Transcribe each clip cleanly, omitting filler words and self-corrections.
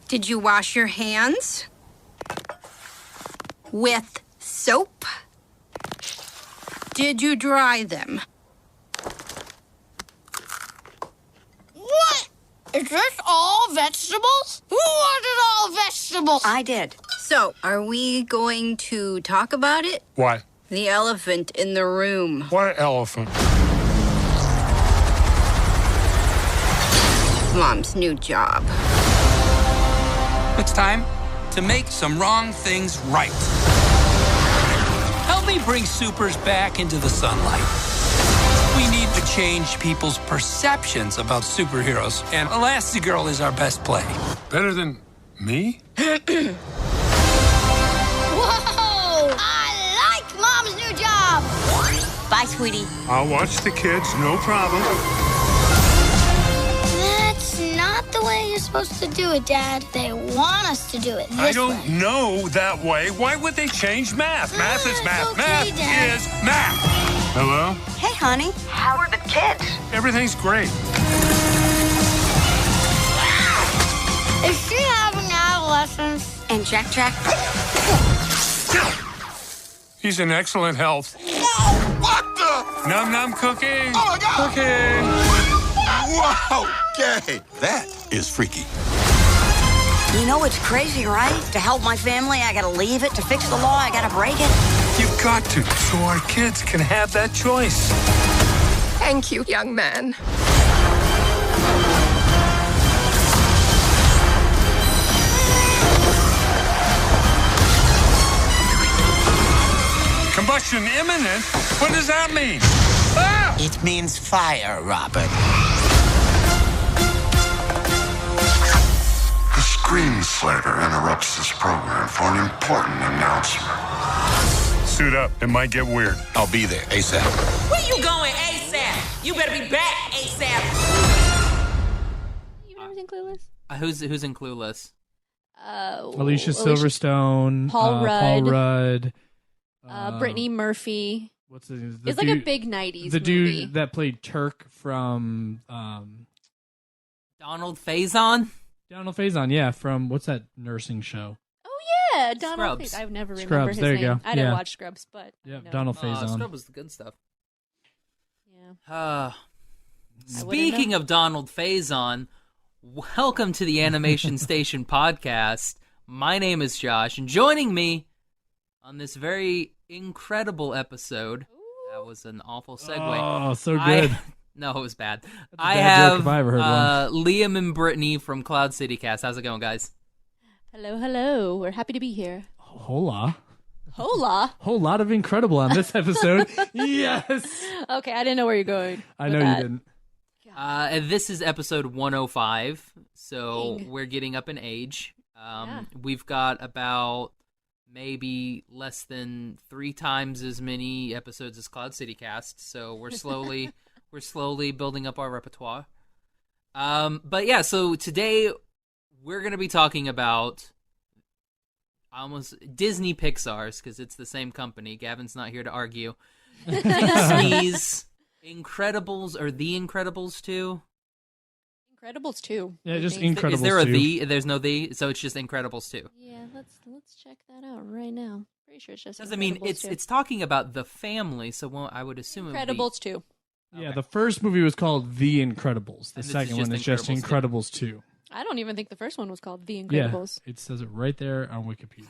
Did you wash your hands? With soap? Did you dry them? What? Is this all vegetables? Who wanted all vegetables? I did. So, are we going to talk about it? What? The elephant in the room. What elephant? Mom's new job. It's time to make some wrong things right. Help me bring supers back into the sunlight. We need to change people's perceptions about superheroes, and Elastigirl is our best play. Better than me? Whoa! I like Mom's new job. Bye, sweetie. I'll watch the kids, no problem. That's not the way you're supposed to do it, Dad. They want us to do it this I don't way. know that way. Why would they change math? Math is math. Okay, Math Dad. is math. Hello? Hey, honey. How are the kids? Everything's great. Is she having adolescence? And Jack? He's in excellent health. What the? Num num cooking. Oh, my God. Cooking. Wow, gay. That is freaky. You know it's crazy, right? To help my family, I gotta leave it. To fix the law, I gotta break it. You've got to, so our kids can have that choice. Thank you, young man. Combustion imminent? What does that mean? Ah! It means fire, Robert. The screenslaver interrupts this program for an important announcement. Suit up. It might get weird. I'll be there ASAP. Where you going ASAP? You better be back ASAP. You've never seen Clueless? Who's in Clueless? Alicia Silverstone, Paul Rudd. Paul Rudd, Brittany Murphy. What's his name? It's like a big 90s The movie. dude that played Turk from Donald Faison? Donald Faison, yeah, from what's that nursing show? Oh, yeah, Donald Scrubs. Faison. I would never remember Scrubs, his there you name. go. I didn't Yeah. watch Scrubs, but Yeah, I know. Donald Faison. Scrub was the good stuff. Yeah. Speaking of Donald Faison, welcome to the Animation Station podcast. My name is Josh, and joining me on this very incredible episode, that was an awful segue. Oh, so good. No, it was bad. That's a I bad joke have if I ever heard one. Liam and Brittany from Cloud City Cast. How's it going, guys? Hello. We're happy to be here. Hola. Hola. Whole lot of incredible on this episode. Yes. Okay, I didn't know where you're going. I with know that. you didn't. And this is episode 105, so Dang. we're getting up in age. Yeah. We've got about maybe less than 3 times as many episodes as Cloud City Cast, so we're slowly building up our repertoire. But yeah, so today we're going to be talking about almost Disney Pixar's, because it's the same company. Gavin's not here to argue. Disney's Incredibles, or The Incredibles 2? Incredibles 2. Yeah, I just think. Incredibles Is there a 2. The? There's no The, so it's just Incredibles 2. Yeah, let's check that out right now. Pretty sure it's just Doesn't mean Incredibles 2. it's talking about the family, so I would assume it would be... Incredibles 2. Yeah, Okay. the first movie was called The Incredibles. The And this second is one just is just Incredibles Incredibles 2. I don't even think the first one was called The Yeah, Incredibles. it says it right there on Wikipedia.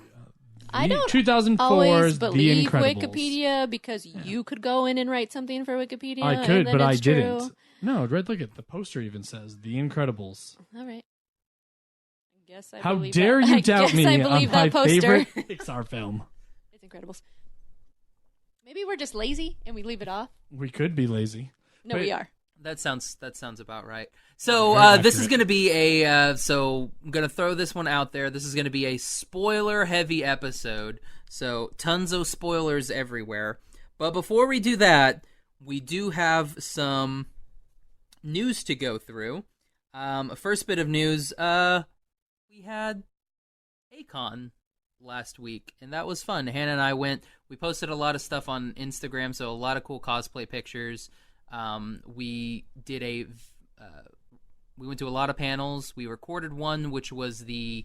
I don't 2004's always The believe Incredibles. Wikipedia because you could go in and write something for Wikipedia. I and could, then but I it's true. didn't. No, right. Look at the poster. Even says The Incredibles. All right. I guess I How believe dare that. you I doubt guess me I on believe my that poster. favorite Pixar film? It's Incredibles. Maybe we're just lazy and we leave it off. We could be lazy. No, But- we are. That sounds about right. So Very this is accurate. going to be a so I'm going to throw this one out there. This is going to be a spoiler heavy episode. So tons of spoilers everywhere. But before we do that, we do have some news to go through. First bit of news, we had Akon last week, and that was fun. Hannah and I went. We posted a lot of stuff on Instagram, so a lot of cool cosplay pictures. We did a We went to a lot of panels. We recorded one, which was the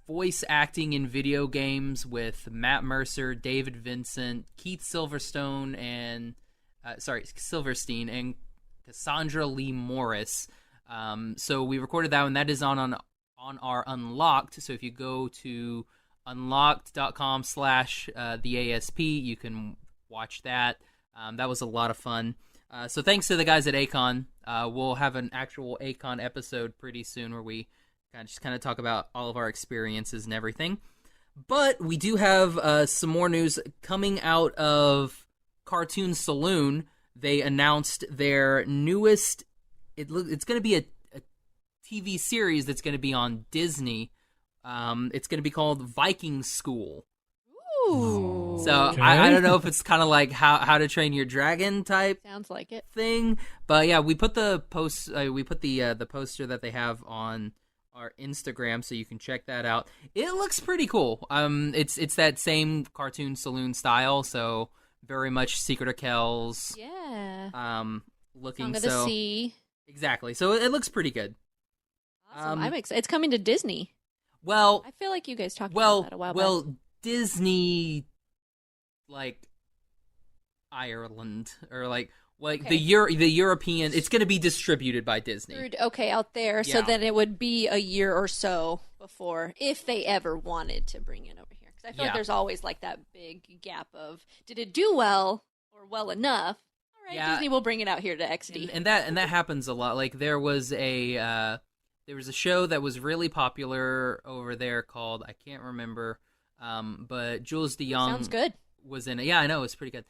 voice acting in video games with Matt Mercer, David Vincent, Keith Silverstein, and Cassandra Lee Morris. So we recorded that one. That is on our Unlocked. So if you go to unlocked.com/theasp, you can watch that. That was a lot of fun. So thanks to the guys at Akon. We'll have an actual Akon episode pretty soon where we kind of talk about all of our experiences and everything. But we do have some more news coming out of Cartoon Saloon. They announced their newest. It's going to be a TV series that's going to be on Disney. It's going to be called Viking School. Ooh. So Okay. I don't know if it's kind of like how to Train Your Dragon type Sounds like it. thing, but yeah, we put the post. We put the poster that they have on our Instagram, so you can check that out. It looks pretty cool. It's that same Cartoon Saloon style, so very much Secret of Kells. Yeah. Looking Song of so the Sea. exactly. So it looks pretty good. Awesome. I'm excited. It's coming to Disney. Well, I feel like you guys talked about that a while back. Disney, like Ireland or like Okay. the European. It's going to be distributed by Disney. Okay, out there. So Yeah. then it would be a year or so before, if they ever wanted to bring it over here. Because I feel like there's always like that big gap of, did it do well or well enough? All right, Yeah. Disney will bring it out here to XD. And that happens a lot. Like there was a show that was really popular over there called, I can't remember, but Jules DeYoung Sounds good. was in it. Yeah, I know, it's pretty good.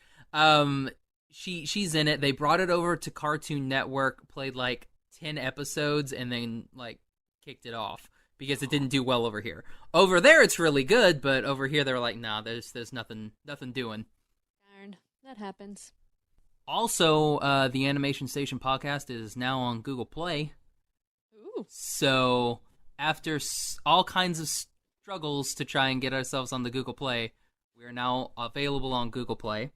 She's in it. They brought it over to Cartoon Network, played like 10 episodes, and then like kicked it off because it didn't do well over here. Over there, it's really good, but over here they were like, nah, there's nothing doing. Darn, that happens. Also, the Animation Station podcast is now on Google Play. Ooh. So after all kinds of struggles to try and get ourselves on the Google Play, we are now available on Google Play.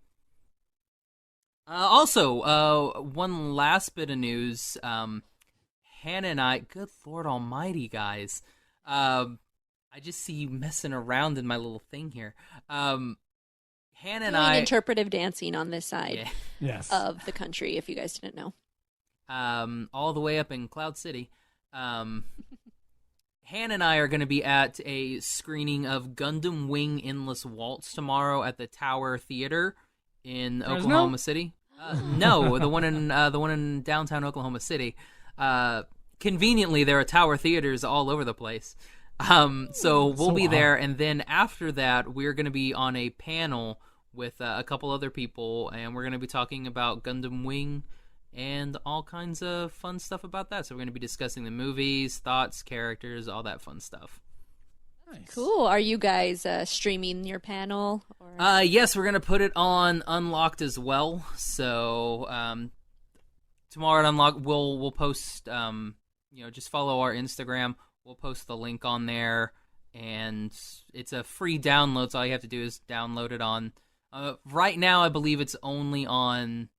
Also, one last bit of news. Hannah and I, good Lord Almighty, guys. I just see you messing around in my little thing here. Hannah and Doing I interpretive dancing on this side Yes. of the country, if you guys didn't know. all the way up in Cloud City. Hannah and I are going to be at a screening of Gundam Wing Endless Waltz tomorrow at the Tower Theater in Fresno? Oklahoma City. No, the one in downtown Oklahoma City. Conveniently, there are Tower theaters all over the place. So we'll be there, and then after that, we're going to be on a panel with a couple other people, and we're going to be talking about Gundam Wing and all kinds of fun stuff about that. So we're going to be discussing the movies, thoughts, characters, all that fun stuff. Nice. Cool. Are you guys streaming your panel? Or... Yes, we're going to put it on Unlocked as well. So tomorrow at Unlocked, we'll post, just follow our Instagram. We'll post the link on there, and it's a free download, so all you have to do is download it on... right now, I believe it's only on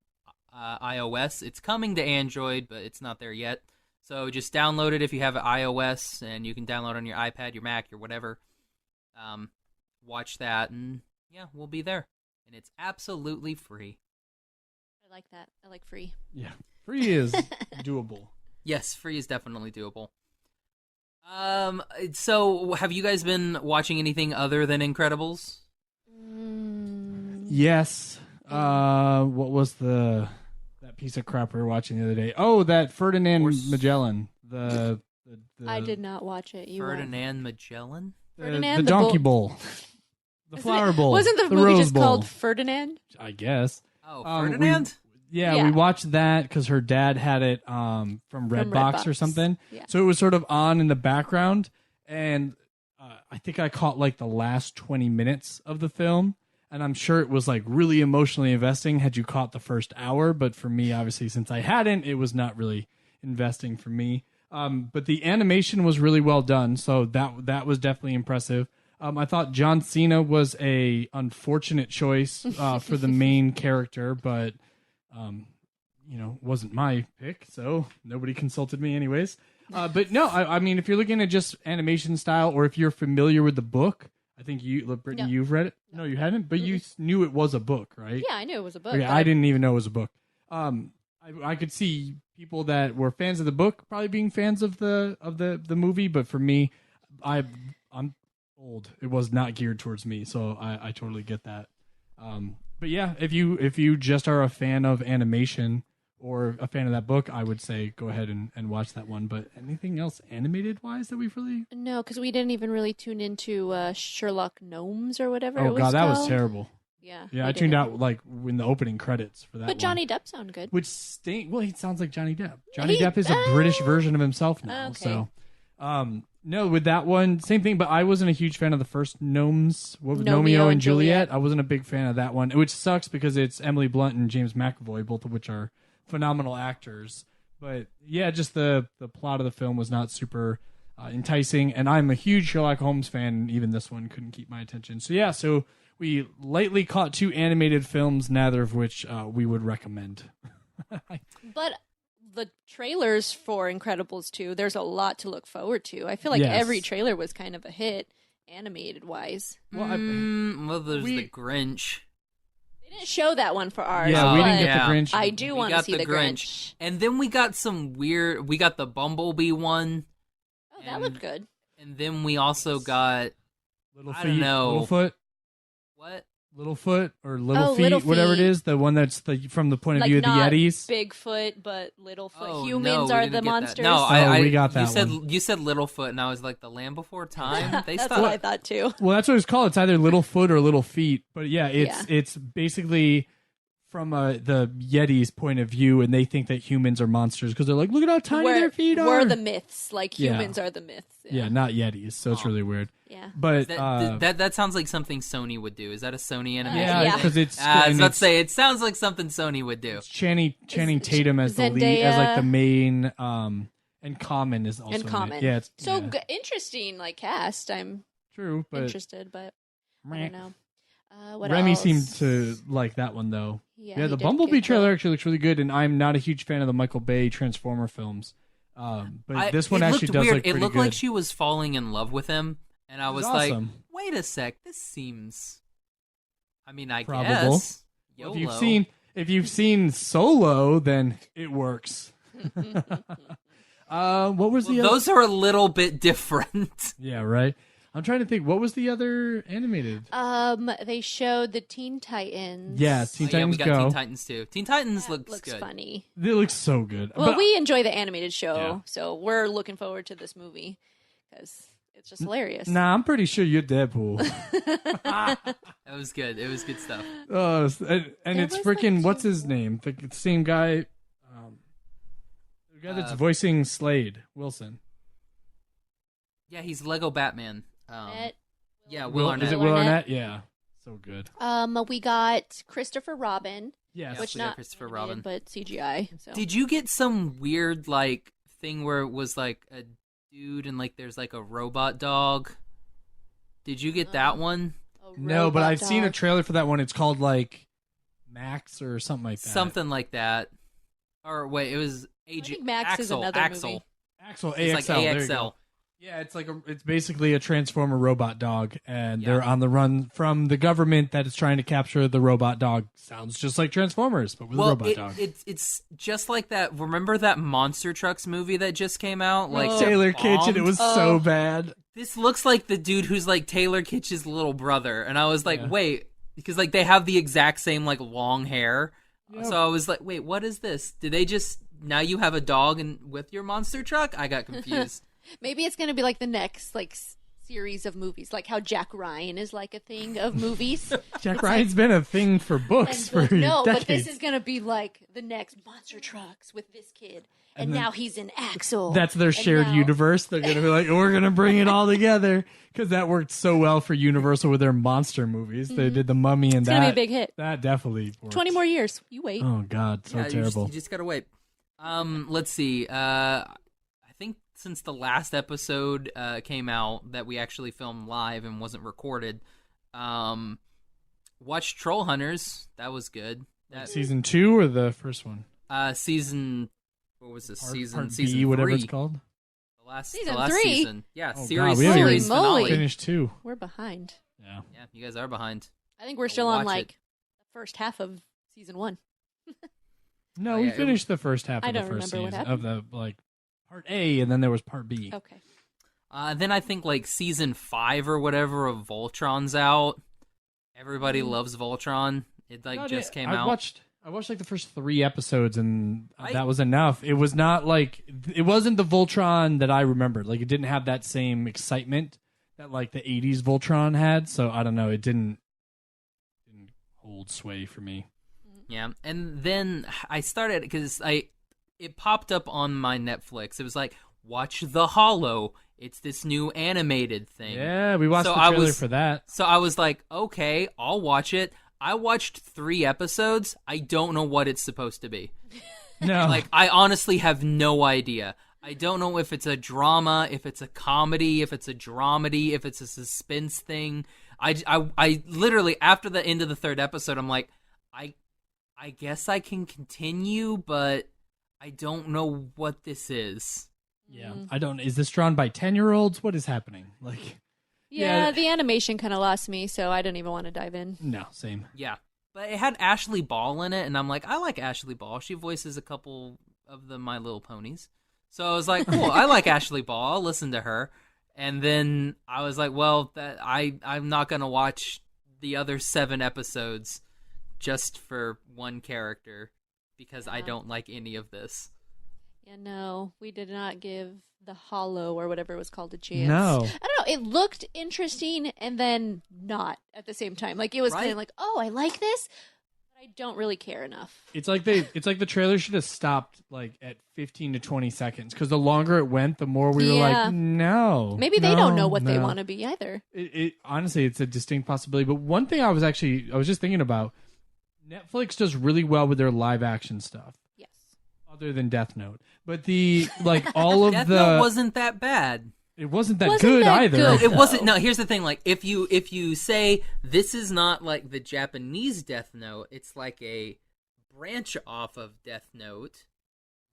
iOS. It's coming to Android, but it's not there yet. So just download it if you have an iOS, and you can download on your iPad, your Mac, your whatever. Watch that, and yeah, we'll be there. And it's absolutely free. I like that. I like free. Yeah. Free is doable. Yes, free is definitely doable. So have you guys been watching anything other than Incredibles? Yes. What was that piece of crap we were watching the other day? Oh, that Ferdinand Magellan. The I did not watch it. You Ferdinand Magellan? Ferdinand, the Donkey Bowl. The Flower Bowl. Wasn't the movie Rose just Bowl. called Ferdinand? I guess. Oh, Ferdinand? We watched that because her dad had it from Redbox or something. Yeah. So it was sort of on in the background. And I think I caught like the last 20 minutes of the film. And I'm sure it was like really emotionally investing had you caught the first hour. But for me, obviously, since I hadn't, it was not really investing for me. But the animation was really well done. So that was definitely impressive. I thought John Cena was a unfortunate choice for the main character, but wasn't my pick, so nobody consulted me anyways. But no, I mean, if you're looking at just animation style, or if you're familiar with the book, I think Brittany, you've read it. No, you hadn't, but you knew it was a book, right? Yeah, I knew it was a book. Okay, I didn't even know it was a book. I could see people that were fans of the book probably being fans of the movie, but for me, I'm old. It was not geared towards me, so I totally get that. But yeah, if you just are a fan of animation or a fan of that book, I would say go ahead and watch that one. But anything else animated wise that we've really... No, because we didn't even really tune into Sherlock Gnomes or whatever it Oh was god, that called. was terrible. Yeah, I tuned out like in the opening credits for that. But one. Johnny Depp sounded good. Which well, he sounds like Johnny Depp. Johnny Depp is a British version of himself now. Okay. So, no, with that one, same thing. But I wasn't a huge fan of the first Gnomes. What was Romeo Nomeo and and Juliet? Juliet. I wasn't a big fan of that one, which sucks because it's Emily Blunt and James McAvoy, both of which are phenomenal actors. But yeah, just the plot of the film was not super enticing, and I'm a huge Sherlock Holmes fan, and even this one couldn't keep my attention. So yeah, we lightly caught 2 animated films, neither of which we would recommend. But the trailers for Incredibles 2, there's a lot to look forward to. I feel like every trailer was kind of a hit, animated-wise. Well, there's the Grinch. They didn't show that one for ours. Yeah, we didn't but get the Grinch. I do want to see the Grinch. And then we got we got the Bumblebee one. Oh, that looked good. And then we also got, I don't know. Littlefoot? What? Littlefoot or Little Feet, Little whatever it Feet. is, the one that's from the point of Like view of the not Yetis. Bigfoot, but Littlefoot. Oh, Humans no, we are didn't the get that. monsters. No, we got that You said Littlefoot, and I was like, the Land Before Time? They That's stopped. what I thought too. Well, that's what it's called. It's either Littlefoot or Little Feet. But yeah, it's basically from the Yeti's point of view, and they think that humans are monsters because they're like, look at how tiny their feet are. We're the myths. Like humans are the myths. Yeah, not Yetis. So it's really weird. Yeah. But that sounds like something Sony would do. Is that a Sony animation? Yeah, because it's. I was about to say, it sounds like something Sony would do. It's Channing Tatum as the lead, as like the main, and Common is also. And Common. Yeah, it's interesting, like cast. I'm true, but interested, but I don't know. What Remy else? seemed to like that one though. Yeah, the he did Bumblebee get trailer cool. actually looks really good, and I'm not a huge fan of the Michael Bay Transformer films. But this one actually does weird. look pretty It looked good. like she was falling in love with him, and I was like, awesome. "Wait a sec, this seems." I mean, I Probable. guess. Well, YOLO. if you've seen Solo, then it works. What was the other? Those are a little bit different. Yeah, right. I'm trying to think. What was the other animated? They showed the Teen Titans. Yeah, Teen Titans we got Go. Teen Titans too. Teen Titans looks good. Funny. It looks so good. Well, But- we enjoy the animated show, Yeah. so we're looking forward to this movie because it's just hilarious. Nah, I'm pretty sure you're Deadpool. That was good. It was good stuff. And it's freaking what's his name? The same guy, the guy that's voicing Slade Wilson. Yeah, he's Lego Batman. Arnett. Yeah, Will Arnett. Is it Will Arnett? Yeah, so good. We got Christopher Robin. Yes. which we got not Christopher animated, Robin. but CGI. So. Did you get some weird like thing where it was like a dude and like there's like a robot dog? Did you get that one? No, but robot I've seen a dog. trailer for that one. It's called like Max or something like that. Something like that. Or wait, it was think Max is Axel. another Axel. movie. Axel It's AXL. like There you AXL. go. Yeah, it's basically a Transformer robot dog, and they're on the run from the government that is trying to capture the robot dog. Sounds just like Transformers, but with a robot dog. It's just like that. Remember that Monster Trucks movie that just came out? Like Taylor that Kitchen, bombed? it was so bad. This looks like the dude who's like Taylor Kitsch's little brother, and I was like, wait, because like they have the exact same like long hair. Yep. So I was like, wait, what is this? Did they just now you have a dog and with your monster truck? I got confused. Maybe it's gonna be like the next series of movies, like how Jack Ryan is like a thing of movies. Jack Ryan's been a thing for books for no, decades. but this is gonna be like the next Monster Trucks with this kid, and then- now he's in Axel. That's their and shared now- universe. They're gonna be like, we're gonna bring it all together because that worked so well for Universal with their monster movies. They did the Mummy, and It's that gonna be a big hit. That definitely works. 20 more years. You wait. Oh God, so Yeah, terrible. You just gotta wait. Let's see. I think since the last episode came out that we actually filmed live and wasn't recorded, watched Troll Hunters. That was good. Season 2 or the first one? Season. What was this season? Part season B, whatever 3. it's called. The last Season last 3? season. Yeah, Oh, series God, we haven't series even finale. Finished 2. We're behind. Yeah. Yeah, you guys are behind. I think we're So still on watch like it. the first half of season 1. No, Oh, we yeah, finished the first half I of the don't first remember what season of happened. the like part A, and then there was part B. Okay. Then I think like season 5 or whatever of Voltron's out. Everybody loves Voltron. It like just came out. I watched like the first 3 episodes, and Right. that was enough. It was not like it wasn't the Voltron that I remembered. Like it didn't have that same excitement that like the '80s Voltron had. So I don't know. It didn't hold sway for me. Yeah, and then I started because it popped up on my Netflix. It was like, watch The Hollow. It's this new animated thing. Yeah, we watched So the I trailer was- for that. So I was like, okay, I'll watch it. I watched 3 episodes. I don't know what it's supposed to be. No, Like, I honestly have no idea. I don't know if it's a drama, if it's a comedy, if it's a dramedy, if it's a suspense thing. I literally, after the end of the 3rd episode, I'm like, I guess I can continue, but I don't know what this is. yeah, I don't. Is this drawn by 10-year-olds? What is happening? Like, Yeah, the animation kind of lost me, so I didn't even want to dive in. no, same. Yeah. But it had Ashley Ball in it, and I'm like, I like Ashley Ball. She voices a couple of the My Little Ponies. So I was like, cool, I like Ashley Ball. I'll listen to her. And then I was like, well, I'm not going to watch the other 7 episodes just for one character because I don't like any of this. Yeah, no, we did not give The Hollow or whatever it was called a chance. No. I don't know. It looked interesting and then not at the same time. Like it was kind Right. of like, oh, I like this, but I don't really care enough. It's like the trailer should have stopped like at 15 to 20 seconds because the longer it went, the more we were Yeah. like, no. Maybe they don't know what they no. want to be either. It honestly, it's a distinct possibility. But one thing I was just thinking about, Netflix does really well with their live action stuff, Yes. other than Death Note. But the like all of Death the Note wasn't that bad. it wasn't that Wasn't good that either. good. It wasn't. No, here's the thing. Like, if you say this is not like the Japanese Death Note, it's like a branch off of Death Note,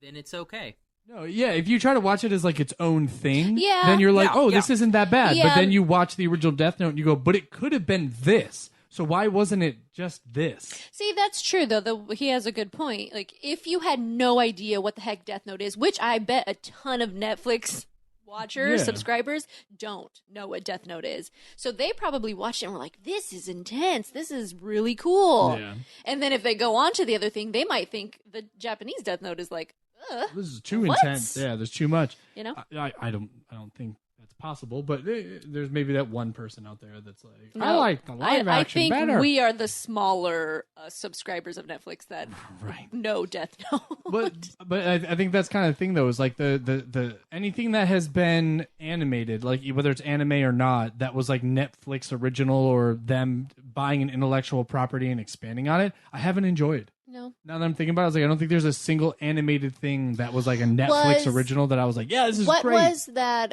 then it's okay. No, yeah, if you try to watch it as like its own thing, Yeah. then you're like, Yeah, oh, yeah. this isn't that bad. But Yeah. then you watch the original Death Note and you go, but it could have been this. So why wasn't it just this? See, that's true though. He has a good point. Like, if you had no idea what the heck Death Note is, which I bet a ton of Netflix watchers, Yeah. subscribers don't know what Death Note is. So they probably watched it and were like, this is intense. This is really cool. Yeah. And then if they go on to the other thing, they might think the Japanese Death Note is like, ugh. This is too What? intense. Yeah, there's too much. You know? I don't think that's possible, but there's maybe that one person out there that's like, I No. like the live I action think better. we are the smaller subscribers of Netflix that Right. know Death Note. But I think that's kind of the thing though, is like the anything that has been animated, like whether it's anime or not, that was like Netflix original or them buying an intellectual property and expanding on it, I haven't enjoyed. No. Now that I'm thinking about it, I was like, I don't think there's a single animated thing that was like a Netflix original that I was like, yeah, this is what great. was that?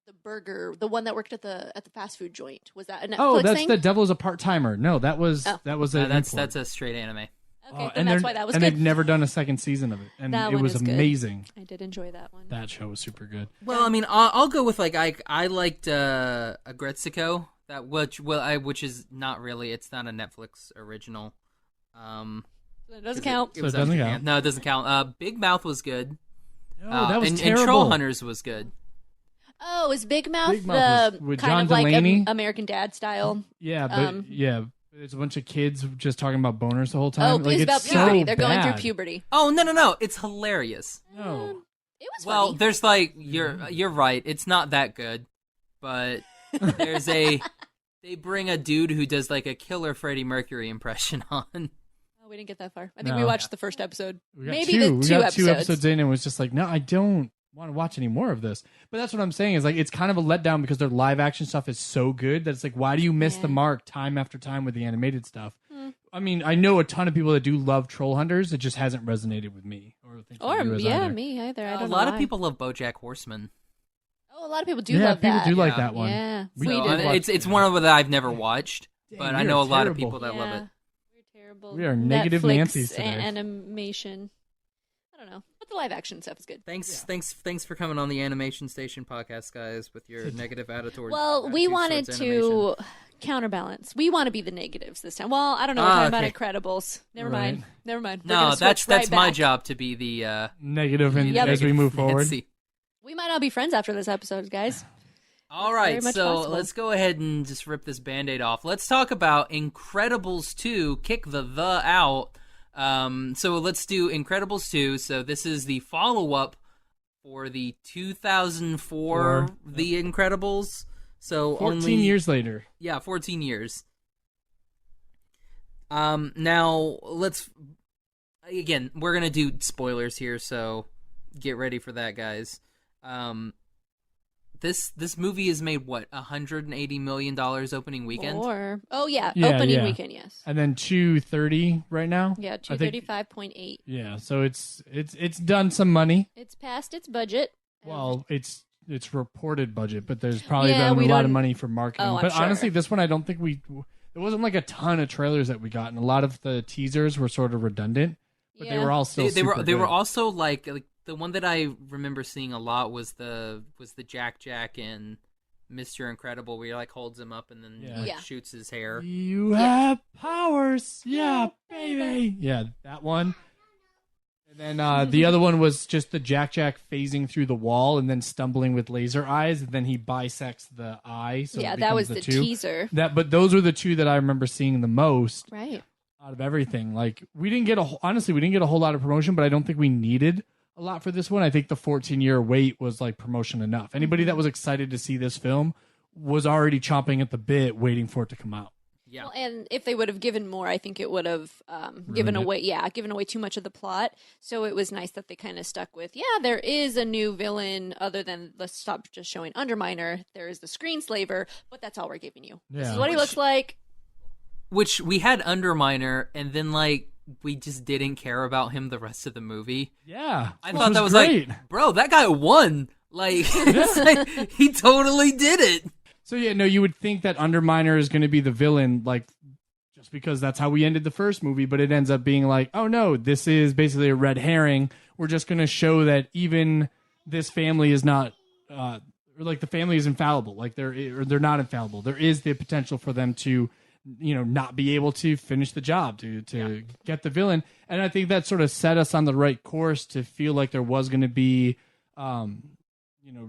The burger, the one that worked at the fast food joint, was that a Netflix Oh, that's thing? The Devil is a Part Timer. No, that was a That's import. a straight anime. Okay, and then that's why that was and good. they've never done a second season of it, and That it one was is good. amazing. I did enjoy that one. That show was super good. Well, I mean, I'll go with like I liked Agretsuko, that which is not really, it's not a Netflix original. It doesn't count. So it doesn't count. No, it doesn't count. Big Mouth was good. No, that was and terrible. Troll Hunters was good. Oh, is Big Mouth Big Mouth was the with kind John of like Delaney? American Dad style? Yeah, but there's a bunch of kids just talking about boners the whole time. Oh, like, it's about so puberty. They're going bad. through puberty. Oh no, it's hilarious. No, It was Well, funny. there's like you're right. It's not that good, but there's they bring a dude who does like a killer Freddie Mercury impression on. Oh, we didn't get that far. I think No. we watched the first episode. we got Maybe two. the We two got two episodes. episodes in, and was just like, no, I don't want to watch any more of this. But that's what I'm saying is like it's kind of a letdown because their live action stuff is so good that it's like, why do you miss the mark time after time with the animated stuff? I mean, I know a ton of people that do love Troll Hunters. It just hasn't resonated with me. Or you as yeah, either. me either. I A don't know lot of why. people love BoJack Horseman. Oh, a lot of people do Yeah, love people that. do like Yeah. that one. Yeah, We we So, did did. watch it's one of that I've never watched, but I we know are a lot of terrible. people that love it. We're terrible. We are negative Netflix Nancy's today. animation. don't know. But the live action stuff is good. Thanks for coming on the Animation Station podcast, guys, with your negative attitude. Well, we wanted to counterbalance. We want to be the negatives this time. Well, I don't know. We're talking about Incredibles. Never mind. No, that's my job to be the negative as we move forward. We might not be friends after this episode, guys. All right, so let's go ahead and just rip this Band-Aid off. Let's talk about Incredibles 2, kick the out. So let's do Incredibles 2. So this is the follow-up for the 2004 The Incredibles. So 14 years later. Yeah, 14 years. Now, again, we're going to do spoilers here, so get ready for that, guys. This movie has made what, $180 million opening weekend? Opening weekend, yes. And then 230 right now. Yeah, 235.8. Yeah, so it's done some money. It's past its budget. Well, it's reported budget, but there's probably been a lot of money for marketing. But honestly, this one I don't think there wasn't like a ton of trailers that we got, and a lot of the teasers were sort of redundant. But they were all still they were also like the one that I remember seeing a lot was the Jack and Mr. Incredible, where he like holds him up and then shoots his hair. You have powers, yeah, baby. Yeah, that one. And then the other one was just the Jack phasing through the wall and then stumbling with laser eyes, and then he bisects the eye. So that was the teaser. But those were the two that I remember seeing the most. Right. Out of everything, like we didn't get a whole lot of promotion, but I don't think we needed a lot for this one. I think the 14-year wait was like promotion enough. Anybody that was excited to see this film was already chomping at the bit, waiting for it to come out. Yeah. Well, and if they would have given more, I think it would have given away too much of the plot. So it was nice that they kind of stuck with, there is a new villain other than, let's stop just showing Underminer. There is the Screenslaver, but that's all we're giving you. Yeah. This is what he looks like. Which we had Underminer, and then like we just didn't care about him the rest of the movie. Yeah, I thought that was great. Like, bro, that guy won. Like, he totally did it. So you would think that Underminer is going to be the villain, like just because that's how we ended the first movie, but it ends up being like, oh no, this is basically a red herring. We're just going to show that even this family is not, like the family is infallible. Like they're not infallible. There is the potential for them to, not be able to finish the job, to get the villain. And I think that sort of set us on the right course to feel like there was going to be,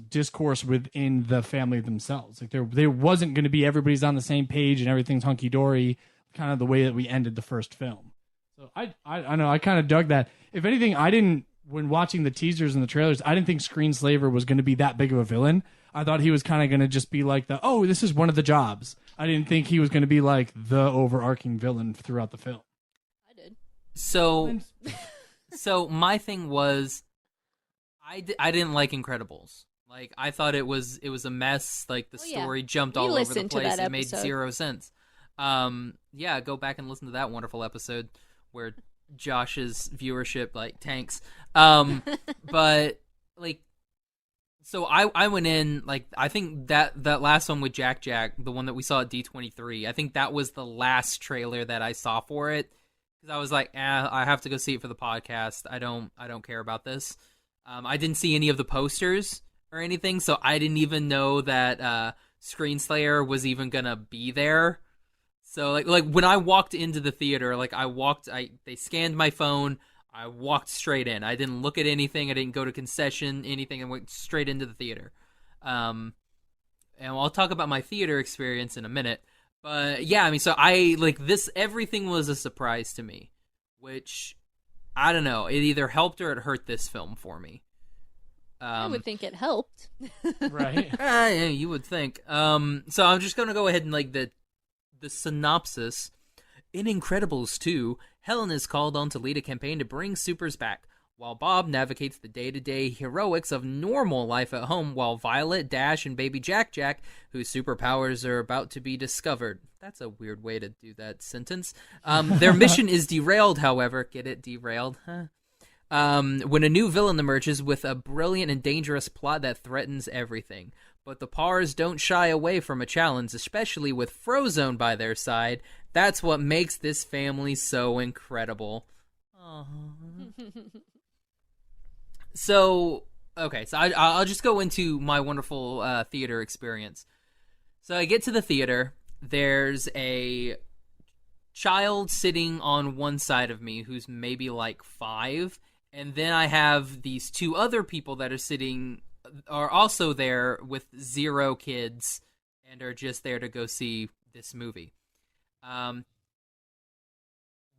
discourse within the family themselves. Like there wasn't going to be everybody's on the same page and everything's hunky dory, kind of the way that we ended the first film. So I know I kind of dug that. If anything, when watching the teasers and the trailers, I didn't think Screenslaver was going to be that big of a villain. I thought he was kind of going to just be like this is one of the jobs. I didn't think he was going to be like the overarching villain throughout the film. I did. So my thing was, I didn't like Incredibles. Like, I thought it was a mess. Like, the story jumped all over the place. It made zero sense. Go back and listen to that wonderful episode where Josh's viewership like tanks. But like, so I went in like, I think that last one with Jack, the one that we saw at D23, I think that was the last trailer that I saw for it, because I was like, I have to go see it for the podcast. I don't care about this. I didn't see any of the posters or anything, so I didn't even know that Screenslayer was even gonna be there. So like when I walked into the theater, like they scanned my phone, I walked straight in. I didn't look at anything, I didn't go to concession, anything, I went straight into the theater. And I'll talk about my theater experience in a minute. But yeah, I mean, so I like this, everything was a surprise to me, which I don't know, it either helped or it hurt this film for me. I would think it helped. Right. Yeah, you would think. So I'm just going to go ahead and like the synopsis. In Incredibles 2, Helen is called on to lead a campaign to bring supers back, while Bob navigates the day-to-day heroics of normal life at home, while Violet, Dash, and baby Jack, whose superpowers are about to be discovered. That's a weird way to do that sentence. Their mission is derailed, however. Get it? Derailed? Huh? When a new villain emerges with a brilliant and dangerous plot that threatens everything. But the Pars don't shy away from a challenge, especially with Frozone by their side. That's what makes this family so incredible. So I'll just go into my wonderful theater experience. So I get to the theater. There's a child sitting on one side of me who's maybe like 5, and then I have these 2 other people that are also there with 0 kids and are just there to go see this movie.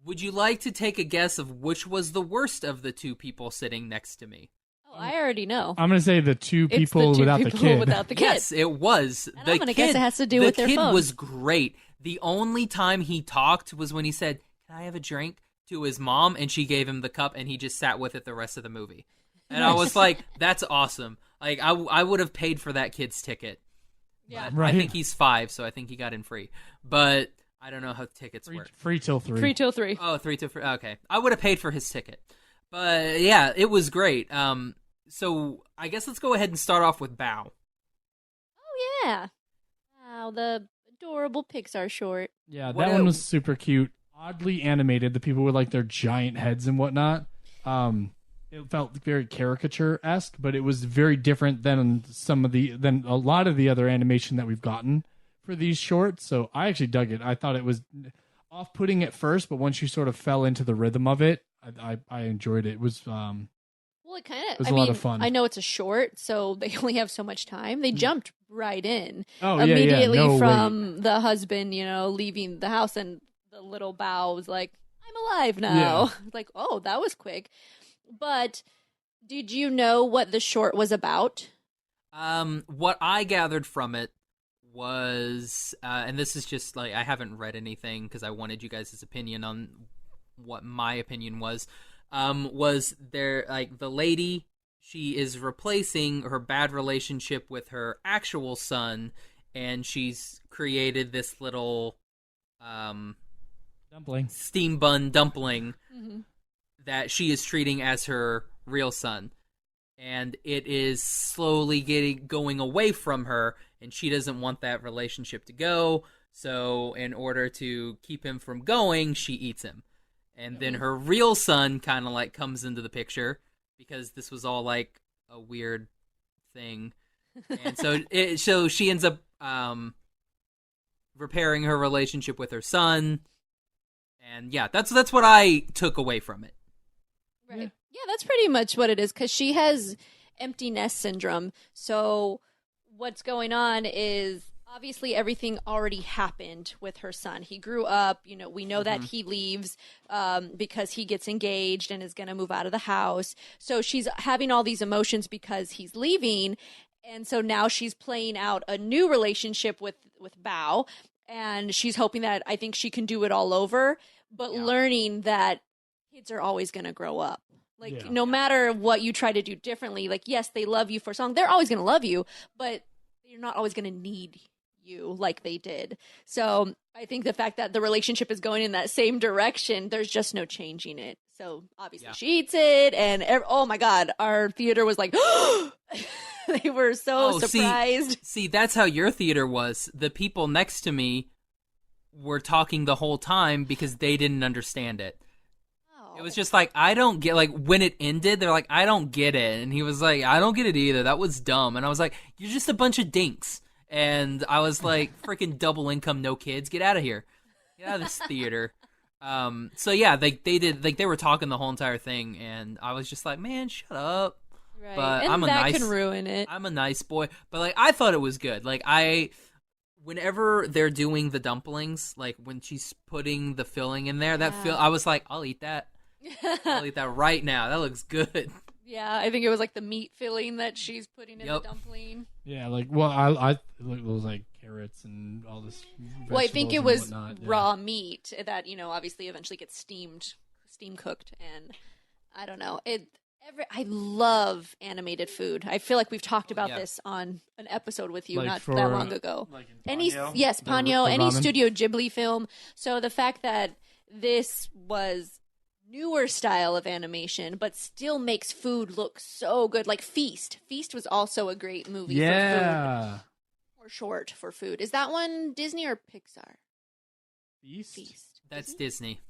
Would you like to take a guess of which was the worst of the 2 people sitting next to me? Oh, I already know. I'm going to say the 2 It's people the 2 without people the kid. without the kid. Yes, it was. And I'm going to guess it has to do with their phone. The kid was great. The only time he talked was when he said, "Can I have a drink?" to his mom, and she gave him the cup, and he just sat with it the rest of the movie. And I was like, that's awesome. Like, I would have paid for that kid's ticket. Yeah. Right. I think he's 5, so I think he got in free. But I don't know how tickets work. Free till 3. Free till 3. Oh, 3 till 3. Okay. I would have paid for his ticket. But, yeah, it was great. So I guess let's go ahead and start off with Bao. Oh, yeah. Wow, the adorable Pixar short. Yeah, that one was super cute. Oddly animated. The people with like their giant heads and whatnot. It felt very caricature-esque, but it was very different than a lot of the other animation that we've gotten for these shorts. So I actually dug it. I thought it was off-putting at first, but once you sort of fell into the rhythm of it, I enjoyed it. It was well, it kind of. was a lot of fun. I know it's a short, so they only have so much time. They jumped right in immediately from the husband, leaving the house, and the little Bao was like, "I'm alive now." Yeah. Like, oh, that was quick. But did you know what the short was about? What I gathered from it was, and this is just like, I haven't read anything because I wanted you guys' opinion on what my opinion was there, like, the lady, she is replacing her bad relationship with her actual son, and she's created this little dumpling, steam bun dumpling, Mm-hmm. that she is treating as her real son. And it is slowly going away from her, and she doesn't want that relationship to go. So in order to keep him from going, she eats him. And then her real son kind of like comes into the picture, because this was all like a weird thing. And so she ends up repairing her relationship with her son. And yeah, that's what I took away from it. Right. Yeah, that's pretty much what it is, because she has empty nest syndrome. So what's going on is obviously everything already happened with her son. He grew up, we know that he leaves because he gets engaged and is going to move out of the house. So she's having all these emotions because he's leaving. And so now she's playing out a new relationship with Bao. And she's hoping that, I think, she can do it all over, but learning that kids are always going to grow up. Like, no matter what you try to do differently, like, yes, they love you for a song. They're always going to love you, but you're not always going to need you like they did. So I think the fact that the relationship is going in that same direction, there's just no changing it. So obviously she eats it, and oh my God, our theater was like, they were so surprised. See, that's how your theater was. The people next to me were talking the whole time because they didn't understand it. It was just like, I don't get, like, when it ended, they're like, I don't get it. And he was like, I don't get it either. That was dumb. And I was like, you're just a bunch of dinks. And I was like, freaking double income, no kids. Get out of here. Get out of this theater. So yeah, they did, like, they were talking the whole entire thing. And I was just like, man, shut up. Right. But And that can ruin it. I'm a nice boy. But, like, I thought it was good. Like, whenever they're doing the dumplings, like, when she's putting the filling in there, I was like, I'll eat that. I'll eat that right now. That looks good. Yeah, I think it was like the meat filling that she's putting in the dumpling. Yeah, like, well, it was like carrots and all this. Well, I think it was raw meat. meat that, obviously eventually gets steam cooked, and I don't know. I love animated food. I feel like we've talked about this on an episode with you not that long ago. Like Ponyo, any Studio Ghibli film. So the fact that this was newer style of animation, but still makes food look so good. Like Feast. Feast was also a great movie for food. Or short for food. Is that one Disney or Pixar? Feast? That's Disney.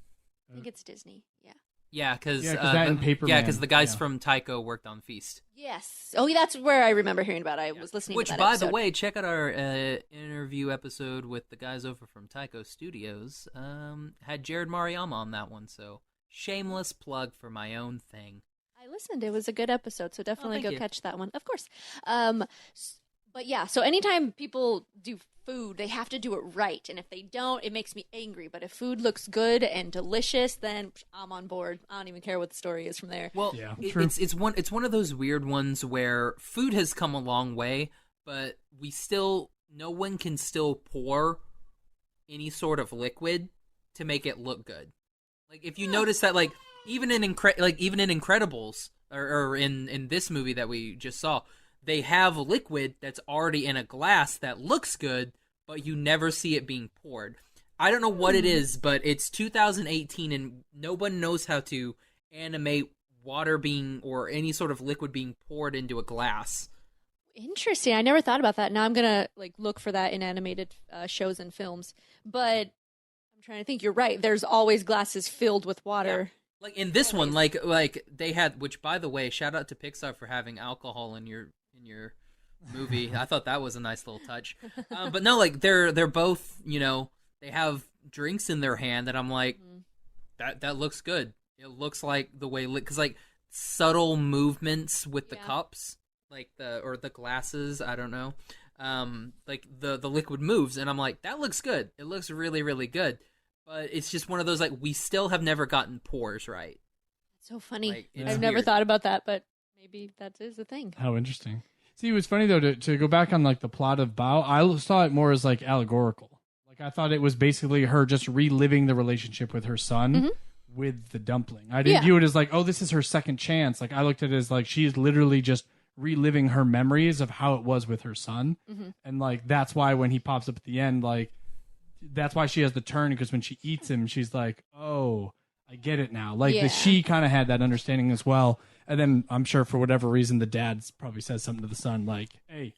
I think it's Disney, yeah. Yeah, because that and Paperman. because the guys from Tycho worked on Feast. Yes. Oh, that's where I remember hearing about it. I was listening Which, to that by episode. the way, check out our interview episode with the guys over from Tycho Studios. Had Jared Mariyama on that one, so shameless plug for my own thing. I listened. It was a good episode, so definitely go you. catch that one. Of course. But yeah, so anytime people do food, they have to do it right. And if they don't, it makes me angry. But if food looks good and delicious, then I'm on board. I don't even care what the story is from there. Well, it's one of those weird ones where food has come a long way, but no one can still pour any sort of liquid to make it look good. Like if you notice that, like even in Incredibles or in this movie that we just saw, they have liquid that's already in a glass that looks good, but you never see it being poured. I don't know what it is, but it's 2018 and no one knows how to animate water being or any sort of liquid being poured into a glass. Interesting. I never thought about that. Now I'm gonna look for that in animated shows and films. But I'm trying to think. You're right. There's always glasses filled with water. Yeah. Like in this one, like they had. Which, by the way, shout out to Pixar for having alcohol in your movie. I thought that was a nice little touch. But no, like they're both. They have drinks in their hand, and I'm like, that looks good. It looks like the way because subtle movements with the cups. Like the glasses, I don't know. Like the liquid moves, and I'm like, that looks good. It looks really, really good. But it's just one of those we still have never gotten pours right. It's so funny. It's I've never thought about that, but maybe that is a thing. How interesting. See, it was funny though to go back on the plot of Bao. I saw it more as allegorical. I thought it was basically her just reliving the relationship with her son. With the dumpling. I didn't view it as this is her second chance. I looked at it as she's literally just reliving her memories of how it was with her son. And that's why when he pops up at the end, that's why she has the turn, because when she eats him, she's like, oh, I get it now. She kind of had that understanding as well. And then I'm sure for whatever reason, the dad probably says something to the son hey,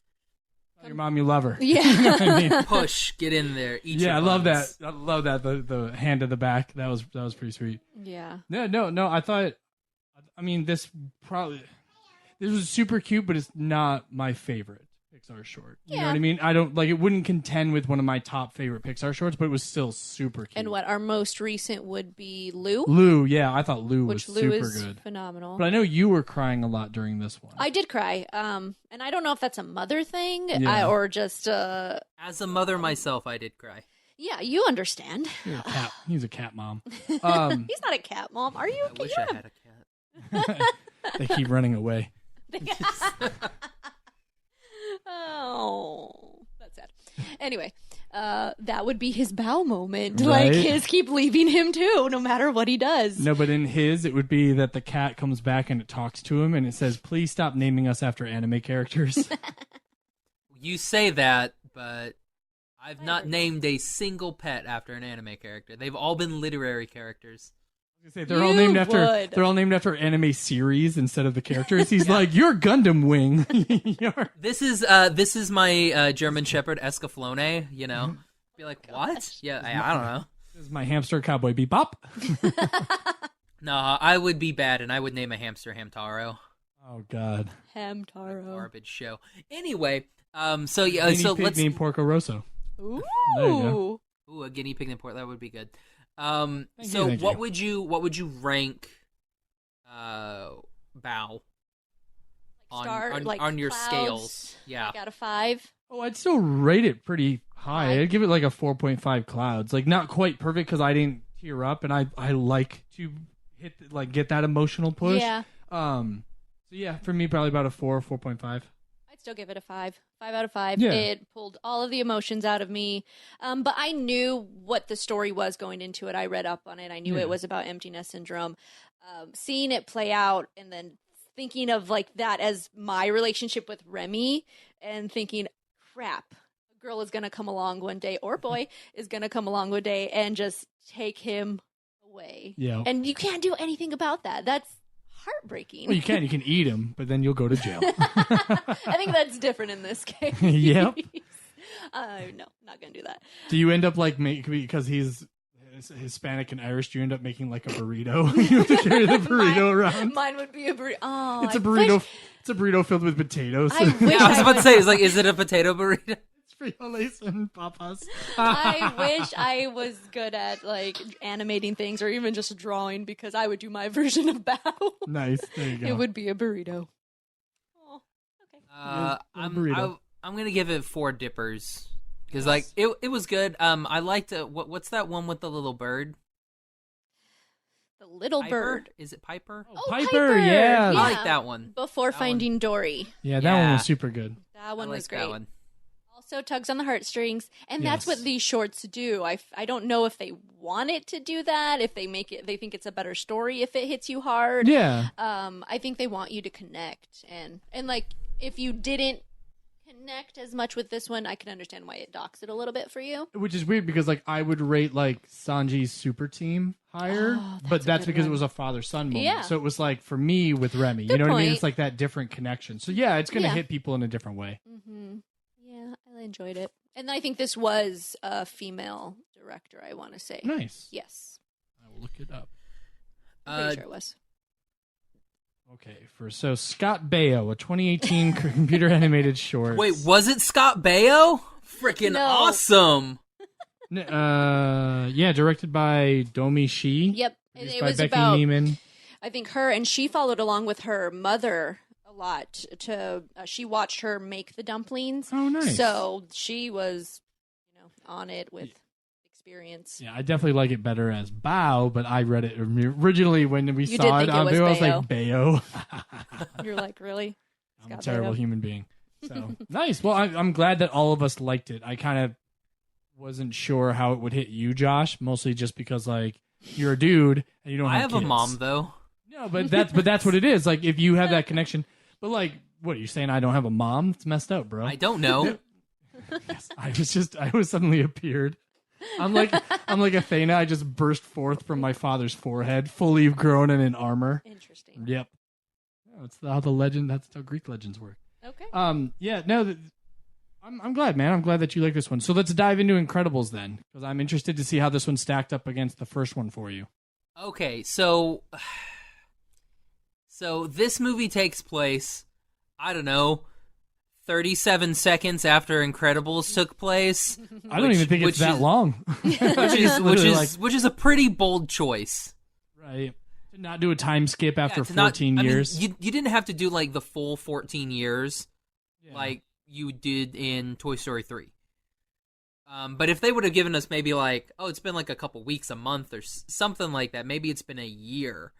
tell your mom you love her. Yeah. You know what I mean? Push, get in there. Eat your I love that. buns. I love that. The hand to the back. That was pretty sweet. Yeah. No. I thought, this was super cute, but it's not my favorite Pixar short. You know what I mean? I don't it wouldn't contend with one of my top favorite Pixar shorts, but it was still super cute. And our most recent would be Lou. Lou, yeah, I thought Lou was Lou super is good. Phenomenal. But I know you were crying a lot during this one. I did cry. And I don't know if that's a mother thing or just As a mother myself, I did cry. Yeah, you understand. You're a cat. He's a cat mom. He's not a cat mom. Are you? I wish I had a cat. They keep running away. Oh, that's sad. Anyway, that would be his bow moment. Right? His keep leaving him too, no matter what he does. No, but in his, it would be that the cat comes back and it talks to him and it says, please stop naming us after anime characters. You say that, but I've not named a single pet after an anime character. They've all been literary characters. They're all named after anime series instead of the characters. He's like, you're Gundam Wing. This is my German Shepherd Escaflowne. Be like, what? Yeah, I don't know. This is my hamster Cowboy Bebop. No, I would be bad, and I would name a hamster Hamtaro. Oh God, Hamtaro. Garbage show. Anyway, guinea so pig let's named Porco Rosso. Ooh. There you go. Ooh, a guinea pig named Porco. That would be good. Thank what you. would you rank Bao on your clouds, scales? Yeah. Out of 5. Oh, I'd still rate it pretty high. I'd give it a 4.5 clouds. Not quite perfect because I didn't tear up, and I like to get that emotional push. Yeah. So yeah, for me probably about a 4.5. I'd still give it a 5. 5 out of 5. Yeah. It pulled all of the emotions out of me. But I knew what the story was going into it. I read up on it. I knew it was about emptiness syndrome. Seeing it play out and then thinking of that as my relationship with Remy and thinking, crap, a girl is going to come along one day, or boy is going to come along one day and just take him away. Yeah. And you can't do anything about that. That's heartbreaking. Well, you can eat him, but then you'll go to jail. I think that's different in this case. Yep. No, not gonna do that. Do you end up because he's As a Hispanic and Irish, do you end up making like a burrito? You have to carry the burrito around. Mine would be a burrito. Oh, It's a burrito. It's a burrito filled with potatoes. I wish I was about to say, is it a potato burrito? It's frijoles and papas. I wish I was good at like animating things or even just drawing because I would do my version of bao. Nice. There you go. It would be a burrito. Oh, okay. I'm gonna give it 4 dippers because like it was good. I liked what's that one with the little bird? The little Piper? bird. Is it Piper? Oh, Piper, yeah. I like that one. Before Finding Dory. Yeah, that one was super good. That one was great. That one. Also tugs on the heartstrings, and that's what these shorts do. I don't know if they want it to do that, if they think it's a better story if it hits you hard. Yeah. I think they want you to connect, and like if you didn't connect as much with this one, I can understand why it docks it a little bit for you. Which is weird because like I would rate like Sanji's super team higher, but that's because it was a father-son moment. Yeah. So it was like for me with Remy, you know what I mean? It's like that different connection. So yeah, it's going to hit people in a different way. Mm-hmm. Yeah, I enjoyed it. And I think this was a female director, I want to say. Nice. Yes. I will look it up. I'm pretty sure it was. Okay, so Scott Baio, a 2018 computer animated short. Wait, was it Scott Baio? Freaking awesome! Yeah, directed by Domi Shi. Yep, and it by was Becky about Neiman. I think her, and she followed along with her mother a lot. She watched her make the dumplings. Oh, nice! So she was, on it with experience. Yeah, I definitely like it better as Bao, but I read it originally when we saw it on video. I was like, Baio. You're like, really? I'm a terrible human being. So nice. Well, I'm glad that all of us liked it. I kind of wasn't sure how it would hit you, Josh, mostly just because like you're a dude and you don't have I have kids. a mom though. No, but that's what it is. Like if you have that connection. But like, what are you saying? I don't have a mom? It's messed up, bro. I don't know. Yes, I was suddenly appeared. I'm like Athena. I just burst forth from my father's forehead, fully grown and in armor. Interesting. Yep. That's how the legend. That's how Greek legends work. Okay. Yeah. No. I'm glad, man. I'm glad that you like this one. So let's dive into Incredibles then, because I'm interested to see how this one stacked up against the first one for you. Okay, so this movie takes place, I don't know, 37 seconds after Incredibles took place. I don't even think it's that long. which is a pretty bold choice. Right. To not do a time skip after 14 years. I mean, you didn't have to do like the full 14 years like you did in Toy Story 3. But if they would have given us maybe like, oh, it's been like a couple weeks, a month, or something like that, maybe it's been a year.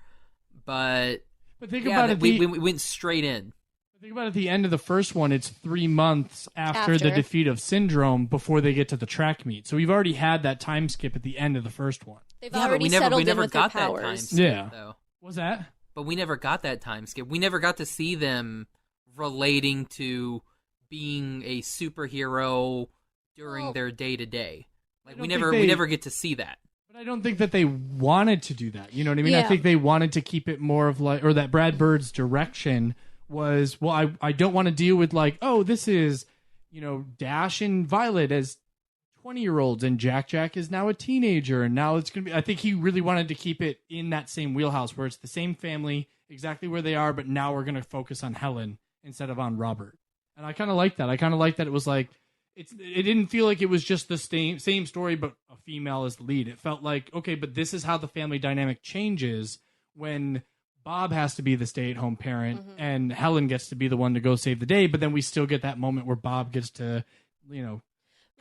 But think about it. We went straight in. Think about it, at the end of the first one, it's 3 months after the defeat of Syndrome before they get to the track meet. So we've already had that time skip at the end of the first one. They've already settled in with their powers. That time skip, though. What's that? But we never got that time skip. We never got to see them relating to being a superhero during their day-to-day. Like we never get to see that. But I don't think that they wanted to do that. You know what I mean? Yeah. I think they wanted to keep it more of like, or that Brad Bird's direction was, well, I don't want to deal with like, oh, this is, Dash and Violet as 20-year-olds and Jack is now a teenager and now it's going to be, I think he really wanted to keep it in that same wheelhouse where it's the same family, exactly where they are, but now we're going to focus on Helen instead of on Robert. And I kind of like that. I kind of like that it was like, it didn't feel like it was just the same story, but a female as the lead. It felt like, okay, but this is how the family dynamic changes when Bob has to be the stay-at-home parent and Helen gets to be the one to go save the day, but then we still get that moment where Bob gets to, come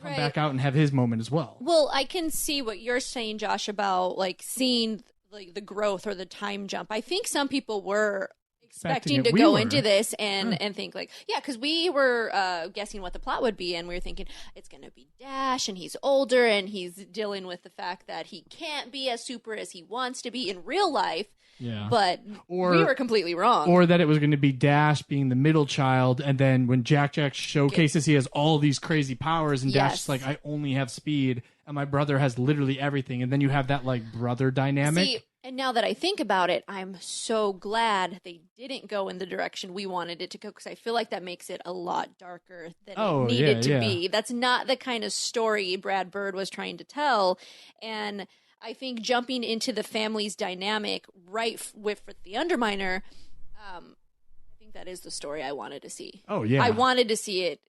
back out and have his moment as well. Well, I can see what you're saying, Josh, about like seeing like the growth or the time jump. I think some people were expecting to go into this and think like, because we were guessing what the plot would be, and we were thinking it's going to be Dash, and he's older, and he's dealing with the fact that he can't be as super as he wants to be in real life. Yeah. But we were completely wrong. Or that it was going to be Dash being the middle child, and then when Jack showcases he has all these crazy powers, and Dash is like, I only have speed, and my brother has literally everything, and then you have that like brother dynamic. See, and now that I think about it, I'm so glad they didn't go in the direction we wanted it to go, because I feel like that makes it a lot darker than it needed to be. That's not the kind of story Brad Bird was trying to tell, and I think jumping into the family's dynamic with the Underminer, I think that is the story I wanted to see. Oh, yeah. I wanted to see it,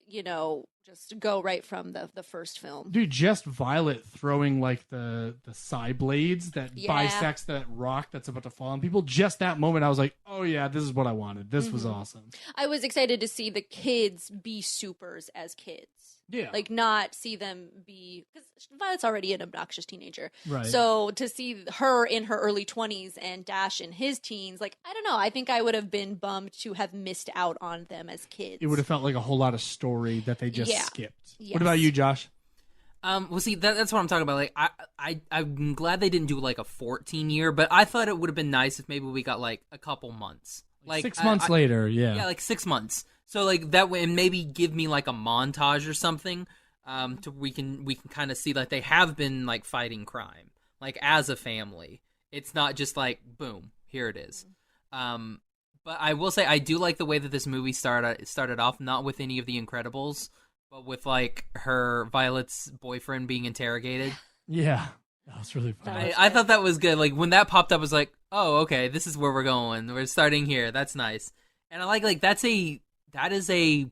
just go right from the first film. Dude, just Violet throwing like the side blades that bisects that rock that's about to fall on people. Just that moment, I was like, oh yeah, this is what I wanted. This was awesome. I was excited to see the kids be supers as kids. Yeah. Like not see them be, because Violet's already an obnoxious teenager. Right. So to see her in her early 20s and Dash in his teens, like, I don't know. I think I would have been bummed to have missed out on them as kids. It would have felt like a whole lot of story that they just skipped. Yes. What about you, Josh? Well, see, that's what I'm talking about. Like, I'm glad they didn't do like a 14 year, but I thought it would have been nice if maybe we got like a couple months, like 6 months later. Yeah, like 6 months. So like that way, and maybe give me like a montage or something, to we can kind of see like they have been like fighting crime, like as a family. It's not just like boom, here it is. But I will say I do like the way that this movie started off, not with any of the Incredibles, but with like Violet's boyfriend being interrogated. Yeah, that was really fun. I thought that was good. Like when that popped up, I was like, oh, okay, this is where we're going. We're starting here. That's nice. And I like that is a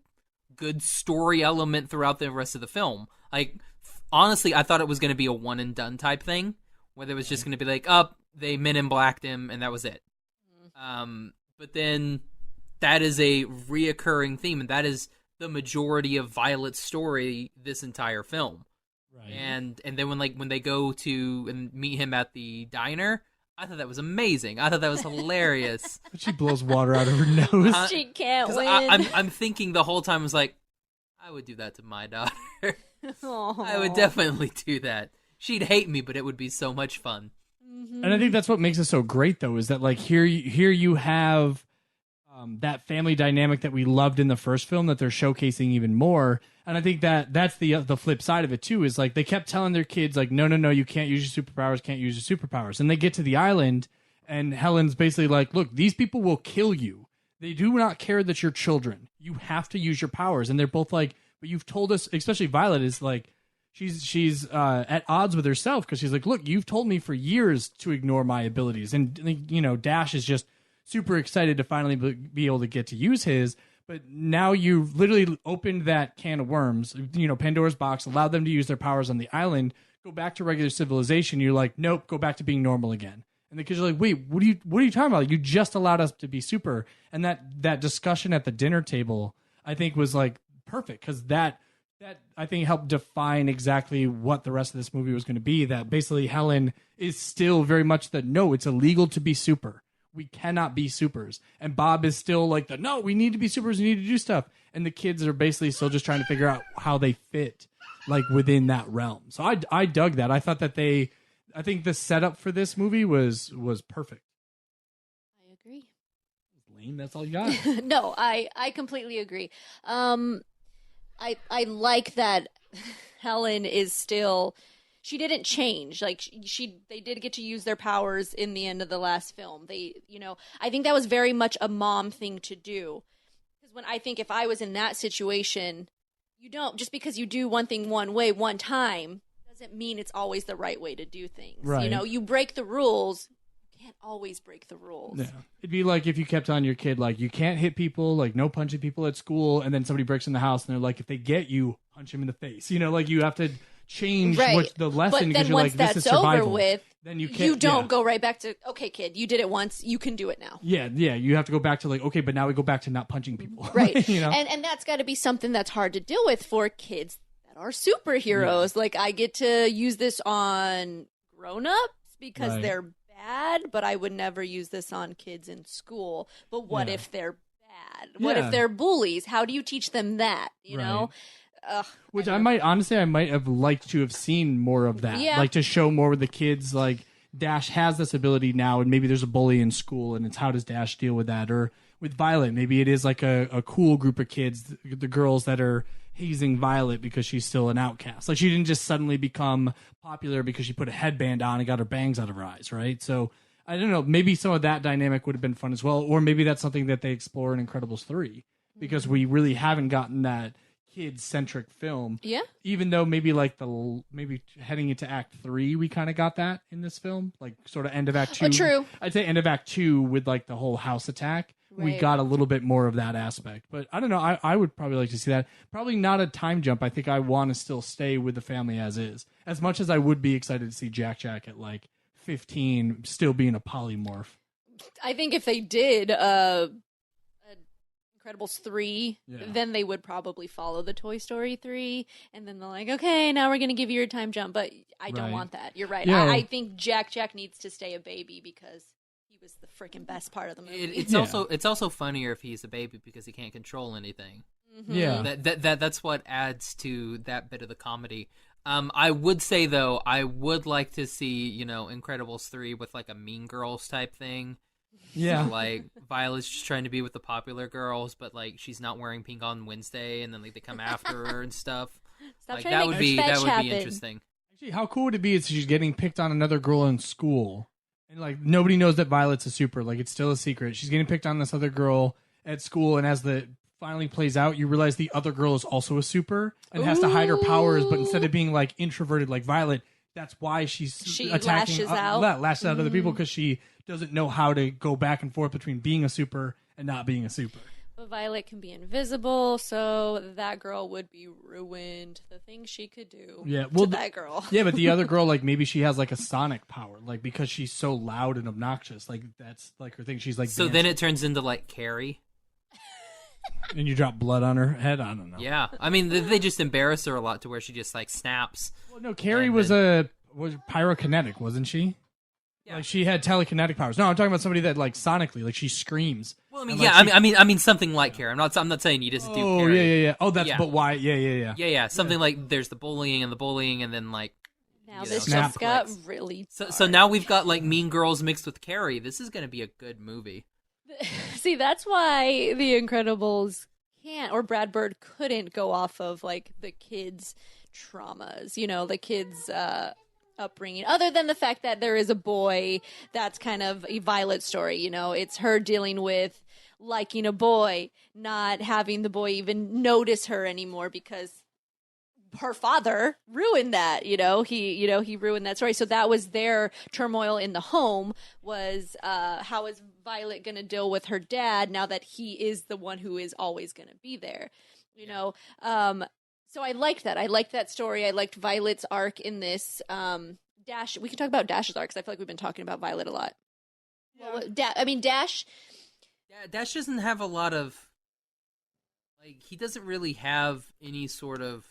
good story element throughout the rest of the film. Like, honestly, I thought it was going to be a one and done type thing, where it was just going to be like, they Men in Blacked him, and that was it. But then that is a reoccurring theme, and that is the majority of Violet's story this entire film. Right. And then when they go to and meet him at the diner, I thought that was amazing. I thought that was hilarious. But she blows water out of her nose. She can't win. I'm thinking the whole time, I was like, I would do that to my daughter. I would definitely do that. She'd hate me, but it would be so much fun. And I think that's what makes it so great, though, is that like here you have that family dynamic that we loved in the first film that they're showcasing even more. And I think that's the flip side of it too, is like they kept telling their kids like, no, you can't use your superpowers, can't use your superpowers. And they get to the island, and Helen's basically like, look, these people will kill you. They do not care that you're children. You have to use your powers. And they're both like, but you've told us, especially Violet is like, she's at odds with herself because she's like, look, you've told me for years to ignore my abilities. And, Dash is just super excited to finally be able to get to use his. But now you've literally opened that can of worms, Pandora's box, allowed them to use their powers on the island, go back to regular civilization. You're like, nope, go back to being normal again. And the kids are like, wait, what are you talking about? You just allowed us to be super. And that discussion at the dinner table, I think, was like perfect because that I think helped define exactly what the rest of this movie was going to be. That basically Helen is still very much no, it's illegal to be super. We cannot be supers. And Bob is still like no, we need to be supers. We need to do stuff. And the kids are basically still just trying to figure out how they fit like within that realm. So I dug that. I thought that I think the setup for this movie was perfect. I agree. Lane, that's all you got. No, I completely agree. I like that Helen is still, she didn't change. Like they did get to use their powers in the end of the last film. I think that was very much a mom thing to do. Because I think if I was in that situation, you don't, just because you do one thing one way one time doesn't mean it's always the right way to do things. Right. You break the rules. You can't always break the rules. Yeah. It'd be like if you kept on your kid, like, you can't hit people, like, no punching people at school, and then somebody breaks in the house, and they're like, if they get you, punch him in the face. Like, you have to change the lesson because you're like, this is survival. Over with, then you can't. You don't go right back to, okay, kid, you did it once, you can do it now. Yeah, you have to go back to like, okay, but now we go back to not punching people. Right. And that's got to be something that's hard to deal with for kids that are superheroes. Yeah. Like, I get to use this on grown-ups because they're bad, but I would never use this on kids in school. But what if they're bad? What if they're bullies? How do you teach them that? You know? Which I might have liked to have seen more of that. Yeah. Like, to show more of the kids, like, Dash has this ability now, and maybe there's a bully in school, and it's how does Dash deal with that? Or with Violet, maybe it is like a cool group of kids, the girls that are hazing Violet because she's still an outcast. Like, she didn't just suddenly become popular because she put a headband on and got her bangs out of her eyes, right? So, I don't know, maybe some of that dynamic would have been fun as well, or maybe that's something that they explore in Incredibles 3, because we really haven't gotten that kid-centric film. Yeah. Even though maybe maybe heading into Act 3, we kind of got that in this film, like sort of end of Act 2. Oh, true. I'd say end of Act 2 with like the whole house attack. We Right. got a little bit more of that aspect, but I don't know. I would probably like to see that. Probably not a time jump. I think I want to still stay with the family as is. As much as I would be excited to see Jack at like 15 still being a polymorph. I think if they did Incredibles 3, then they would probably follow the Toy Story 3, and then they're like, okay, now we're going to give you your time jump, but I don't want that. You're right. Yeah. I think Jack needs to stay a baby because he was the freaking best part of the movie. It's also funnier if he's a baby because he can't control anything. Mm-hmm. Yeah. That's what adds to that bit of the comedy. I would say though, I would like to see, Incredibles 3 with like a Mean Girls type thing. Yeah. So, like Violet's just trying to be with the popular girls, but like she's not wearing pink on Wednesday, and then like they come after her and stuff. Stop Like trying that to would make be fetch interesting. Actually, how cool would it be if she's getting picked on another girl in school, and like nobody knows that Violet's a super, like it's still a secret. She's getting picked on this other girl at school, and as the finally plays out, you realize the other girl is also a super and has to hide her powers, but instead of being like introverted like Violet, that's why she attacking lashes out other people, because she doesn't know how to go back and forth between being a super and not being a super. But Violet can be invisible, so that girl would be ruined. The things she could do to that girl. Yeah, but the other girl, like maybe she has like a sonic power, like because she's so loud and obnoxious, like that's like her thing. She's like So then it turns into like Carrie. And you drop blood on her head. I don't know. Yeah, I mean they just embarrass her a lot to where she just like snaps. Well, no, Carrie was pyrokinetic, wasn't she? Yeah. Like she had telekinetic powers. No, I'm talking about somebody that like sonically, like she screams. Well, I mean, I mean something like Carrie. I'm not saying you just do Carrie. Yeah. Oh, that's but why? Yeah. Yeah. Something like there's the bullying, and then like now this just got really. So now we've got like Mean Girls mixed with Carrie. This is going to be a good movie. See, that's why The Incredibles can't, or Brad Bird couldn't go off of like the kids' traumas. The kids' upbringing, other than the fact that there is a boy that's kind of a Violet story. It's her dealing with liking a boy, not having the boy even notice her anymore because her father ruined that. He ruined that story. So that was their turmoil in the home, was how is Violet going to deal with her dad now that he is the one who is always going to be there. So I liked that. I liked that story. I liked Violet's arc in this. Dash. We can talk about Dash's arc because I feel like we've been talking about Violet a lot. Yeah. Well, Dash. Yeah, Dash doesn't have a lot of. Like, he doesn't really have any sort of.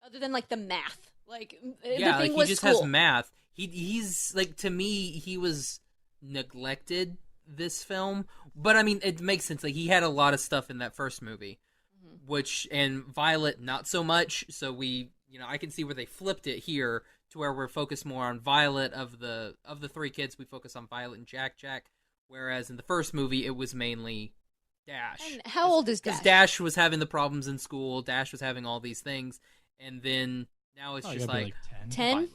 Other than like the math, like yeah, the thing like was he just school. has math. He's like, to me, he was neglected this film, but I mean it makes sense. Like he had a lot of stuff in that first movie, and Violet not so much. So I can see where they flipped it here to where we're focused more on Violet. Of the three kids, we focus on Violet and Jack. Whereas in the first movie, it was mainly Dash. And how old is Dash? Because Dash was having the problems in school. Dash was having all these things. And then now it's just like 10,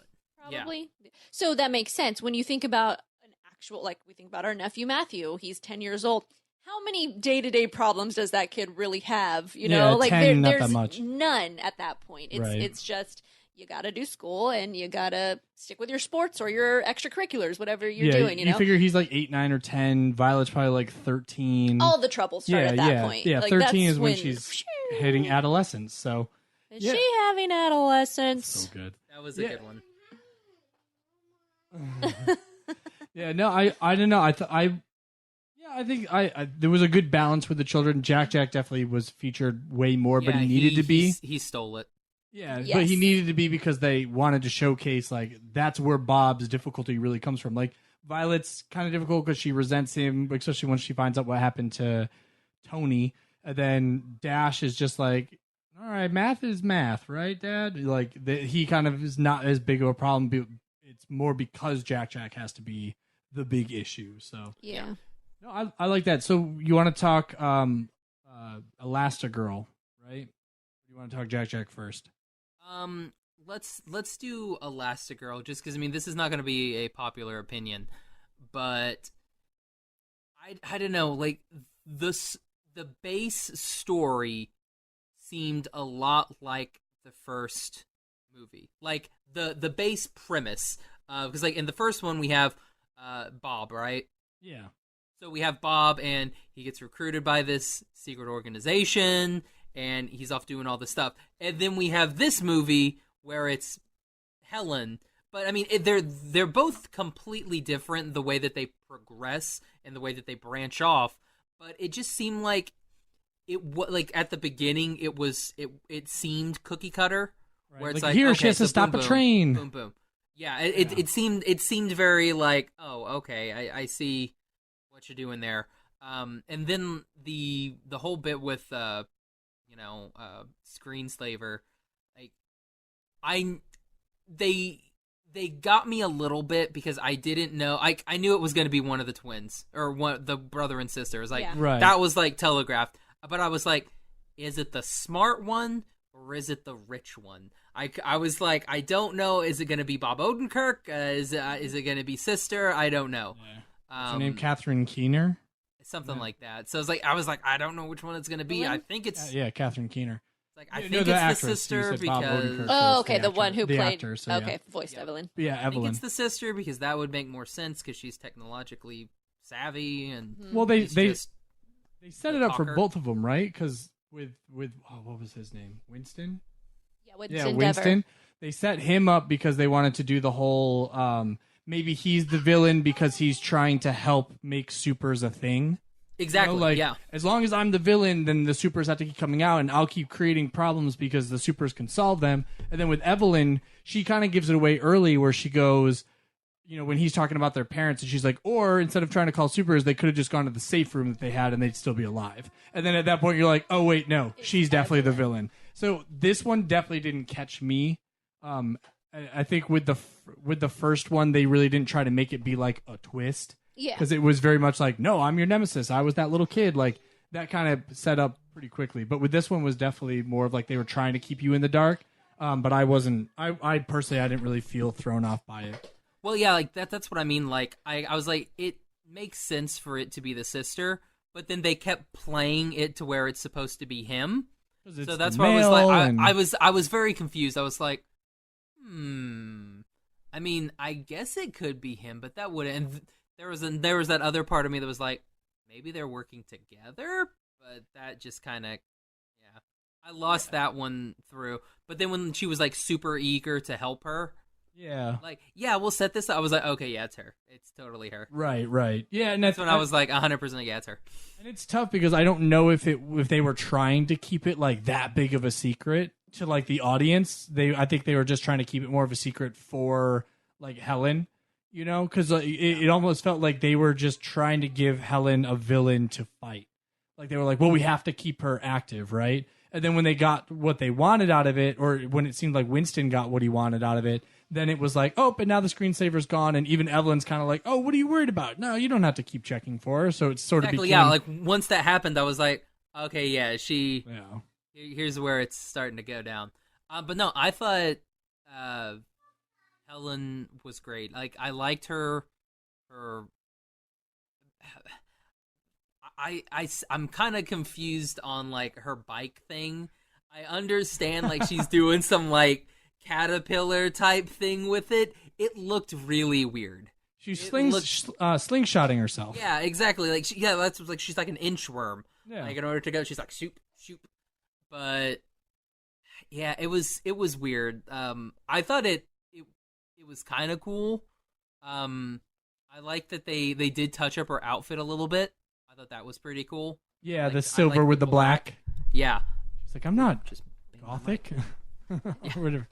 probably. Yeah. So that makes sense when you think about an actual, like we think about our nephew Matthew. He's 10 years old. How many day-to-day problems does that kid really have? Like 10, there's that much. None at that point. It's just you got to do school and you got to stick with your sports or your extracurriculars, whatever you're doing. You figure he's like 8, 9, or 10. Violet's probably like 13. All the trouble started at that point. Yeah, like 13 is when she's hitting adolescence. So. Is she having adolescence? So good. That was a good one. Yeah, no, I don't know. I think there was a good balance with the children. Jack definitely was featured way more, but he needed to be. He stole it. Yeah, yes. But he needed to be because they wanted to showcase like that's where Bob's difficulty really comes from. Like Violet's kind of difficult because she resents him, especially when she finds out what happened to Tony. And then Dash is just like, all right, math is math, right, Dad? Like he kind of is not as big of a problem. But it's more because Jack has to be the big issue. So yeah, no, I like that. So you want to talk Elastigirl, right? You want to talk Jack first? Let's do Elastigirl just because this is not going to be a popular opinion, but I don't know, like the base story seemed a lot like the first movie. Like the base premise, because like in the first one we have Bob, right? Yeah. So we have Bob, and he gets recruited by this secret organization, and he's off doing all this stuff. And then we have this movie where it's Helen. But I mean, they're both completely different, the way that they progress and the way that they branch off. But it just seemed like like at the beginning it seemed cookie cutter, right. where it's like like here okay, she has so to stop boom, a boom, train. Boom boom. Yeah, it seemed very like, oh, okay, I see what you're doing there. And then the whole bit with Screenslaver, like they got me a little bit because I didn't know. I knew it was going to be one of the twins or the brother and sister. It was like right. That was like telegraphed, but I was like, is it the smart one or is it the rich one? I was like, I don't know. Is it going to be Bob Odenkirk? Is it going to be sister? I don't know. Yeah. What's her name? Catherine Keener? Something like that. So I was like, I don't know which one it's going to be. I think it's Catherine Keener. Like I think it's the sister because the one who played actor, so voiced Evelyn. Yeah, Evelyn. I think it's the sister because that would make more sense because she's technologically savvy and well, they set it up for both of them, right? Because with what was his name? Winston. Yeah, Winston. They set him up because they wanted to do the whole maybe he's the villain because he's trying to help make supers a thing. Exactly. As long as I'm the villain, then the supers have to keep coming out, and I'll keep creating problems because the supers can solve them. And then with Evelyn, she kind of gives it away early, where she goes, when he's talking about their parents, and she's like, or instead of trying to call supers, they could have just gone to the safe room that they had, and they'd still be alive. And then at that point, you're like, oh wait, no, she's definitely the villain. So this one definitely didn't catch me. I think with the first one, they really didn't try to make it be like a twist. Yeah. Because it was very much like, no, I'm your nemesis. I was that little kid. Like, that kind of set up pretty quickly. But with this one was definitely more of like they were trying to keep you in the dark. But I wasn't, I personally, I didn't really feel thrown off by it. Well, yeah, like that's what I mean. Like, I was like, it makes sense for it to be the sister, but then they kept playing it to where it's supposed to be him. So that's why I was like, I was very confused. I was like, I mean, I guess it could be him, but that wouldn't. And there was that other part of me that was like, maybe they're working together, but that just kind of, I lost that one through. But then when she was like super eager to help her, like, we'll set this up. I was like, okay, yeah, it's her. It's totally her. Right. Yeah, and that's when I was like 100%, yeah, it's her. And it's tough because I don't know if they were trying to keep it like that big of a secret to like the audience. I think they were just trying to keep it more of a secret for like Helen. Because it almost felt like they were just trying to give Helen a villain to fight. Like they were like, well, we have to keep her active, right? And then when they got what they wanted out of it, or when it seemed like Winston got what he wanted out of it, then it was like, oh, but now the screensaver's gone, and even Evelyn's kind of like, oh, what are you worried about? No, you don't have to keep checking for her. So it's sort of became... Yeah, like once that happened, I was like, okay, yeah, here's where it's starting to go down. But no, I thought Helen was great. Like, I liked her. I'm kind of confused on like her bike thing. I understand like she's doing some like caterpillar type thing with it. It looked really weird. She's slingshotting herself. Yeah, exactly. Like that's like she's like an inchworm. Yeah. Like in order to go, she's like shoot. But yeah, it was weird. I thought it was kind of cool. I like that they did touch up her outfit a little bit. I thought that was pretty cool. Yeah, like, the silver with the black. Yeah. She's like, I'm not just gothic. Or whatever.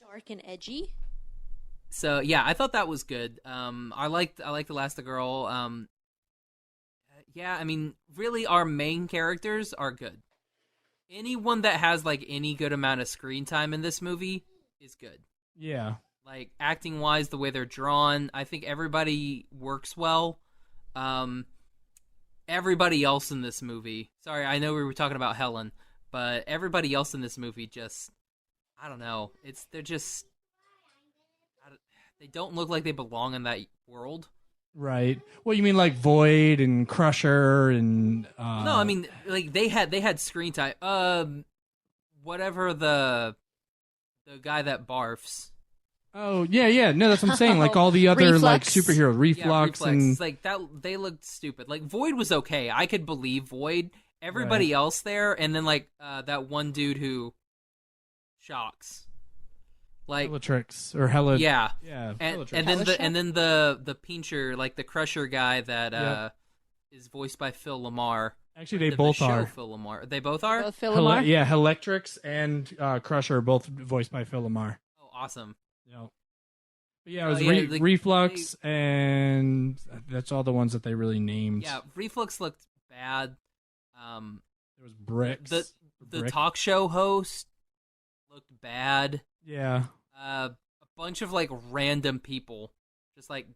Dark and edgy. So yeah, I thought that was good. I liked Elastigirl. Yeah, I mean, really, our main characters are good. Anyone that has like any good amount of screen time in this movie is good. Yeah. Like acting wise, the way they're drawn, I think everybody works well. Everybody else in this movie, sorry, I know we were talking about Helen, but everybody else in this movie just, I don't know. They don't look like they belong in that world. Right. Well, you mean like Void and Crusher and No, I mean like they had screen time. Whatever the guy that barfs. Oh yeah. No, that's what I'm saying. Like all the other Reflux. like superhero Reflux Yeah, and It's like that. They looked stupid. Like Void was okay. I could believe Void. Everybody else there, and then like that one dude who shocks. Like Bellatrix or Hella. Yeah. Bellatrix. And then the Pincher, like the Crusher guy that is voiced by Phil Lamar. Actually, Friend they of both the show, are. Phil Lamar. They both are. Both Phil Lamar? Yeah, Helectrix and Crusher are both voiced by Phil Lamar. Oh, awesome. Yep. But yeah, it was Reflux, and that's all the ones that they really named. Yeah, Reflux looked bad. There was Bricks. The Brick. talk show host looked bad. Yeah. A bunch of like random people, just like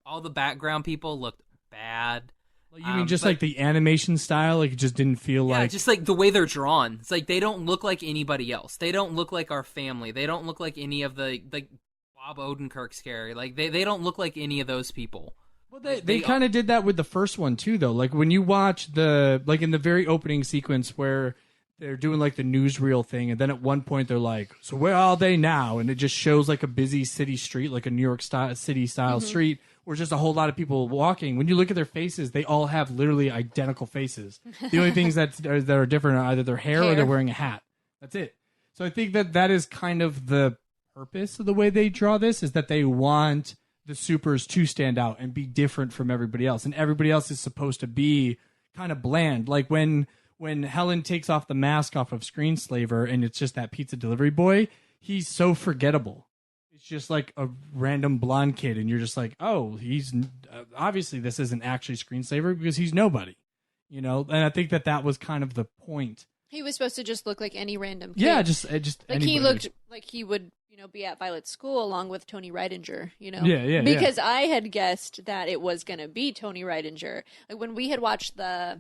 all the background people looked bad. Like, you mean just like the animation style? Like it just didn't feel like. Just like the way they're drawn. It's like they don't look like anybody else. They don't look like our family. They don't look like any of the like Bob Odenkirk's character. Like they don't look like any of those people. Well, they kind of did that with the first one too, though. Like when you watch like in the very opening sequence where they're doing like the newsreel thing, and then at one point they're like, "So where are they now?" And it just shows like a busy city street, like a New York City style street, where just a whole lot of people walking. When you look at their faces, they all have literally identical faces. The only things that are different are either their hair or they're wearing a hat. That's it. So I think that is kind of the purpose of the way they draw this, is that they want the supers to stand out and be different from everybody else, and everybody else is supposed to be kind of bland. Like when Helen takes off the mask off of Screenslaver and it's just that pizza delivery boy, he's so forgettable. It's just like a random blonde kid, and you're just like, oh, he's obviously this isn't actually Screenslaver because he's nobody, you know. And I think that was kind of the point. He was supposed to just look like any random kid. Yeah, just like anybody. He looked like he would, be at Violet's school along with Tony Reidinger, Yeah. Because I had guessed that it was going to be Tony Reidinger. Like when we had watched the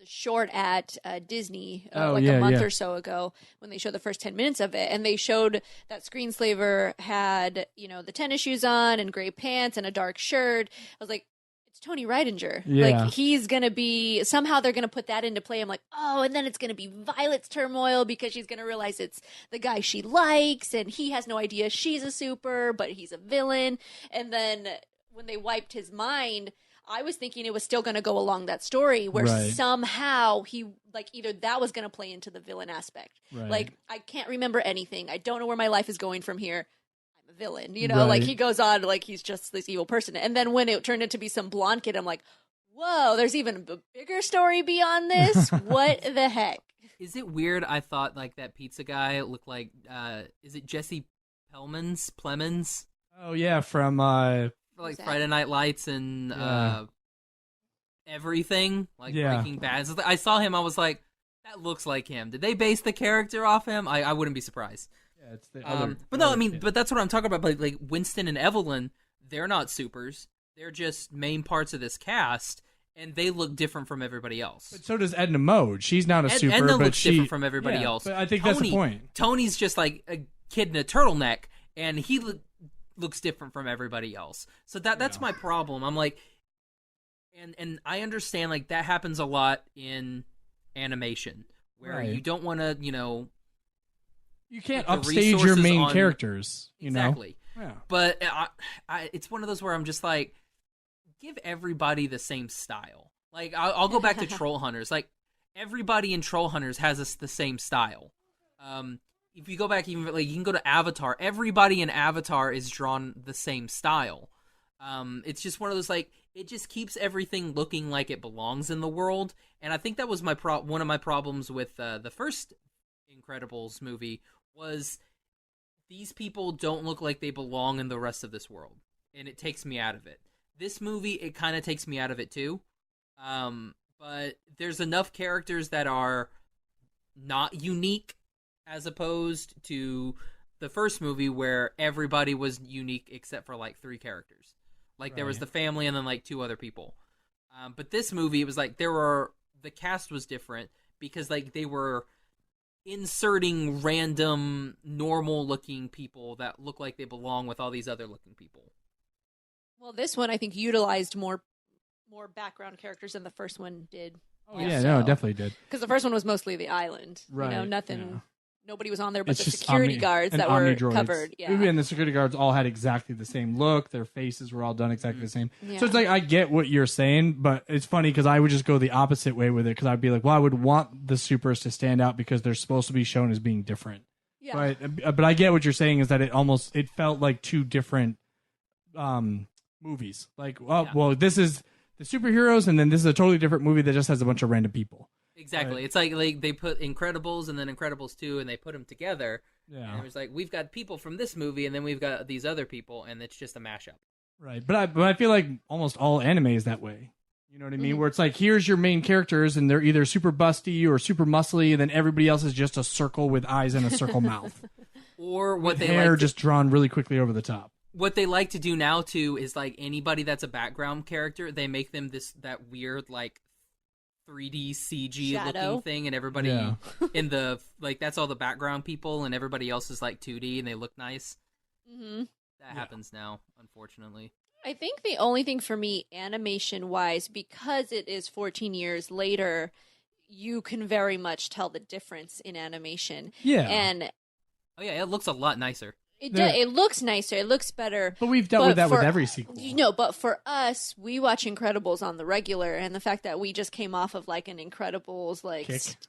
short at Disney a month or so ago, when they showed the first 10 minutes of it, and they showed that Screenslaver had, the tennis shoes on and gray pants and a dark shirt. I was like, it's Tony Reidinger. Yeah. Like he's going to be, somehow they're going to put that into play. I'm like, oh, and then it's going to be Violet's turmoil because she's going to realize it's the guy she likes and he has no idea she's a super, but he's a villain. And then when they wiped his mind, I was thinking it was still going to go along that story where somehow he, like, either that was going to play into the villain aspect. Right. Like, I can't remember anything. I don't know where my life is going from here. I'm a villain, like he goes on like he's just this evil person. And then when it turned into be some blonde kid, I'm like, whoa, there's even a bigger story beyond this. What the heck? Is it weird? I thought like that pizza guy looked like, is it Jesse Plemons? Oh yeah, from like Friday Night Lights and everything, like Breaking Bad. I saw him. I was like, that looks like him. Did they base the character off him? I wouldn't be surprised. Yeah, it's the other. But no, I mean, but that's what I'm talking about. Like Winston and Evelyn, they're not supers. They're just main parts of this cast, and they look different from everybody else. But so does Edna Mode. She's not a super, Edna but looks different from everybody else. But I think that's the point. Tony's just like a kid in a turtleneck, and he looks different from everybody else. So that's my problem. I'm like, and I understand like that happens a lot in animation where you don't want to, you can't upstage your main characters. Exactly. Yeah. But it's one of those where I'm just like, give everybody the same style. Like I'll go back to Troll Hunters. Like everybody in Troll Hunters has the same style. If you go back, even like you can go to Avatar. Everybody in Avatar is drawn the same style. It's just one of those like it just keeps everything looking like it belongs in the world. And I think that was one of my problems with the first Incredibles movie was these people don't look like they belong in the rest of this world, and it takes me out of it. This movie, it kind of takes me out of it too. But there's enough characters that are not unique as opposed to the first movie where everybody was unique except for like 3 characters. Like there was the family and then like 2 other people. But this movie, it was like the cast was different because like they were inserting random normal looking people that look like they belong with all these other looking people. Well, this one I think utilized more background characters than the first one did. Oh yeah, no, it definitely did. Because the first one was mostly the island. Right. You know, nothing. Yeah. Nobody was on there but It's the just security guards that were Omnidroids. covered. Yeah. And the security guards all had exactly the same look. Their faces were all done exactly the same. Yeah. So it's like, I get what you're saying, but it's funny because I would just go the opposite way with it, because I'd be like, well, I would want the supers to stand out because they're supposed to be shown as being different. Yeah. But I get what you're saying is that it felt like two different movies. Like, well, this is the superheroes, and then this is a totally different movie that just has a bunch of random people. Exactly. Right. It's like they put Incredibles and then Incredibles 2 and they put them together. Yeah. And it was like, we've got people from this movie and then we've got these other people, and it's just a mashup. Right. But I feel like almost all anime is that way. You know what I mean? Where it's like, here's your main characters, and they're either super busty or super muscly, and then everybody else is just a circle with eyes and a circle mouth. Or what with they hair like just drawn really quickly over the top. What they like to do now too is like anybody that's a background character, they make them that weird like 3D CG looking thing, and everybody in the like that's all the background people, and everybody else is like 2D and they look nice. Mm-hmm. That happens now, unfortunately. I think the only thing for me, animation-wise, because it is 14 years later, you can very much tell the difference in animation. Yeah. And it looks a lot nicer. It looks nicer. It looks better. But we've dealt with that with every sequel. But for us, we watch Incredibles on the regular, and the fact that we just came off of like an Incredibles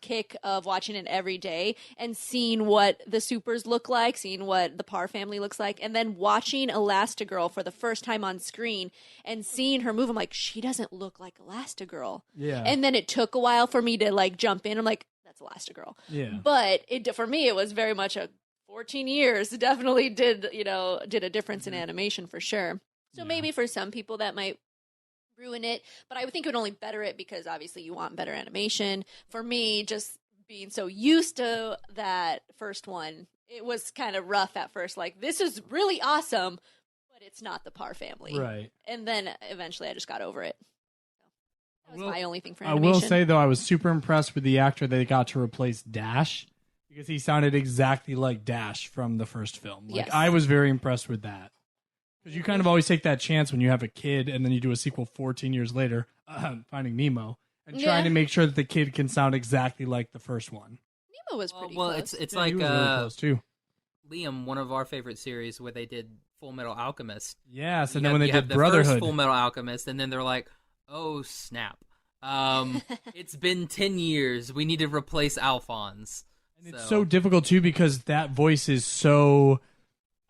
kick of watching it every day and seeing what the supers look like, seeing what the Parr family looks like, and then watching Elastigirl for the first time on screen and seeing her move, I'm like, she doesn't look like Elastigirl. Yeah. And then it took a while for me to like jump in. I'm like, that's Elastigirl. Yeah. But for me, it was very much a 14 years definitely did a difference in animation for sure. So maybe for some people that might ruin it, but I would think it would only better it because obviously you want better animation. For me, just being so used to that first one, it was kind of rough at first. Like, this is really awesome, but it's not the Parr family. Right. And then eventually I just got over it. That was my only thing for animation. I will say, though, I was super impressed with the actor they got to replace Dash, because he sounded exactly like Dash from the first film. Like, Yes. I was very impressed with that. Because you kind of always take that chance when you have a kid, and then you do a sequel 14 years later, Finding Nemo, and trying to make sure that the kid can sound exactly like the first one. Nemo was pretty well, close. it's Yeah, like he was really close too. Liam, one of our favorite series, where they did Full Metal Alchemist. Yes, You and then have- when they you did have the Brotherhood. first Full Metal Alchemist, and then they're like, oh snap, it's been 10 years. We need to replace Alphonse. And it's so difficult too, because that voice is so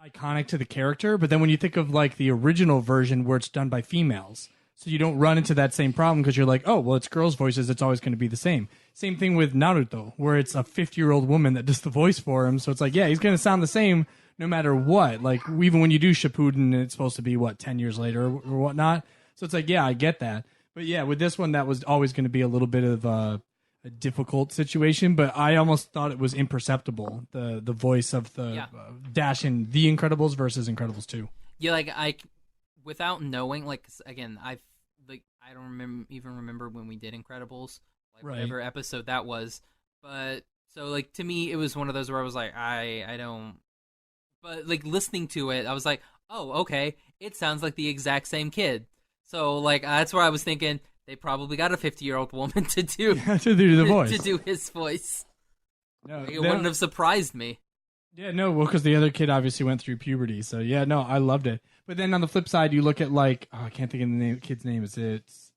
iconic to the character, but then when you think of like the original version where it's done by females, so you don't run into that same problem, because you're like, oh well, it's girls' voices, it's always going to be the same thing with Naruto, where it's a 50-year-old woman that does the voice for him, so it's like, yeah, he's going to sound the same no matter what. Like, even when you do Shippuden, it's supposed to be 10 years later or whatnot, so it's like, yeah, I get that. But yeah, with this one, that was always going to be a little bit of a difficult situation, but I almost thought it was imperceptible, the voice of the Dash in The Incredibles versus Incredibles 2. Yeah, like without knowing, like, again, I don't remember when we did Incredibles, like whatever episode that was. But so like to me, it was one of those where I was like, I don't. But like listening to it, I was like, oh, okay, it sounds like the exact same kid. So like that's where I was thinking they probably got a 50-year-old woman to do the voice, to do his voice. No, it wouldn't have surprised me. Yeah, no, well, because the other kid obviously went through puberty, so yeah, no, I loved it. But then on the flip side, you look at like, I can't think of the kid's name. It's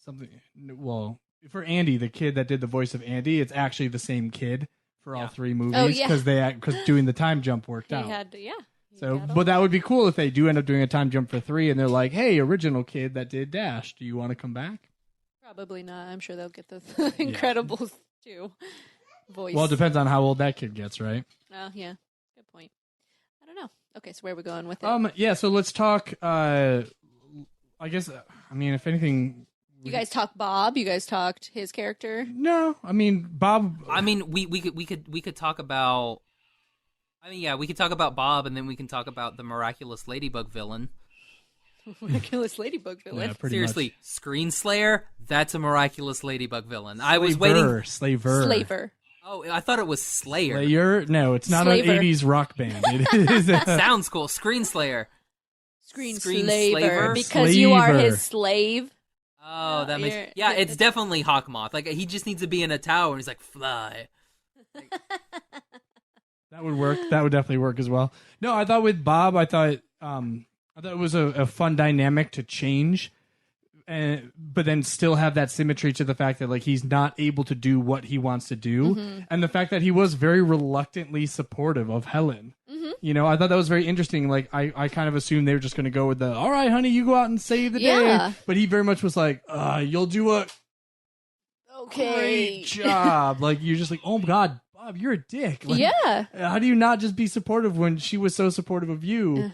something. Well, for Andy, the kid that did the voice of Andy, it's actually the same kid for all three movies, because because doing the time jump worked out. So, but that would be cool if they do end up doing a time jump for 3, and they're like, hey, original kid that did Dash, do you want to come back? Probably not. I'm sure they'll get the Incredibles too. Voice. Well, it depends on how old that kid gets, right? Oh, yeah. Good point. I don't know. Okay, so where are we going with it? Yeah, so let's talk, I guess, I mean, if anything... You guys talked Bob? You guys talked his character? No, I mean, Bob... I mean, we could talk about... I mean, yeah, we could talk about Bob, and then we can talk about the miraculous Ladybug villain. Miraculous Ladybug villain? Yeah, Seriously, much. Screen Slayer, that's a miraculous Ladybug villain. Slaver, I was waiting... Slaver. Oh, I thought it was Slayer. Slayer? No, it's not Slaver. an 80s rock band. It is Sounds cool. Screen Slayer. Screenslaver, because you are his slave. Oh, that makes it's definitely Hawkmoth. Like he just needs to be in a tower and he's like fly. That would work. That would definitely work as well. No, I thought with Bob, I thought it was a fun dynamic to change, but then still have that symmetry to the fact that like he's not able to do what he wants to do, and the fact that he was very reluctantly supportive of Helen. You know, I thought that was very interesting. Like, I kind of assumed they were just going to go with the, all right, honey, you go out and save the day. But he very much was like, you'll do a great job. Like, you're just like, oh, God, Bob, you're a dick. Like, how do you not just be supportive when she was so supportive of you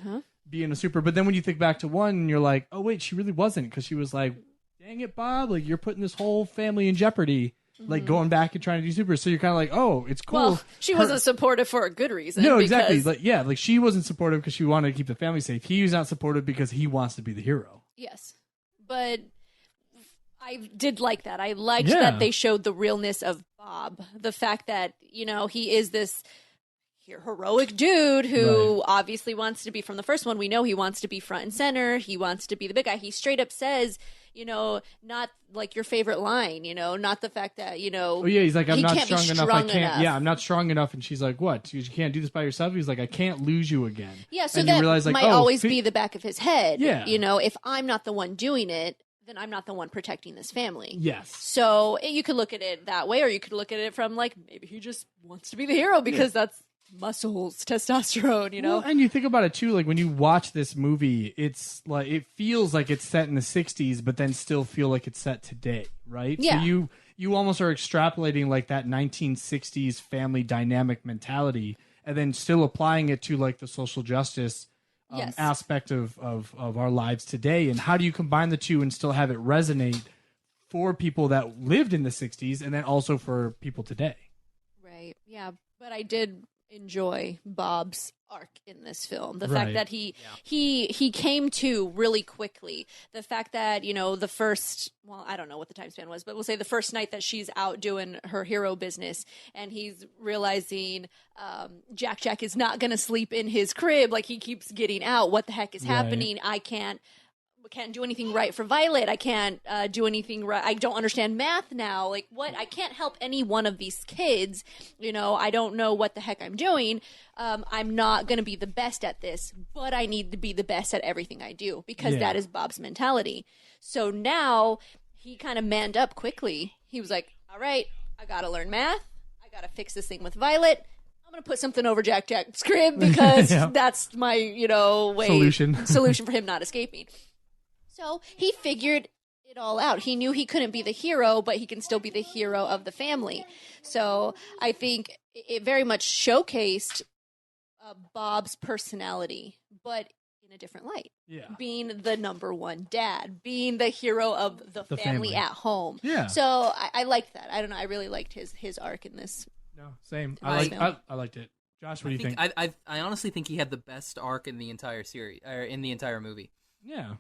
being a super? But then when you think back to one, you're like, oh, wait, she really wasn't. Because she was like, dang it, Bob. Like, you're putting this whole family in jeopardy. Like going back and trying to do super, so you're kind of like, oh, it's cool. Well, she wasn't supportive for a good reason. No, exactly. Like she wasn't supportive because she wanted to keep the family safe. He was not supportive because he wants to be the hero. Yes, but I did like that. I liked that they showed the realness of Bob. The fact that he is this heroic dude who obviously wants to be, from the first one, we know he wants to be front and center. He wants to be the big guy. He straight up says, not like your favorite line, not the fact that, oh yeah, he's like, I'm not strong enough. I can't. Yeah, I'm not strong enough. And she's like, what? You can't do this by yourself? He's like, I can't lose you again. Yeah, so that realize, like, might always be the back of his head. Yeah. If I'm not the one doing it, then I'm not the one protecting this family. Yes. So you could look at it that way, or you could look at it from like, maybe he just wants to be the hero because that's muscles, testosterone, Well, and you think about it too, like when you watch this movie, it's like it feels like it's set in the 60s, but then still feel like it's set today, right? Yeah. So you almost are extrapolating like that 1960s family dynamic mentality, and then still applying it to like the social justice aspect of our lives today. And how do you combine the two and still have it resonate for people that lived in the 60s and then also for people today? Right. Yeah. But I did enjoy Bob's arc in this film. The fact that he came to really quickly. The fact that, the first, well, I don't know what the time span was, but we'll say the first night that she's out doing her hero business and he's realizing Jack is not going to sleep in his crib. Like he keeps getting out. What the heck is happening? I can't do anything right for Violet. I can't do anything right. I don't understand math now. Like what? I can't help any one of these kids. I don't know what the heck I'm doing. I'm not going to be the best at this, but I need to be the best at everything I do because that is Bob's mentality. So now he kind of manned up quickly. He was like, all right, I got to learn math. I got to fix this thing with Violet. I'm going to put something over Jack's crib because that's my, solution for him not escaping. So he figured it all out. He knew he couldn't be the hero, but he can still be the hero of the family. So I think it very much showcased Bob's personality, but in a different light. Yeah. Being the number one dad, being the hero of the family at home. Yeah. So I liked that. I don't know. I really liked his arc in this. No, same. I liked it. Josh, what do you think? I honestly think he had the best arc in the entire series, or in the entire movie. Yeah.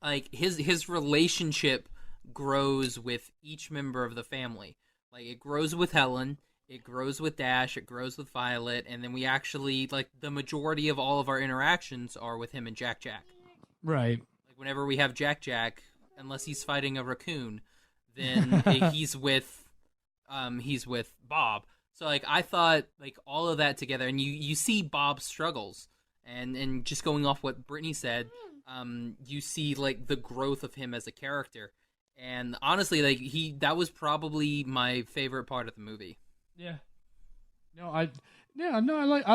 Like his relationship grows with each member of the family. Like it grows with Helen, it grows with Dash, it grows with Violet, and then we actually like the majority of all of our interactions are with him and Jack. Right. Like whenever we have Jack, unless he's fighting a raccoon, then he's with Bob. So like I thought like all of that together, and you see Bob's struggles, and just going off what Brittany said. You see like the growth of him as a character, and honestly, like that was probably my favorite part of the movie. Yeah. I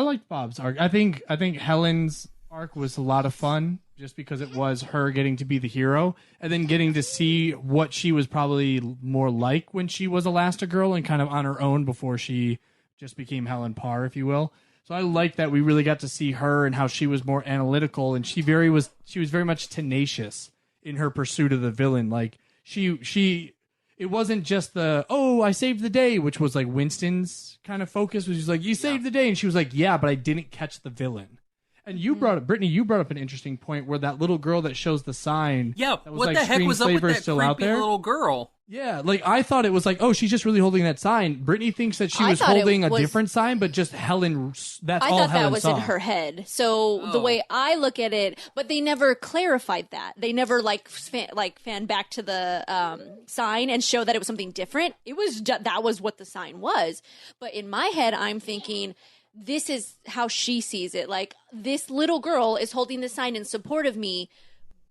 liked Bob's arc. I think Helen's arc was a lot of fun just because it was her getting to be the hero and then getting to see what she was probably more like when she was Elastigirl and kind of on her own before she just became Helen Parr, if you will. So I like that we really got to see her and how she was more analytical, and she was very much tenacious in her pursuit of the villain. Like it wasn't just I saved the day, which was like Winston's kind of focus, which was like, you saved the day, and she was like, yeah, but I didn't catch the villain. And Brittany, you brought up an interesting point where that little girl that shows the sign. Yeah, that was what like, the heck was up with that still creepy out there? little girl? Yeah, like I thought it was like, oh, she's just really holding that sign. Brittany thinks that she was holding a different sign, but just Helen. That's all Helen saw. I thought that was in her head. So the way I look at it, but they never clarified that. They never fan back to the sign and show that it was something different. It was that was what the sign was. But in my head, I'm thinking, this is how she sees it. Like, this little girl is holding the sign in support of me,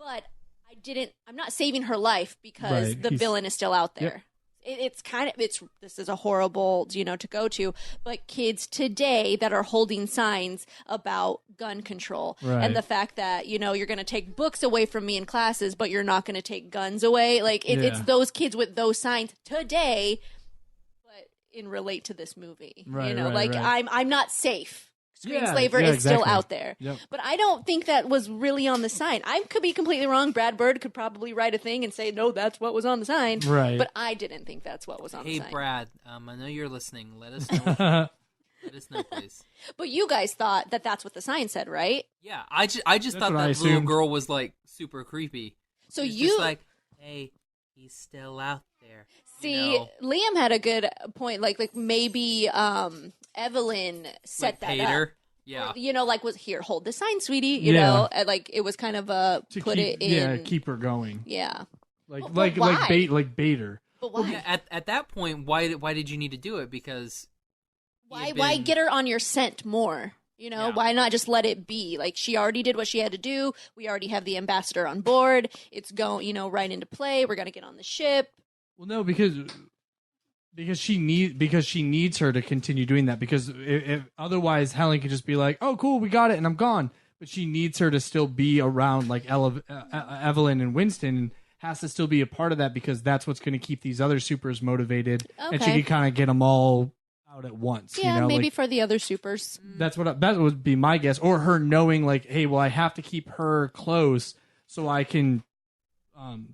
but I'm not saving her life because the villain is still out there. Yep. This is a horrible, to go to, but kids today that are holding signs about gun control and the fact that, you're going to take books away from me in classes, but you're not going to take guns away. Like it's those kids with those signs today, but in relate to this movie, I'm not safe. Screenslaver is still out there. Yep. But I don't think that was really on the sign. I could be completely wrong. Brad Bird could probably write a thing and say, no, that's what was on the sign. Right. But I didn't think that's what was on the sign. Hey, Brad, I know you're listening. Let us know. Let us know, please. But you guys thought that that's what the sign said, right? Yeah, I just thought that little girl was, like, super creepy. So just like, hey, he's still out there. See, Liam had a good point. Like maybe Evelyn set that Peter. Up. Yeah. Or, was here, hold the sign, sweetie. You know, and, it was kind of it in. Yeah, keep her going. Yeah. Like bait her. But why? Yeah, at that point, why did you need to do it? Because why get her on your scent more? Why not just let it be? Like, she already did what she had to do. We already have the ambassador on board. It's going, right into play. We're gonna get on the ship. Well, no, because she needs her to continue doing that. Because if otherwise, Helen could just be like, "Oh, cool, we got it," and I'm gone. But she needs her to still be around, like Evelyn and Winston, and has to still be a part of that because that's what's going to keep these other supers motivated, and she can kind of get them all out at once. Yeah, maybe for the other supers. That would be my guess, or her knowing, like, hey, well, I have to keep her close so I can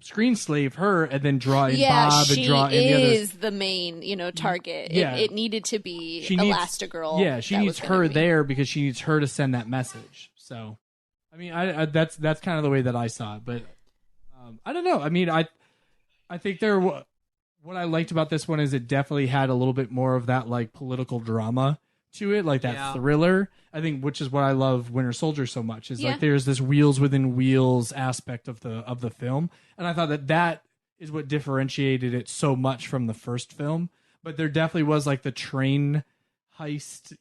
screen slave her and then draw in Bob and draw in the others. She is the main, target. Yeah. It needed to be Elastigirl. Yeah, she needs her there because she needs her to send that message. So, I mean, I that's kind of the way that I saw it. But I don't know. I mean, I think what I liked about this one is it definitely had a little bit more of that, like, political drama to it, like that thriller. I think, which is what I love Winter Soldier so much, is like there's this wheels within wheels aspect of the film, and I thought that is what differentiated it so much from the first film. But there definitely was like the train heist,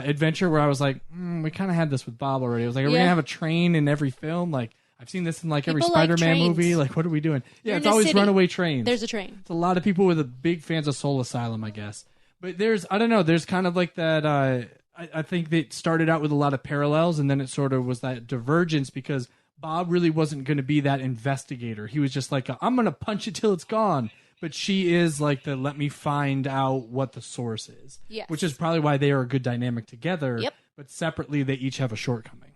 adventure where I was like, we kind of had this with Bob already. I was like, are we gonna have a train in every film? Like, I've seen this in like every Spider-Man movie. Like, what are we doing? Yeah, it's always runaway trains. There's a train. It's a lot of people with big fans of Soul Asylum, I guess. But there's kind of like that. I think that started out with a lot of parallels, and then it sort of was that divergence because Bob really wasn't going to be that investigator. He was just like, I'm going to punch it till it's gone. But she is like the let me find out what the source is. Yes. Which is probably why they are a good dynamic together. Yep. But separately, they each have a shortcoming.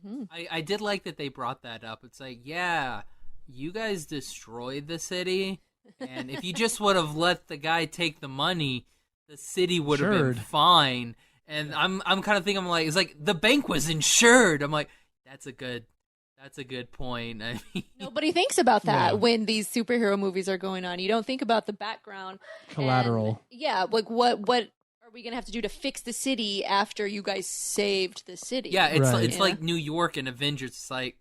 Mm-hmm. I did like that they brought that up. It's like, yeah, you guys destroyed the city, and if you just would have let the guy take the money, the city would have been fine. And I'm kind of thinking, I'm like, it's like the bank was insured. I'm like, that's a good point. I mean, nobody thinks about that when these superhero movies are going on. You don't think about the background, collateral. And, like what are we gonna have to do to fix the city after you guys saved the city? Yeah, it's like New York and Avengers. It's like,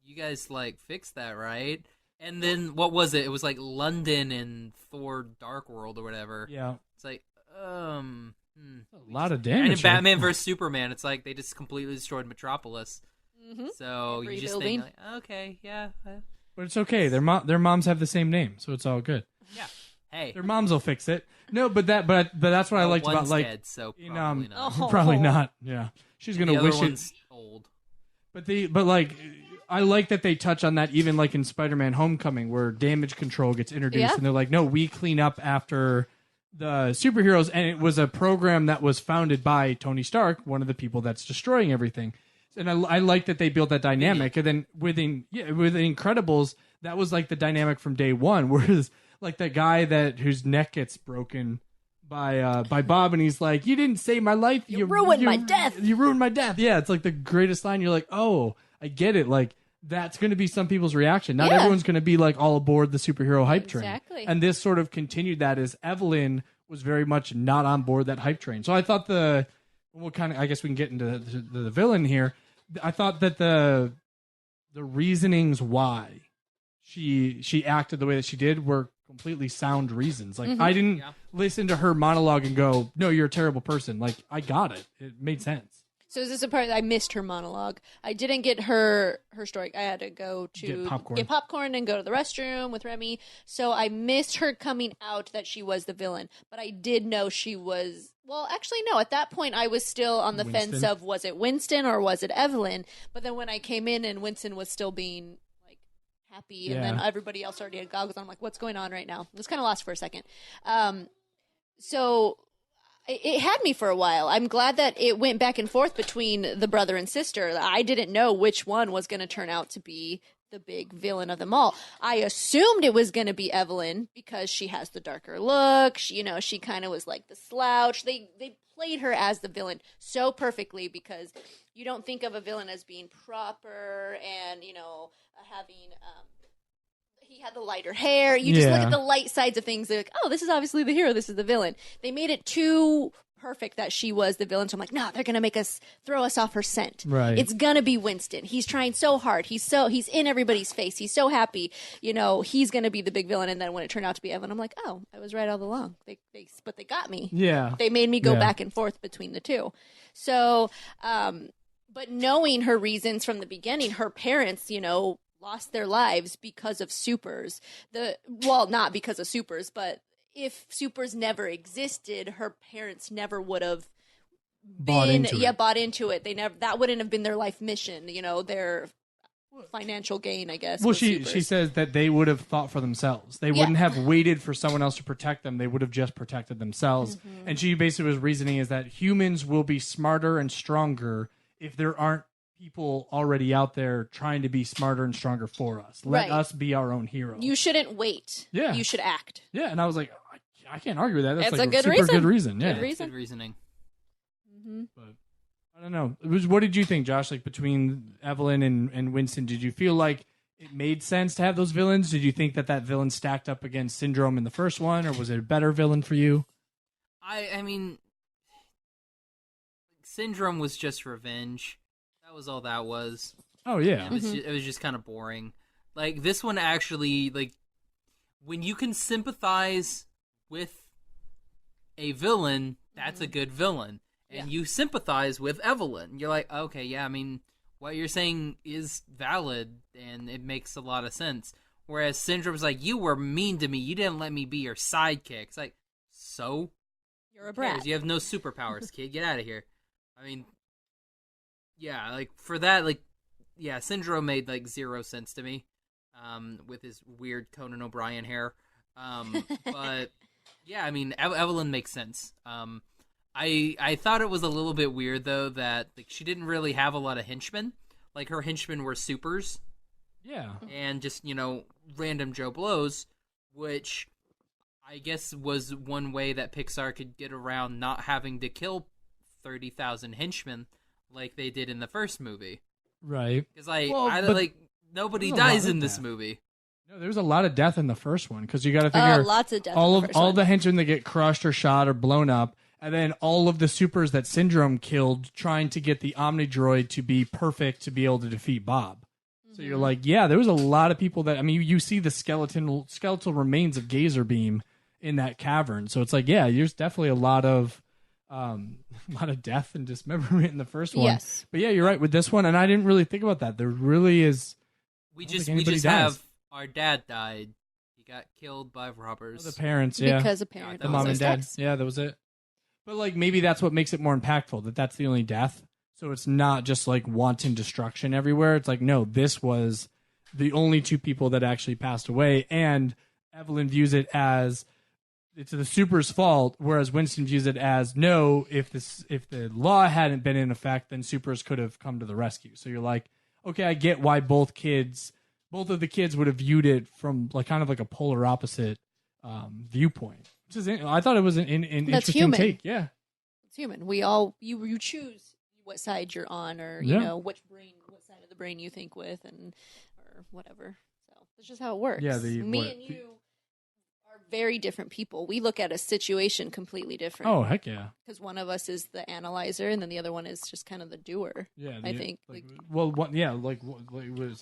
you guys like fixed that, right? And then what was it? It was like London and Thor: Dark World or whatever. Yeah, it's like a lot of damage. And in Batman vs Superman, it's like they just completely destroyed Metropolis. So you just think, like, okay, yeah. But it's okay. Their moms have the same name, so it's all good. Yeah. Hey, their moms will fix it. No, but that's what I liked about, like, dead, so probably not. Probably not. Yeah, she's gonna wish it. Old. But like, I like that they touch on that even like in Spider-Man: Homecoming, where damage control gets introduced, and they're like, no, we clean up after the superheroes, and it was a program that was founded by Tony Stark, one of the people that's destroying everything. And I like that they built that dynamic. And then with the Incredibles, that was like the dynamic from day one, whereas like that guy whose neck gets broken by Bob, and he's like, you didn't save my life. You ruined my death. You ruined my death. Yeah, it's like the greatest line. You're like, oh, I get it. Like, that's going to be some people's reaction. Not everyone's going to be like all aboard the superhero hype train. Exactly. And this sort of continued that as Evelyn was very much not on board that hype train. So I thought I guess we can get into the villain here. I thought that the reasonings why she acted the way that she did were completely sound reasons. Like I didn't listen to her monologue and go, "No, you're a terrible person." Like I got it. It made sense. So is this a part I missed her monologue? I didn't get her story. I had to go to get popcorn and go to the restroom with Remy. So I missed her coming out that she was the villain. But I did know she was. Well, actually, no. At that point, I was still on the fence of was it Winston or was it Evelyn. But then when I came in and Winston was still being happy, and then everybody else already had goggles on. I'm like, what's going on right now? It was kind of lost for a second. So it had me for a while. I'm glad that it went back and forth between the brother and sister. I didn't know which one was going to turn out to be the big villain of them all. I assumed it was going to be Evelyn because she has the darker look. She kind of was like the slouch. They played her as the villain so perfectly because you don't think of a villain as being proper and, having he had the lighter hair. You just look at the light sides of things. They're like, oh, this is obviously the hero. This is the villain. They made it too perfect that she was the villain. So I'm like, no, they're going to throw us off her scent. Right. It's going to be Winston. He's trying so hard. He's in everybody's face. He's so happy. He's going to be the big villain. And then when it turned out to be Evan, I'm like, oh, I was right all along. But they got me. Yeah. They made me go back and forth between the two. So, but knowing her reasons from the beginning, her parents, lost their lives because of supers. Not because of supers, but if supers never existed, her parents never would have bought into it. That wouldn't have been their life mission, their financial gain, I guess. Well, she says that they would have thought for themselves. They wouldn't have waited for someone else to protect them. They would have just protected themselves. Mm-hmm. And she basically was reasoning is that humans will be smarter and stronger if there aren't people already out there trying to be smarter and stronger for us. Let us be our own hero. You shouldn't wait. Yeah. You should act. Yeah, and I was like, I can't argue with that. That's like a good super reason. good reason. Yeah. Good reason. Good reasoning. Mm-hmm. But I don't know. What did you think, Josh? Like between Evelyn and Winston, did you feel like it made sense to have those villains? Did you think that villain stacked up against Syndrome in the first one, or was it a better villain for you? I mean, Syndrome was just revenge. That was all that was. Oh, yeah. It was just kind of boring. Like, this one actually, like, when you can sympathize with a villain, that's a good villain. And you sympathize with Evelyn. You're like, okay, yeah, I mean, what you're saying is valid, and it makes a lot of sense. Whereas Syndrome's like, you were mean to me. You didn't let me be your sidekick. It's like, so? You're a brat. You have no superpowers, kid. Get out of here. I mean, yeah, like, for that, like, yeah, Syndrome made, like, zero sense to me, with his weird Conan O'Brien hair. But, yeah, I mean, Evelyn makes sense. I thought it was a little bit weird, though, that, like, she didn't really have a lot of henchmen. Like, her henchmen were supers. Yeah. And just, random Joe Blows, which I guess was one way that Pixar could get around not having to kill 30,000 henchmen like they did in the first movie. Right. Because, nobody dies in this movie. No, there's a lot of death in the first one, because you got to figure lots of death all the henchmen that get crushed or shot or blown up, and then all of the supers that Syndrome killed trying to get the Omnidroid to be perfect to be able to defeat Bob. So you're like, yeah, there was a lot of people that, I mean, you see the skeletal remains of Gazer Beam in that cavern. So it's like, yeah, there's definitely a lot of death and dismemberment in the first one. Yes. But yeah, you're right with this one, and I didn't really think about that. There really is. We just have our dad died. He got killed by robbers. The parents, yeah. Because of parents. The mom and dad. Yeah, that was it. But like maybe that's what makes it more impactful, that's the only death. So it's not just like wanton destruction everywhere. It's like, no, this was the only two people that actually passed away. And Evelyn views it as it's the super's fault, whereas Winston views it as, no, if the law hadn't been in effect, then supers could have come to the rescue. So you're like, okay, I get why both of the kids would have viewed it from like kind of like a polar opposite viewpoint. Which is, I thought it was an interesting human. take. Yeah, it's human. We all you choose what side you're on, or you know what side of the brain you think with, or whatever. So that's just how it works. Yeah, Me and you are very different people. We look at a situation completely different. Oh, heck yeah. Because one of us is the analyzer, and then the other one is just kind of the doer. Yeah, I think. What is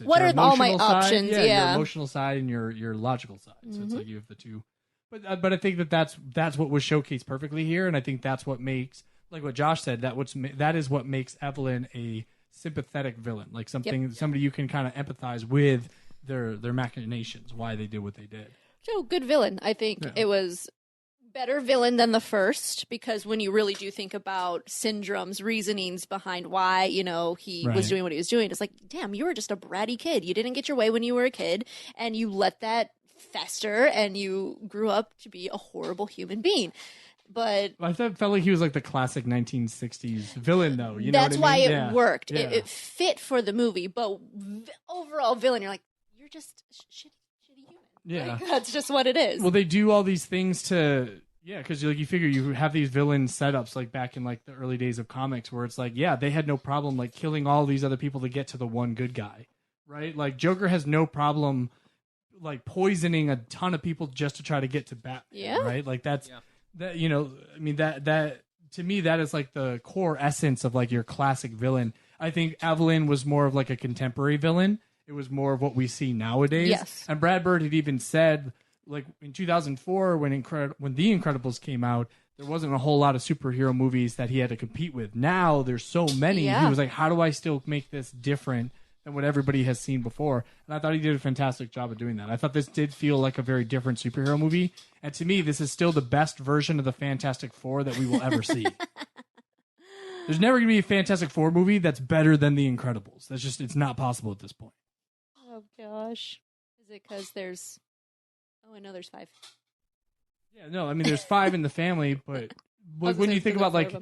it? What Your are all my emotional side? options? Yeah, Yeah. your emotional side and your logical side. So it's like you have the two. But I think that's what was showcased perfectly here, and I think that's what makes, like what Josh said, that is what makes Evelyn a sympathetic villain, like somebody you can kind of empathize with their machinations, why they did what they did. So good villain. I think it was better villain than the first, because when you really do think about Syndrome's reasonings behind why, he was doing what he was doing, it's like, damn, you were just a bratty kid. You didn't get your way when you were a kid, and you let that fester, and you grew up to be a horrible human being. But I felt like he was like the classic 1960s villain, though. That's why it worked. Yeah. It fit for the movie, but overall villain, you're like, you're just shitty human. Yeah, like, that's just what it is. Well, they do all these things to. Yeah, because you figure you have these villain setups like back in like the early days of comics, where it's like, yeah, they had no problem like killing all these other people to get to the one good guy, right? Like Joker has no problem like poisoning a ton of people just to try to get to Batman, right? Like that I mean that to me that is like the core essence of like your classic villain. I think Evelyn was more of like a contemporary villain. It was more of what we see nowadays. Yes. And Brad Bird had even said, like in 2004 when The Incredibles came out, there wasn't a whole lot of superhero movies that he had to compete with. Now there's so many. Yeah. He was like, how do I still make this different than what everybody has seen before? And I thought he did a fantastic job of doing that. I thought this did feel like a very different superhero movie. And to me, this is still the best version of the Fantastic Four that we will ever see. There's never going to be a Fantastic Four movie that's better than The Incredibles. It's not possible at this point. Oh, gosh. Is it because there's... Oh, I know there's 5. Yeah, no, I mean, there's 5 in the family, but when you think about, like,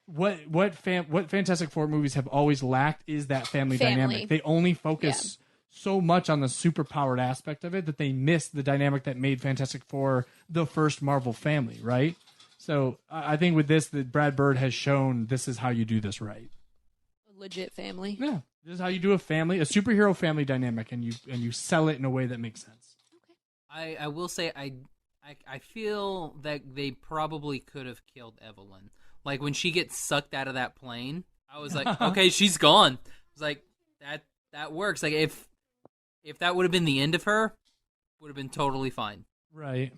what Fantastic Four movies have always lacked is that family dynamic. They only focus so much on the superpowered aspect of it that they miss the dynamic that made Fantastic Four the first Marvel family, right? So I think with this, that Brad Bird has shown this is how you do this right. A legit family. Yeah, this is how you do a superhero family dynamic, and you sell it in a way that makes sense. Okay. I will say I feel that they probably could have killed Evelyn. Like when she gets sucked out of that plane, I was like, okay, she's gone. I was like, that works. Like if that would have been the end of her, would have been totally fine. Right.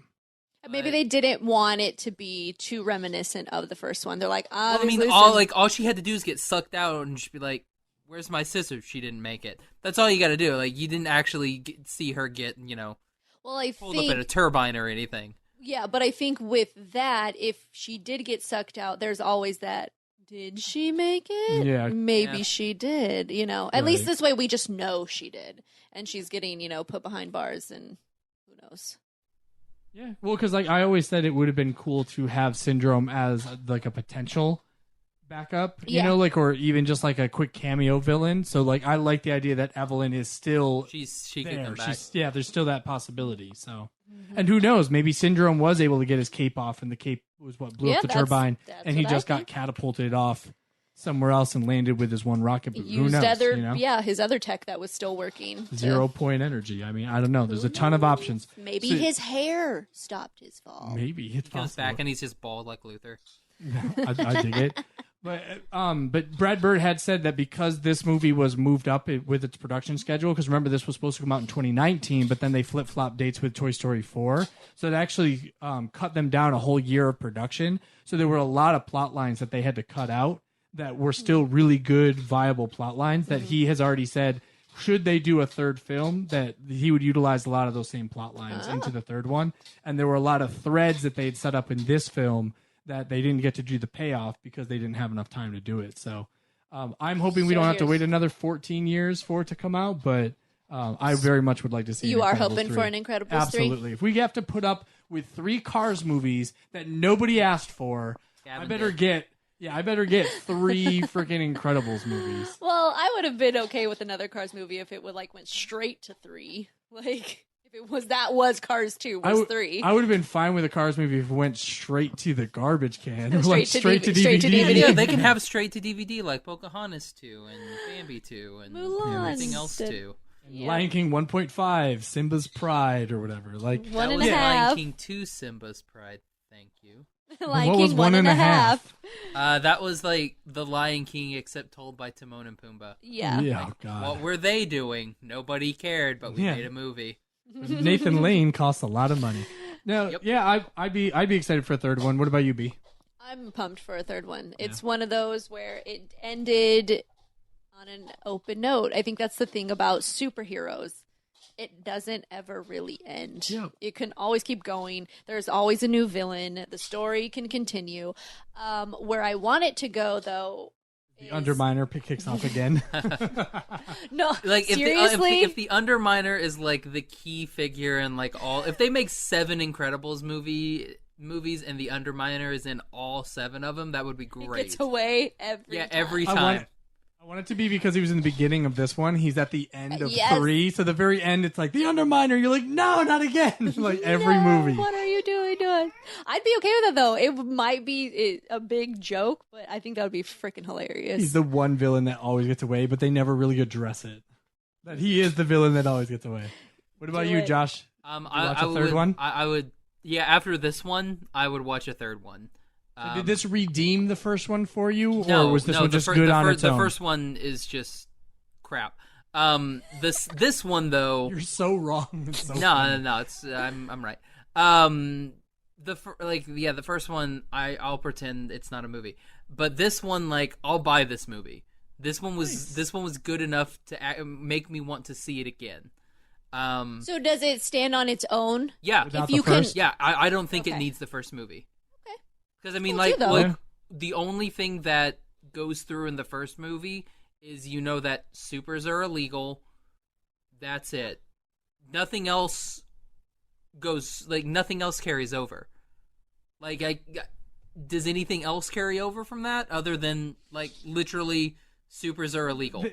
Maybe they didn't want it to be too reminiscent of the first one. They're like, well, I mean, all she had to do is get sucked out and just be like, "Where's my sister? She didn't make it." That's all you got to do. Like you didn't actually see her get, pulled up in a turbine or anything. Yeah, but I think with that, if she did get sucked out, there's always that. Did she make it? Yeah, maybe she did. At least this way we just know she did, and she's getting put behind bars, and who knows. Yeah, well, because like I always said, it would have been cool to have Syndrome as like a potential backup, or even just like a quick cameo villain. So like I like the idea that Evelyn is still she there. Could come back. There's still that possibility. So, and who knows? Maybe Syndrome was able to get his cape off, and the cape was what blew up the turbine, and he just got catapulted off somewhere else and landed with his one rocket boot. Who knows? His other tech that was still working. 0 point energy. I mean, I don't know. There's a ton of options. Maybe his hair stopped his fall. Maybe he comes back and he's just bald like Luther. I dig it. But Brad Bird had said that because this movie was moved up with its production schedule, because remember this was supposed to come out in 2019, but then they flip-flopped dates with Toy Story 4, so it actually cut them down a whole year of production. So there were a lot of plot lines that they had to cut out that were still really good, viable plot lines that he has already said, should they do a third film, that he would utilize a lot of those same plot lines into the third one. And there were a lot of threads that they had set up in this film that they didn't get to do the payoff because they didn't have enough time to do it. So I'm hoping we don't have to wait another 14 years for it to come out, but I very much would like to see You are hoping 3. for an Incredibles 3? Absolutely. If we have to put up with 3 Cars movies that nobody asked for, Gavin I better get 3 freaking Incredibles movies. Well, I would have been okay with another Cars movie if it went straight to 3. Like, if That was Cars 2 was 3. I would have been fine with a Cars movie if it went straight to the garbage can. Straight to DVD. Yeah, they can have straight to DVD like Pocahontas 2 and Bambi 2 and Mulan. everything else too. Yeah. Lion King 1.5, Simba's Pride or whatever. Like One and was a half. Lion King 2 Simba's Pride. Thank you. Lion what King was one and a half? That was like the Lion King except told by Timon and Pumbaa. Yeah. Yeah, Like, God. what were they doing? Nobody cared, but we Yeah. made a movie. Nathan Lane costs a lot of money. No, Yep. yeah, I'd be excited for a third one. What about you, B? I'm pumped for a third one. It's one of those where it ended on an open note. I think that's the thing about superheroes. It doesn't ever really end. Yeah. It can always keep going. There's always a new villain. The story can continue. Where I want it to go, though, The Underminer kicks off again. no, Like seriously, if the Underminer is like the key figure in like all, if they make 7 Incredibles movies and the Underminer is in all 7 of them, that would be it great. gets away every time. Every time. I want it to be because he was in the beginning of this one. He's at the end of Yes. 3. So the very end, it's like, the Underminer. You're like, no, not again. Like every movie. What are you doing? I'd be okay with that, though. It might be a big joke, but I think that would be freaking hilarious. He's the one villain that always gets away, but they never really address it. That he is the villain that always gets away. What about you, Josh? I a third one? I would. Yeah, after this one, I would watch a third one. So did this redeem the first one for you, No, or was this no, one the just fir- good the on fir- its the own? first one is just crap. This one though. You're so wrong. It's so No, funny. no, it's I'm right. The first one I'll pretend it's not a movie, but this one, like, I'll buy this movie. This one was good enough to make me want to see it again. So does it stand on its own? Yeah, Without if the you can, first? yeah, I don't think it Okay. needs the first movie. Okay. Because I mean, Cool, too, though. like the only thing that goes through in the first movie is that supers are illegal. That's it. Nothing else goes, like, nothing else carries over. Like, does anything else carry over from that other than, like, literally supers are illegal?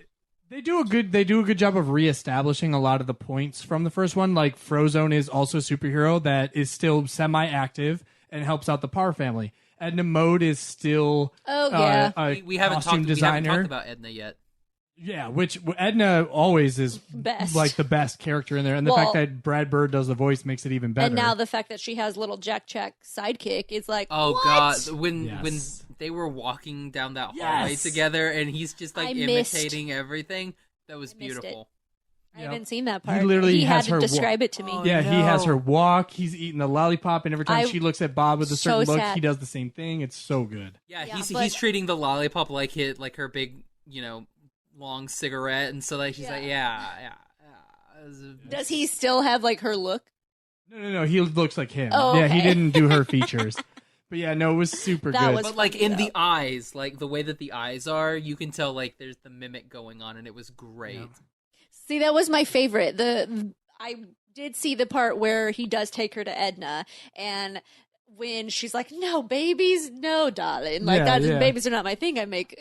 They do a good job of reestablishing a lot of the points from the first one. Like Frozone is also a superhero that is still semi-active and helps out the Parr family. Edna Mode is still a we haven't costume talked. designer. We haven't talked about Edna yet. Yeah, which Edna always is Best. like the best character in there, and the Well- fact that Brad Bird does the voice makes it even better. and now the fact that she has little Jack sidekick is like, Oh what? God! When Yes. they were walking down that hallway Yes. together, and he's just like I missed- imitating everything, that was I missed it. beautiful. I haven't seen that part. He literally had has to her describe it to me. Yeah, he no. has her walk. He's eating the lollipop, and every time I- she looks at Bob with a so certain look, sad. he does the same thing. It's so good. Yeah, Yeah, he's but- treating the lollipop like her big, long cigarette, and so like she's like, yeah. Does he still have like her look? No. He looks like him. Oh, Yeah, he okay. didn't do her features. But yeah, no, it was super That good. was But like funny, in though. the eyes, like the way that the eyes are, you can tell like there's the mimic going on, and it was great. See, that was my favorite. I did see the part where he does take her to Edna, and when she's like, "No babies, no, darling, like Yeah, that. yeah. Babies are not my thing. I make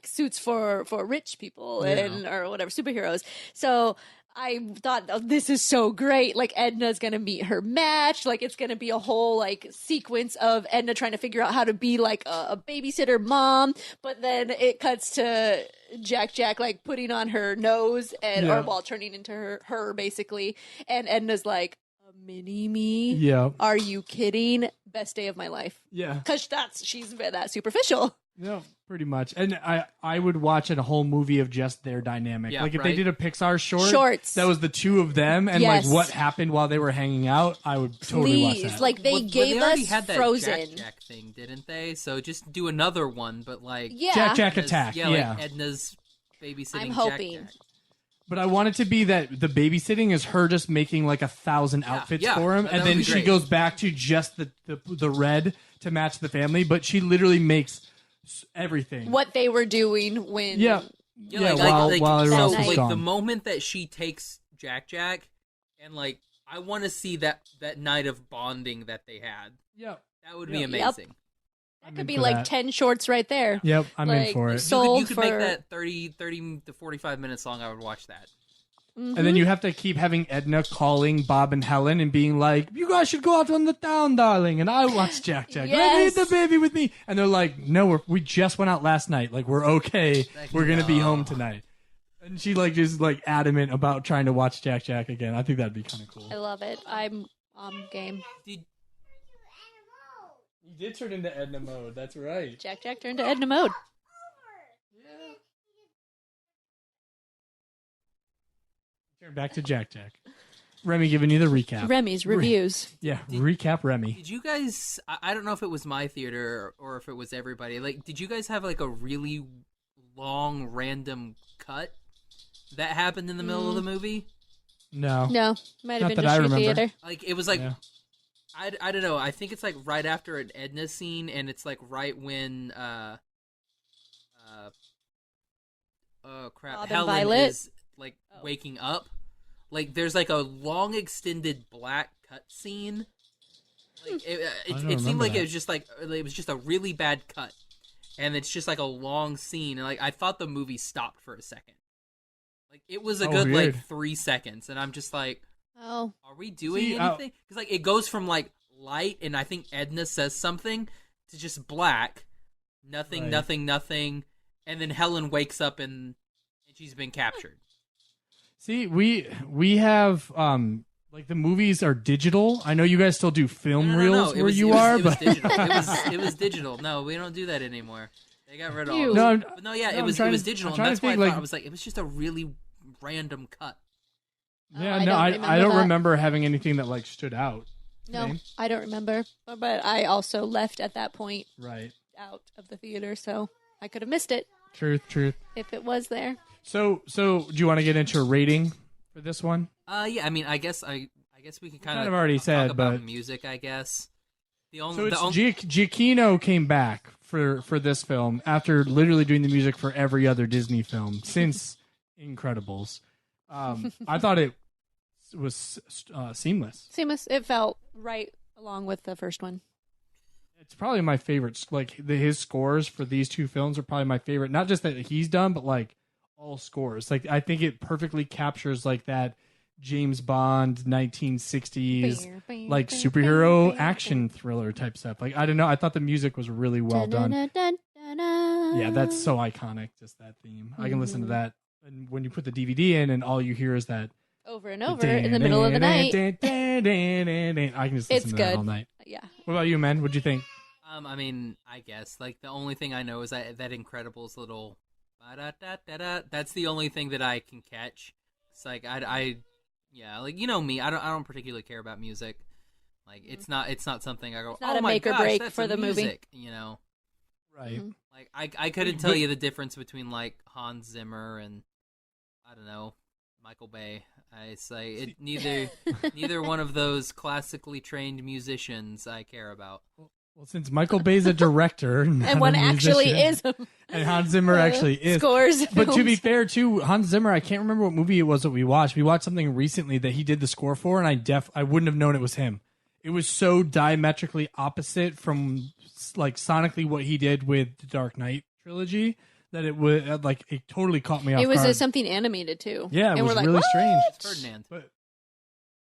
suits for rich people and or whatever superheroes." So I thought, oh, this is so great. Like Edna's gonna meet her match. Like it's gonna be a whole like sequence of Edna trying to figure out how to be like a babysitter mom. But then it cuts to Jack like putting on her nose and Yeah. or while turning into her basically. And Edna's like, a mini me. Yeah. Are you kidding? Best day of my life. Yeah. Because she's that superficial. Yeah, pretty much. And I would watch a whole movie of just their dynamic. Yeah, like if they right? did a Pixar Shorts. that was the two of them and Yes. like what happened while they were hanging out, I would totally watch Please, that. like they gave already us had that Frozen. Jack thing, didn't they? So just do another one, but like Yeah. Jack Edna's- Attack. yeah, Yeah. like Edna's babysitting. I'm hoping. Jack. But I want it to be that the babysitting is her just making like 1,000 outfits yeah, for him, that and would then be she great. goes back to just the red to match the family. But she literally makes everything. What they were doing when Yeah. Yeah, while everyone else that was night. gone. the moment that she takes Jack, and like I want to see that night of bonding that they had. Yeah. That would be Yep. amazing. that could be like 10 shorts right there. Yep, I'm in Like, for it. so- You could Sold make for- that 30 to 45 minutes long. I would watch that. And then you have to keep having Edna calling Bob and Helen and being like, you guys should go out on the town, darling, and I watch Jack Jack. Let me eat the baby with me. And they're like, no, we just went out last night. Like, we're okay. We're going to be home tonight. And she like is like adamant about trying to watch Jack Jack again. I think that'd be kind of cool. I love it. I'm game. You did turn into Edna mode. That's right. Jack Jack turned to Edna mode. Turn back to Jack Jack. Remy giving you the recap. Remy's reviews. Recap Remy. Did you guys? I don't know if it was my theater or if it was everybody. Like, did you guys have like a really long random cut that happened in the middle of the movie? No, might have Not been that just I your remember. theater. Like, it was like I don't know. I think it's like right after an Edna scene, and it's like right when Bob and Helen Violet? is like waking up. Like, there's like a long extended black cut scene. Like, it seemed like it was just a really bad cut, and it's just like a long scene, and like I thought the movie stopped for a second. Like, it was a good weird. like 3 seconds, and I'm just like, oh, are we doing anything? Because like it goes from like light, and I think Edna says something, to just black, nothing, and then Helen wakes up and she's been captured. See, we have like the movies are digital. I know you guys still do film reels where you are, it was but digital. It was digital. No, we don't do that anymore. They got rid of all. It was digital, and that's why I was like, it was just a really random cut. Yeah, I don't remember having anything that like stood out. No, Same. I don't remember. But I also left at that point out of the theater, so I could have missed it. Truth. If it was there. So do you want to get into a rating for this one? Yeah, I mean, I guess we can kind of already said, talk about but music, I guess. Giacchino came back for this film after literally doing the music for every other Disney film since Incredibles. I thought it was seamless. It felt right along with the first one. It's probably my favorite. Like his scores for these two films are probably my favorite. Not just that he's done, but like all scores. Like I think it perfectly captures like that James Bond 1960s like superhero action thriller type stuff. Like I don't know. I thought the music was really well done. Yeah, that's so iconic. Just that theme. I can listen to that, and when you put the DVD in, and all you hear is that over and over in the middle of the night. I can just listen to that all night. Yeah. What about you, man? What'd you think? I mean, I guess like the only thing I know is that Incredibles little ba-da-da-da-da. That's the only thing that I can catch. It's like yeah, like you know me, I don't particularly care about music. Like it's not something I go. It's not a my make or gosh, break that's for the movie. music, you know. Right. Like I couldn't tell you the difference between like Hans Zimmer and I don't know Michael Bay. I say neither one of those classically trained musicians I care about. Well, since Michael Bay's a director and one actually is, and Hans Zimmer actually is scores. But to be fair, too, Hans Zimmer, I can't remember what movie it was that we watched. We watched something recently that he did the score for, and I wouldn't have known it was him. It was so diametrically opposite from like sonically what he did with the Dark Knight trilogy that it was like it totally caught me off guard. It was something animated too. Yeah, it was we're really like, strange. It's Ferdinand. But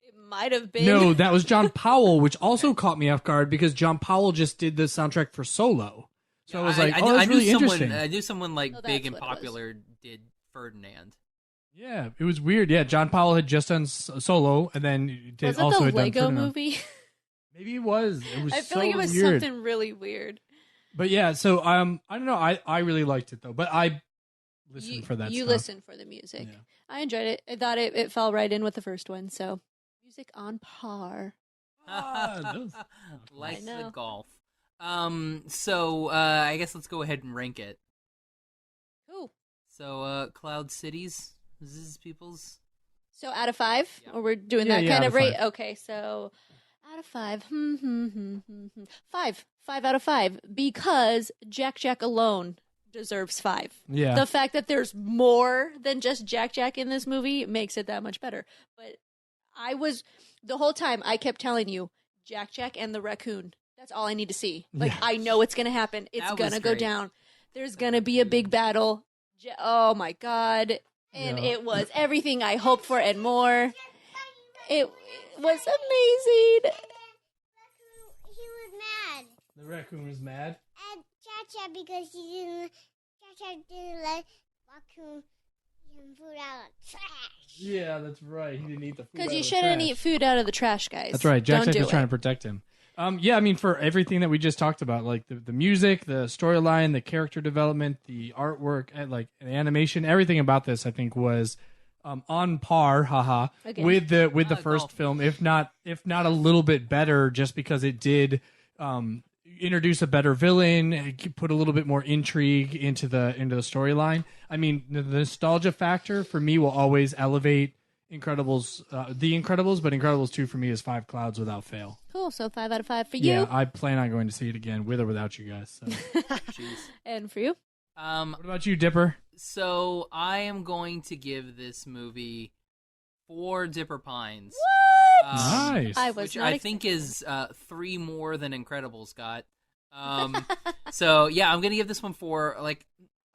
it might have been. No, that was John Powell, which also caught me off guard because John Powell just did the soundtrack for Solo. So I was like, that's really interesting. I knew someone like big and popular did Ferdinand. Yeah, it was weird. Yeah, John Powell had just done Solo, and then was also it had the Lego done movie? Maybe it was. It was. I feel like it was weird. something really weird. But yeah, so I don't know. I really liked it though. But I listened for that. You stuff. listened for the music. Yeah. I enjoyed it. I thought it fell right in with the first one. So music on par. Like the golf. So I guess let's go ahead and rank it. Cool. So Cloud Cities, this is people's. So out of 5, or we're doing that kind of rate. Okay, so out of 5, 5 out of 5, because Jack Jack alone deserves 5. Yeah. The fact that there's more than just Jack Jack in this movie makes it that much better. But the whole time I kept telling you, Jack Jack and the raccoon. That's all I need to see. Like, I know it's going to happen. It's going to go down. There's going to be a big battle. Oh my God. And it was everything I hoped for and more. It was amazing. He was mad. The raccoon was mad? And Cha-Cha because Cha-Cha didn't let raccoon eat food out of trash. Yeah, that's right. He didn't eat the food. Because you shouldn't eat food out of the trash, guys. That's right. Jack Don't was do trying to it. protect him. Yeah, I mean, for everything that we just talked about, like the music, the storyline, the character development, the artwork, and like the animation, everything about this, I think, was on par, Again. with the first film, if not a little bit better, just because it did introduce a better villain, put a little bit more intrigue into the storyline. I mean, the nostalgia factor for me will always elevate Incredibles, The Incredibles, but Incredibles 2 for me is 5 clouds without fail. Cool. So 5 out of 5 for you. Yeah, I plan on going to see it again, with or without you guys. So. And for you? What about you, Dipper? So I am going to give this movie 4 Dipper Pines. What? Nice. I was which not I think is 3 more than Incredibles got. So yeah, I'm gonna give this one 4. Like,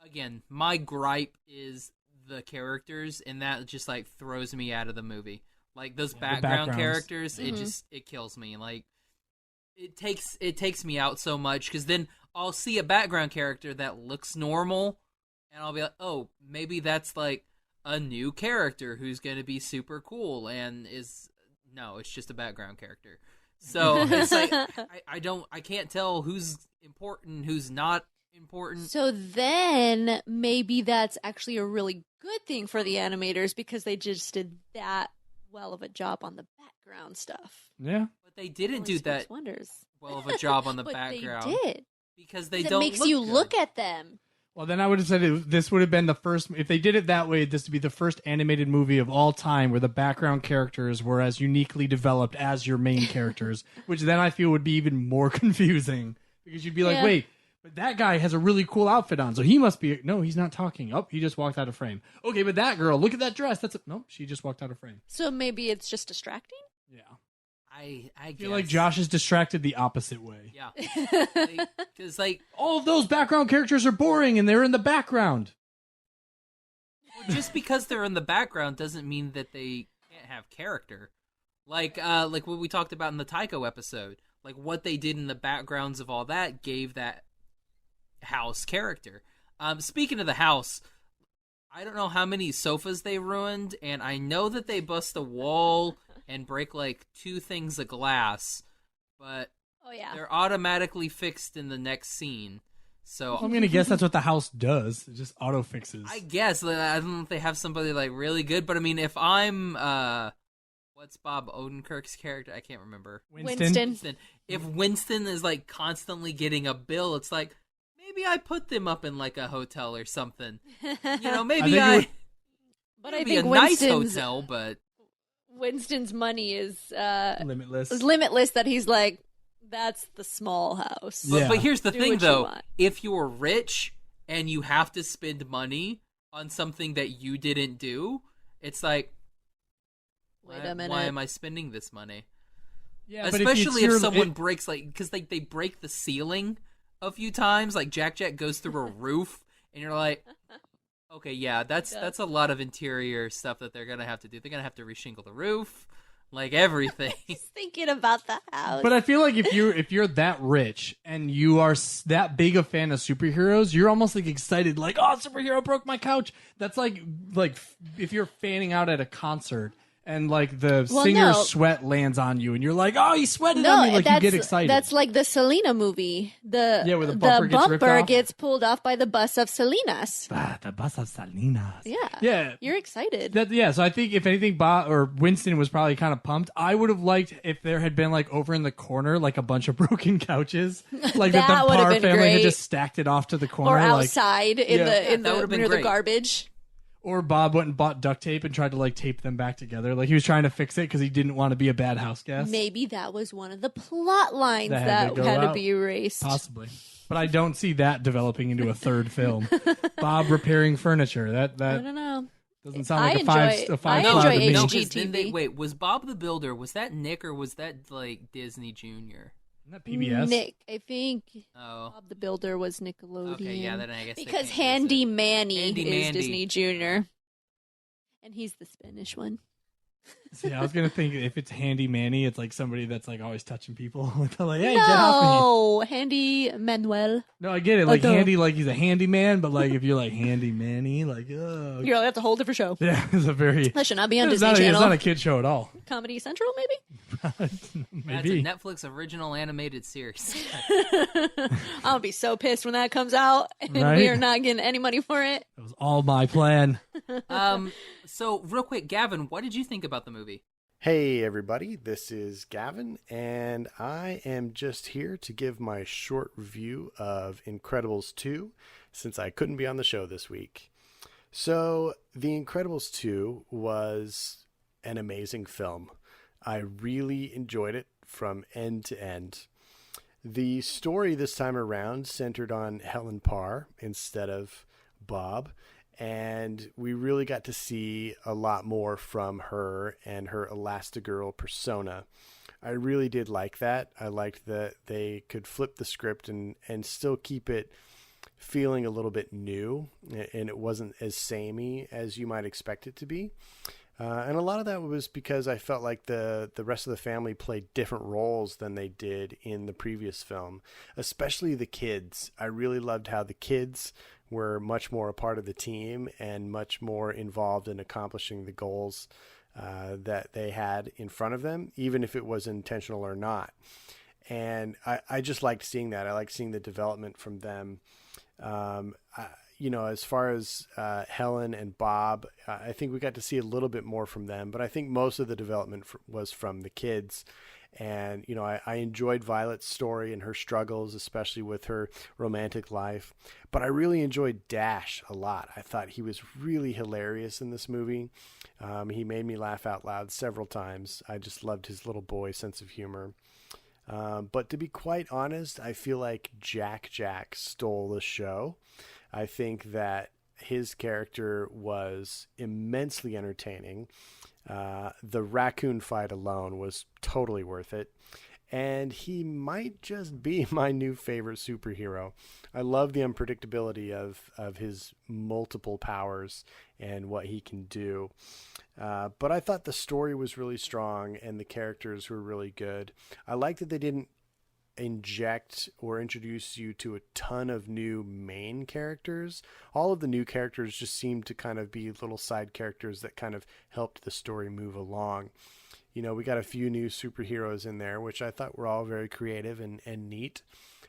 again, my gripe is the characters, and that just like throws me out of the movie. Like those background characters, it kills me. Like it takes me out so much, because then I'll see a background character that looks normal, and I'll be like, oh, maybe that's like a new character who's gonna be super cool, and it's just a background character. So it's like I can't tell who's important, who's not important. So then maybe that's actually a really good thing for the animators, because they just did that well of a job on the background stuff. Yeah. But they didn't do that wonders. well of a job on the But background. they did. Because they It don't makes look you good. look at them. Well, then I would have said this would have been the first. If they did it that way, this would be the first animated movie of all time where the background characters were as uniquely developed as your main characters, which then I feel would be even more confusing, because you'd be like, wait, but that guy has a really cool outfit on, so he must be. No, he's not talking. Oh, he just walked out of frame. Okay, but that girl, look at that dress. Nope, she just walked out of frame. So maybe it's just distracting? Yeah. I feel like Josh is distracted the opposite way. Yeah. Because all of those background characters are boring and they're in the background. Just because they're in the background doesn't mean that they can't have character. Like what we talked about in the Tycho episode. Like what they did in the backgrounds of all that gave that house character. Speaking of the house, I don't know how many sofas they ruined, and I know that they bust a wall and break like 2 things of glass, but they're automatically fixed in the next scene. So I'm gonna guess that's what the house does. It just auto fixes. I guess. I don't know if they have somebody like really good, but I mean, if I'm what's Bob Odenkirk's character? I can't remember. Winston. If Winston is like constantly getting a bill, it's like, maybe I put them up in like a hotel or something. You know, maybe But maybe I think a nice Winston's hotel, but Winston's money is limitless. Limitless. That he's like, that's the small house. But here's the Do thing, what you though: want. if you're rich and you have to spend money on something that you didn't do, it's like, Wait a minute. why am I spending this money? Yeah, especially if someone breaks, like, because like they break the ceiling a few times, like Jack goes through a roof, and you're like, okay, yeah, that's a lot of interior stuff that they're gonna have to do. They're gonna have to reshingle the roof, like everything. He's thinking about the house. But I feel like if you're that rich and you are that big a fan of superheroes, you're almost like excited, like, oh, superhero broke my couch. That's like if you're fanning out at a concert and like the singer's sweat lands on you and you're like, oh, he sweated on me, like you get excited. That's like the Selena movie. Where the bumper gets pulled off by the bus of Selena's. The bus of Selena's. Yeah. You're excited. So I think if anything, Bob or Winston was probably kind of pumped. I would have liked if there had been like over in the corner, like a bunch of broken couches, like that the Parr family had just stacked it off to the corner, or outside in the near the garbage. Or Bob went and bought duct tape and tried to like tape them back together. Like he was trying to fix it because he didn't want to be a bad house guest. Maybe that was one of the plot lines that had to be erased. Possibly. But I don't see that developing into a third film. Bob repairing furniture. That I don't know. Doesn't sound like a five I star enjoy to me. HGTV. Wait, was Bob the Builder, was that Nick or was that like Disney Jr.? Isn't that PBS? Nick, I think. Oh. Bob the Builder was Nickelodeon. Okay, yeah, then I guess because Handy Manny is Disney Jr. And he's the Spanish one. See, I was gonna think if it's Handy Manny, it's like somebody that's like always touching people. Like, hey, get off me. No, Handy Manuel. No, I get it. Like handy, like he's a handyman, but like if you're like Handy Manny, like You're like, that's a whole different show. Yeah, it's a very. That should not be on it's Disney not Channel. It's not a kid show at all. Comedy Central, maybe. Maybe. That's a Netflix original animated series. I'll be so pissed when that comes out and Right? we are not getting any money for it. It was all my plan. So real quick, Gavin, what did you think about the movie? Hey everybody, this is Gavin, and I am just here to give my short review of Incredibles 2, since I couldn't be on the show this week. So, The Incredibles 2 was an amazing film. I really enjoyed it from end to end. The story this time around centered on Helen Parr instead of Bob, and we really got to see a lot more from her and her Elastigirl persona. I really did like that. I liked that they could flip the script and still keep it feeling a little bit new, and it wasn't as samey as you might expect it to be. And a lot of that was because I felt like the rest of the family played different roles than they did in the previous film, especially the kids. I really loved how the kids were much more a part of the team and much more involved in accomplishing the goals that they had in front of them, even if it was intentional or not. And I just liked seeing that. I liked seeing the development from them. As far as Helen and Bob, I think we got to see a little bit more from them, but I think most of the development was from the kids. And, I enjoyed Violet's story and her struggles, especially with her romantic life. But I really enjoyed Dash a lot. I thought he was really hilarious in this movie. He made me laugh out loud several times. I just loved his little boy sense of humor. But to be quite honest, I feel like Jack stole the show. I think that his character was immensely entertaining. The raccoon fight alone was totally worth it. And he might just be my new favorite superhero. I love the unpredictability of his multiple powers and what he can do. But I thought the story was really strong and the characters were really good. I like that they didn't inject or introduce you to a ton of new main characters. All of the new characters just seemed to kind of be little side characters that kind of helped the story move along. We got a few new superheroes in there, which I thought were all very creative and neat.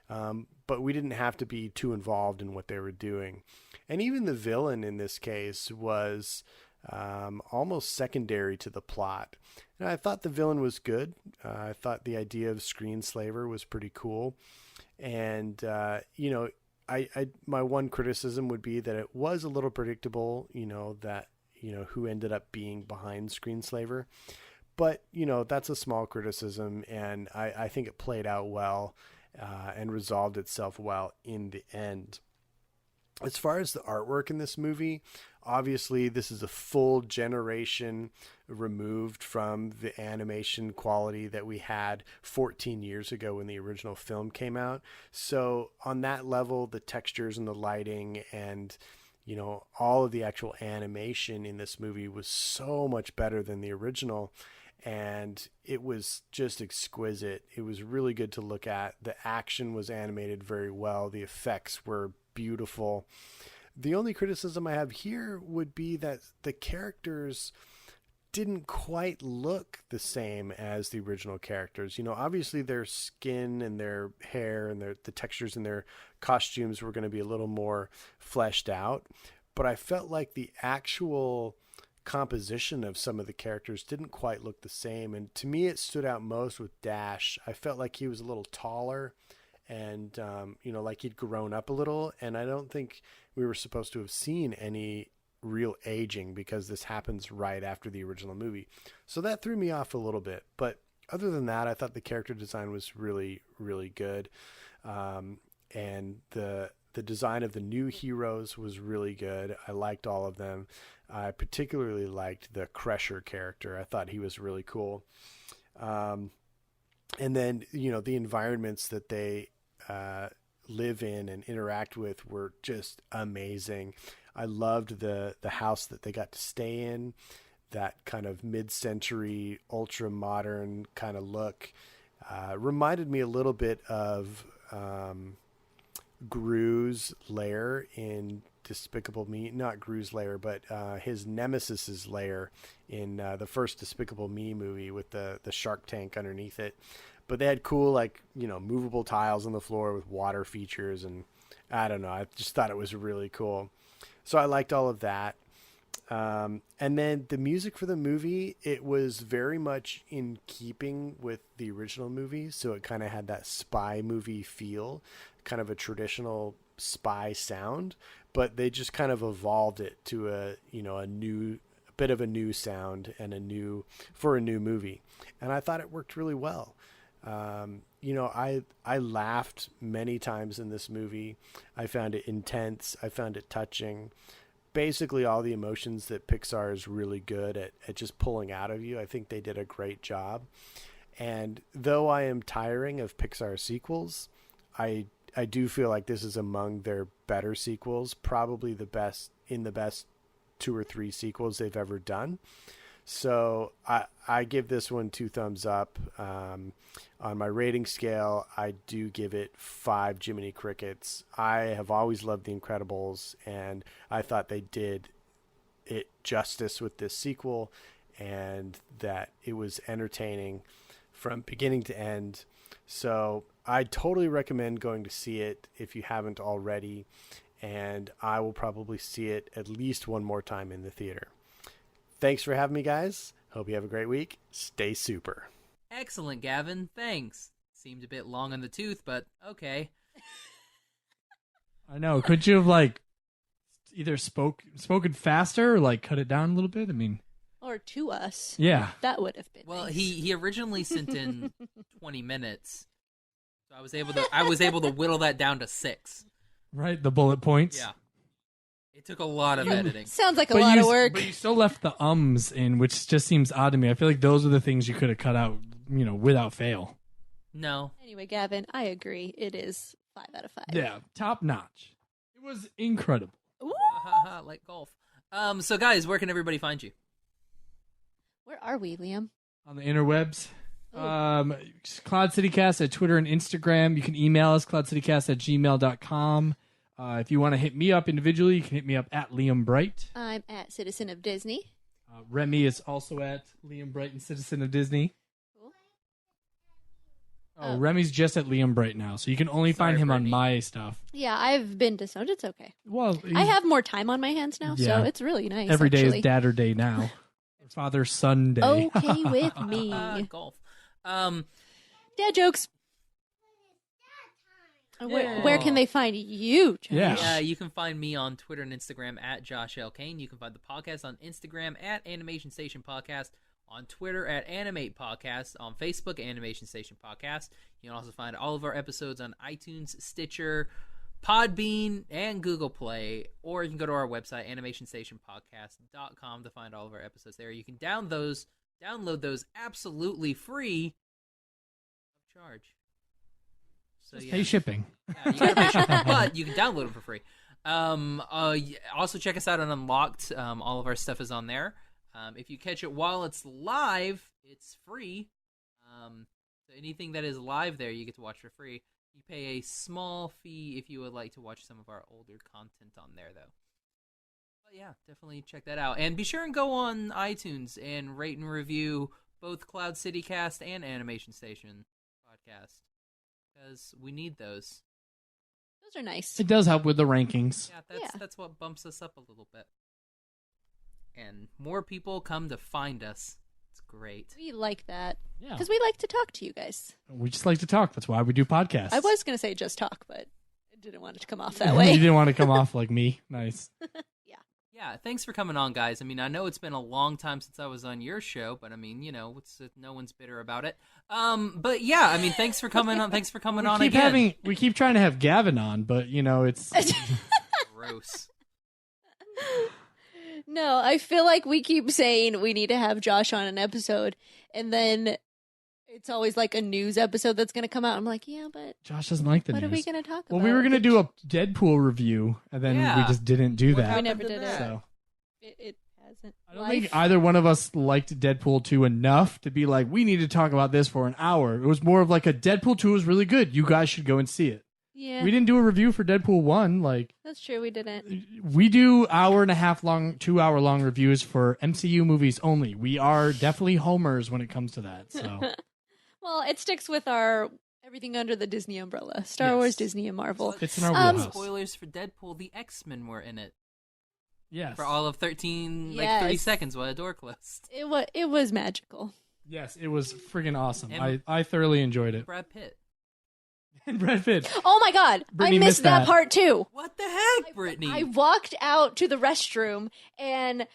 But we didn't have to be too involved in what they were doing. And even the villain in this case was almost secondary to the plot. And I thought the villain was good. I thought the idea of Screenslaver was pretty cool. And, my one criticism would be that it was a little predictable, who ended up being behind Screenslaver. But, that's a small criticism, and I think it played out well and resolved itself well in the end. As far as the artwork in this movie, obviously this is a full generation removed from the animation quality that we had 14 years ago when the original film came out. So on that level, the textures and the lighting and all of the actual animation in this movie was so much better than the original. And it was just exquisite. It was really good to look at. The action was animated very well. The effects were beautiful. The only criticism I have here would be that the characters didn't quite look the same as the original characters. Obviously their skin and their hair and the textures in their costumes were going to be a little more fleshed out. But I felt like the actual composition of some of the characters didn't quite look the same. And to me, it stood out most with Dash. I felt like he was a little taller and, like he'd grown up a little. And I don't think we were supposed to have seen any real aging because this happens right after the original movie. So that threw me off a little bit. But other than that, I thought the character design was really, really good. And the design of the new heroes was really good. I liked all of them. I particularly liked the Crusher character. I thought he was really cool. And then, the environments that they live in and interact with were just amazing. I loved the house that they got to stay in, that kind of mid-century, ultra-modern kind of look. Reminded me a little bit of Gru's lair in Despicable Me. Not Gru's lair, but his nemesis's lair in the first Despicable Me movie with the shark tank underneath it. But they had cool, like, movable tiles on the floor with water features, and I don't know. I just thought it was really cool. So I liked all of that. And then the music for the movie, it was very much in keeping with the original movie. So it kind of had that spy movie feel, kind of a traditional spy sound, but they just kind of evolved it to a bit of a new sound and for a new movie. And I thought it worked really well. I laughed many times in this movie. I found it intense. I found it touching. Basically all the emotions that Pixar is really good at just pulling out of you. I think they did a great job. And though I am tiring of Pixar sequels, I do feel like this is among their better sequels, probably the best 2 or 3 sequels they've ever done. So I give this one 2 thumbs up. On my rating scale, I do give it 5 Jiminy Crickets. I have always loved The Incredibles, and I thought they did it justice with this sequel, and that it was entertaining from beginning to end. So I totally recommend going to see it if you haven't already, and I will probably see it at least one more time in the theater. Thanks for having me, guys. Hope you have a great week. Stay super. Excellent, Gavin. Thanks. Seemed a bit long on the tooth, but okay. I know. Could you have either spoken faster or cut it down a little bit? I mean, or to us. Yeah. That would have been Well, nice. he originally sent in 20 minutes. So I was able to whittle that down to 6. Right, the bullet points. Yeah. It took a lot of editing. Sounds like a lot of work. But you still left the ums in, which just seems odd to me. I feel like those are the things you could have cut out, without fail. No. Anyway, Gavin, I agree. It is 5 out of 5. Yeah, top notch. It was incredible. Ooh. Like golf. So guys, where can everybody find you? Where are we, Liam? On the interwebs. Cloud CityCast at Twitter and Instagram. You can email us, cloudcitycast@gmail.com. If you want to hit me up individually, you can hit me up at Liam Bright. I'm at Citizen of Disney. Remy is also at Liam Bright and Citizen of Disney. Cool. Oh, Remy's just at Liam Bright now, so you can only find him Brittany. on my stuff. Yeah, I've been disowned. It's okay. Well, I have more time on my hands now, so it's really nice. Every day actually. is Dadder Day now. Father-son day. Okay with me. Golf. Dad jokes. Where can they find you, Josh? Yeah. You can find me on Twitter and Instagram at Josh L. Kane. You can find the podcast on Instagram at Animation Station Podcast, on Twitter at Animate Podcast, on Facebook, Animation Station Podcast. You can also find all of our episodes on iTunes, Stitcher, Podbean, and Google Play, or you can go to our website, animationstationpodcast.com, to find all of our episodes there. You can download those absolutely free of charge. So, Just pay shipping. Yeah, you gotta pay shipping, but you can download them for free. Also check us out on Unlocked. All of our stuff is on there. If you catch it while it's live, it's free. So anything that is live there, you get to watch for free. You pay a small fee if you would like to watch some of our older content on there, though. But yeah, definitely check that out. And be sure and go on iTunes and rate and review both Cloud City Cast and Animation Station Podcast, because we need those. Those are nice. It does help with the rankings. Yeah, that's what bumps us up a little bit. And more people come to find us. It's great. We like that. Yeah. Because we like to talk to you guys. We just like to talk. That's why we do podcasts. I was going to say just talk, but I didn't want it to come off that way. You didn't want to come off like me. Nice. Yeah, thanks for coming on, guys. I mean, I know it's been a long time since I was on your show, but I mean, no one's bitter about it. But yeah, I mean, thanks for coming on. Thanks for coming on again. We keep trying to have Gavin on, but it's gross. No, I feel like we keep saying we need to have Josh on an episode, and then It's always like a news episode that's going to come out. I'm like, yeah, but Josh doesn't like the what news. are we going to talk about? Well, we were going to do a Deadpool review, and then we just didn't do that. We never did it. So. It hasn't. I don't think either one of us liked Deadpool 2 enough to be like, we need to talk about this for an hour. It was more of like a Deadpool 2 was really good. You guys should go and see it. Yeah. We didn't do a review for Deadpool 1. Like, that's true. We didn't. we do 1.5 long, 2 hour long reviews for MCU movies only. We are definitely homers when it comes to that. So, well, it sticks with our everything under the Disney umbrella: Star Wars, Disney, and Marvel. It's in our wheelhouse. Spoilers for Deadpool: The X-Men were in it. Yes. For all of 30 seconds while the door closed. It was magical. Yes, it was friggin' awesome. And I thoroughly enjoyed it. Brad Pitt. And Brad Pitt. Oh my god, Brittany I missed that that part too. What the heck, Brittany? I walked out to the restroom and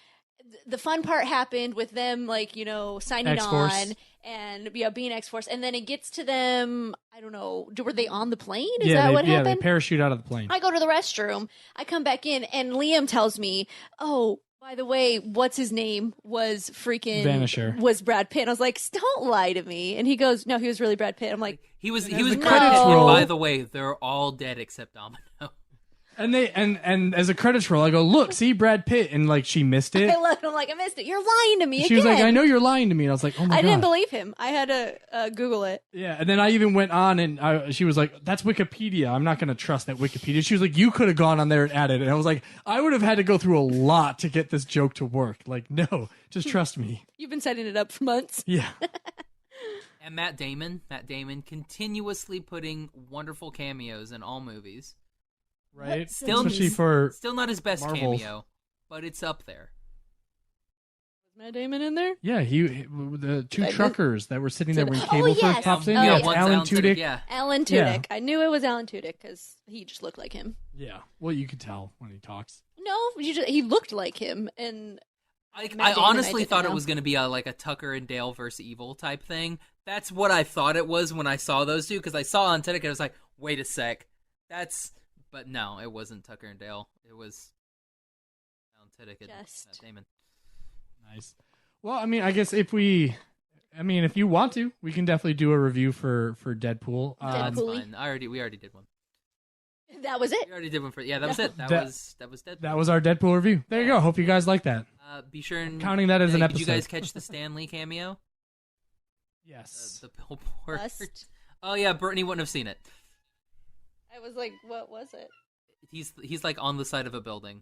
the fun part happened with them, like, you know, signing X-Force. on and being X-Force, and then it gets to them. I don't know. Were they on the plane? Is yeah, that what they happened? parachute out of the plane. I go to the restroom. I come back in, and Liam tells me, "Oh, by the way, what's his name was freaking Vanisher. Was Brad Pitt." And I was like, "Don't lie to me." And he goes, "No, he was really Brad Pitt." I'm like, he was the Brad credits Pitt. roll- And by the way, they're all dead except Domino. And they and as a credits roll, I go, look, see Brad Pitt, and like she missed it. I left. I'm like, I missed it. You're lying to me She again. was like, I know you're lying to me, and I was like, oh my I god. didn't believe him. I had to Google it. Yeah, and then I even went on, and she was like, that's Wikipedia. I'm not going to trust that Wikipedia. She was like, you could have gone on there and added it. And I was like, I would have had to go through a lot to get this joke to work. Like, no, just trust me. You've been setting it up for months. Yeah. And Matt Damon continuously putting wonderful cameos in all movies. Right? Still not his best Marvel. cameo, but it's up there. Was Matt Damon in there? Yeah, the two truckers that were sitting there when Oh, Cable yes. first pops in. Oh, Yeah, yeah. it's Alan Tudyk. Yeah. Alan Tudyk. Yeah. I knew it was Alan Tudyk because he just looked like him. Yeah. Well, you could tell when he talks. No, he looked like him, and I Matt Damon, honestly didn't thought it know. was going to be like a Tucker and Dale versus Evil type thing. That's what I thought it was when I saw those two, because I saw on Tudyk and I was like, wait a sec, but no, it wasn't Tucker and Dale. It was Alan Tudyk and Matt Damon. Nice. Well, I mean, I guess if you want to, we can definitely do a review for Deadpool. That's fine. We already did one. That was it. We already did one that was it. That was Deadpool. That was our Deadpool review. There you go. Hope you guys like that. Be sure and counting that as an Did you episode. guys catch the Stan Lee cameo? Yes. The billboard. Bust. Oh yeah, Brittany wouldn't have seen it. I was like, what was it? He's like on the side of a building.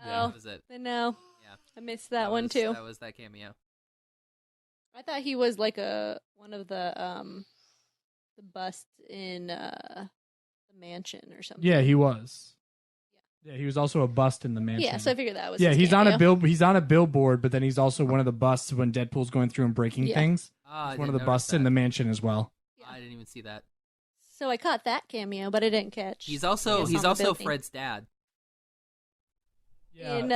Oh, That was it. then no. Yeah. I missed that one too. That was that cameo. I thought he was like one of the busts in the mansion or something. Yeah, he was. Yeah, he was also a bust in the mansion. Yeah, so I figured that was. Yeah, his he's cameo. he's on a billboard, but then he's also one of the busts when Deadpool's going through and breaking Yeah. things. I He's one of didn't the busts notice in that. the mansion as well. I didn't even see that. So I caught that cameo, but I didn't catch. He's also on the building. Fred's dad. In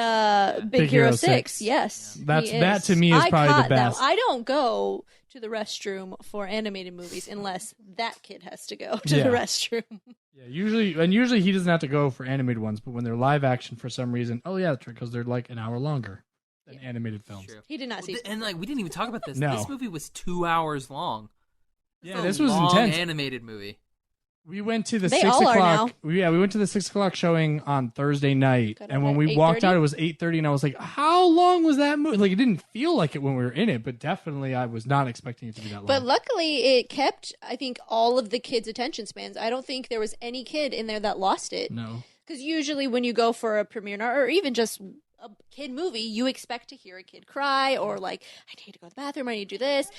Big Hero 6. Yes. That's he that is. to me is I probably the caught that. best. I don't go to the restroom for animated movies unless that kid has to go to Yeah. the restroom. Yeah, usually he doesn't have to go for animated ones, but when they're live action for some reason, oh yeah, that's right, because they're like an hour longer than animated films. True. He did not see. And like we didn't even talk about this. No. This movie was 2 hours long. Yeah, a this was long intense. animated movie. We went to the They 6 all are o'clock. We went to the 6 o'clock showing on Thursday night, Got and up when at we walked 8:30? out, it was 8:30, and I was like, "How long was that movie?" Like, it didn't feel like it when we were in it, but definitely, I was not expecting it to be that long. But luckily, it kept, I think, all of the kids' attention spans. I don't think there was any kid in there that lost it. No. Because usually when you go for a premiere night or even just a kid movie, you expect to hear a kid cry or like, I need to go to the bathroom, I need to do this.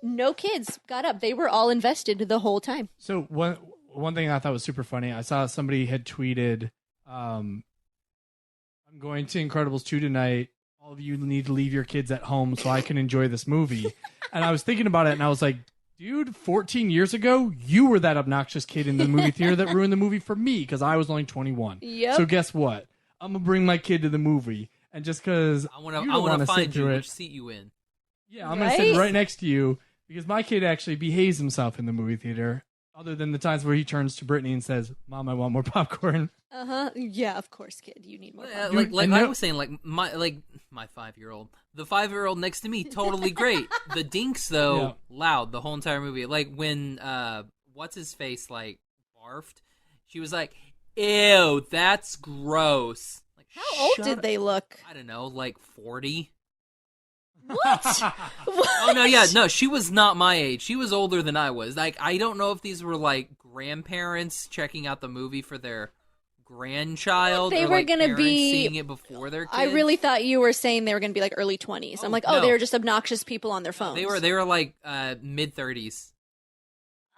No kids got up. They were all invested the whole time. So one thing I thought was super funny, I saw somebody had tweeted, I'm going to Incredibles 2 tonight. All of you need to leave your kids at home so I can enjoy this movie. And I was thinking about it, and I was like, dude, 14 years ago, you were that obnoxious kid in the movie theater that ruined the movie for me because I was only 21. Yep. So guess what? I'm going to bring my kid to the movie. And just because I want to find you which seat you in. Yeah, I'm going to sit right next to you because my kid actually behaves himself in the movie theater. Other than the times where he turns to Brittany and says, "Mom, I want more popcorn." Yeah, of course, kid. You need more. Like I was saying, like my my 5-year-old. The 5-year-old next to me, totally great. The dinks though, loud the whole entire movie. Like when what's his face like barfed, she was like, "Ew, that's gross." Like, how old did they look? I don't know, like 40. What? Oh no, yeah, no, she was not my age. She was older than I was. Like, I don't know if these were like grandparents checking out the movie for their grandchild. They or, were like, gonna be seeing it before their kids. I really thought you were saying they were gonna be like early 20s. I'm like, no. they were just obnoxious people on their phones. They were like mid 30s.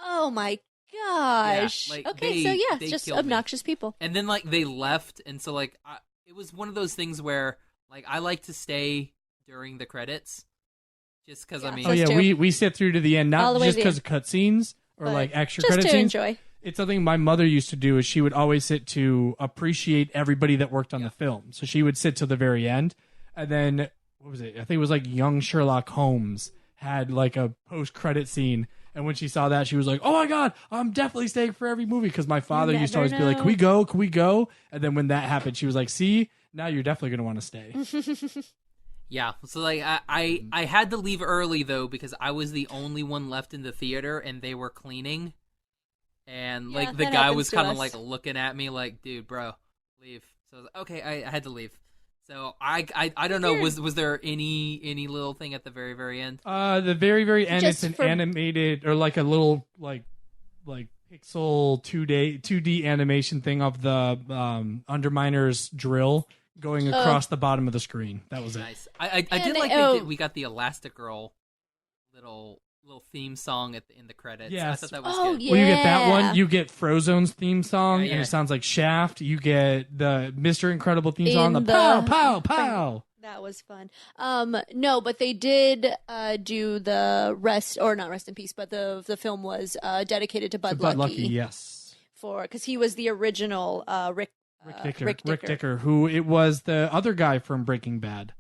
Oh my gosh. Yeah, like, okay, so it's just obnoxious people. And then like they left, and so like it was one of those things where like I like to stay during the credits, just because I mean, we sit through to the end, not just because of cutscenes or like extra credit to scenes. Enjoy. It's something my mother used to do. Is she would always sit to appreciate everybody that worked on the film. So she would sit till the very end, and then what was it? I think it was like young Sherlock Holmes had like a post credit scene. And when she saw that, she was like, "Oh my God, I'm definitely staying for every movie." Because my father used to always be like, "Can we go? Can we go?" And then when that happened, she was like, "See, now you're definitely going to want to stay." Yeah. So like I had to leave early though because I was the only one left in the theater and they were cleaning, and like the guy was kind of like looking at me like, "Dude, bro, leave." So I was like, okay, I had to leave. So I don't know. Was there any little thing at the very, very end? The very, very end, it's an animated or like a little like pixel 2D animation thing of the Underminer's drill going across the bottom of the screen. That was nice. I did like we got the Elastigirl little theme song in the credits. Yes. I thought that was good. Yeah. Well, you get that one. You get Frozone's theme song, and it sounds like Shaft. You get the Mr. Incredible theme song, the pow, pow, pow. That was fun. No, but they did do the not rest in peace, but the film was dedicated to Bud Lucky. Bud Lucky, yes. Because he was the original Rick Dicker, who it was the other guy from Breaking Bad,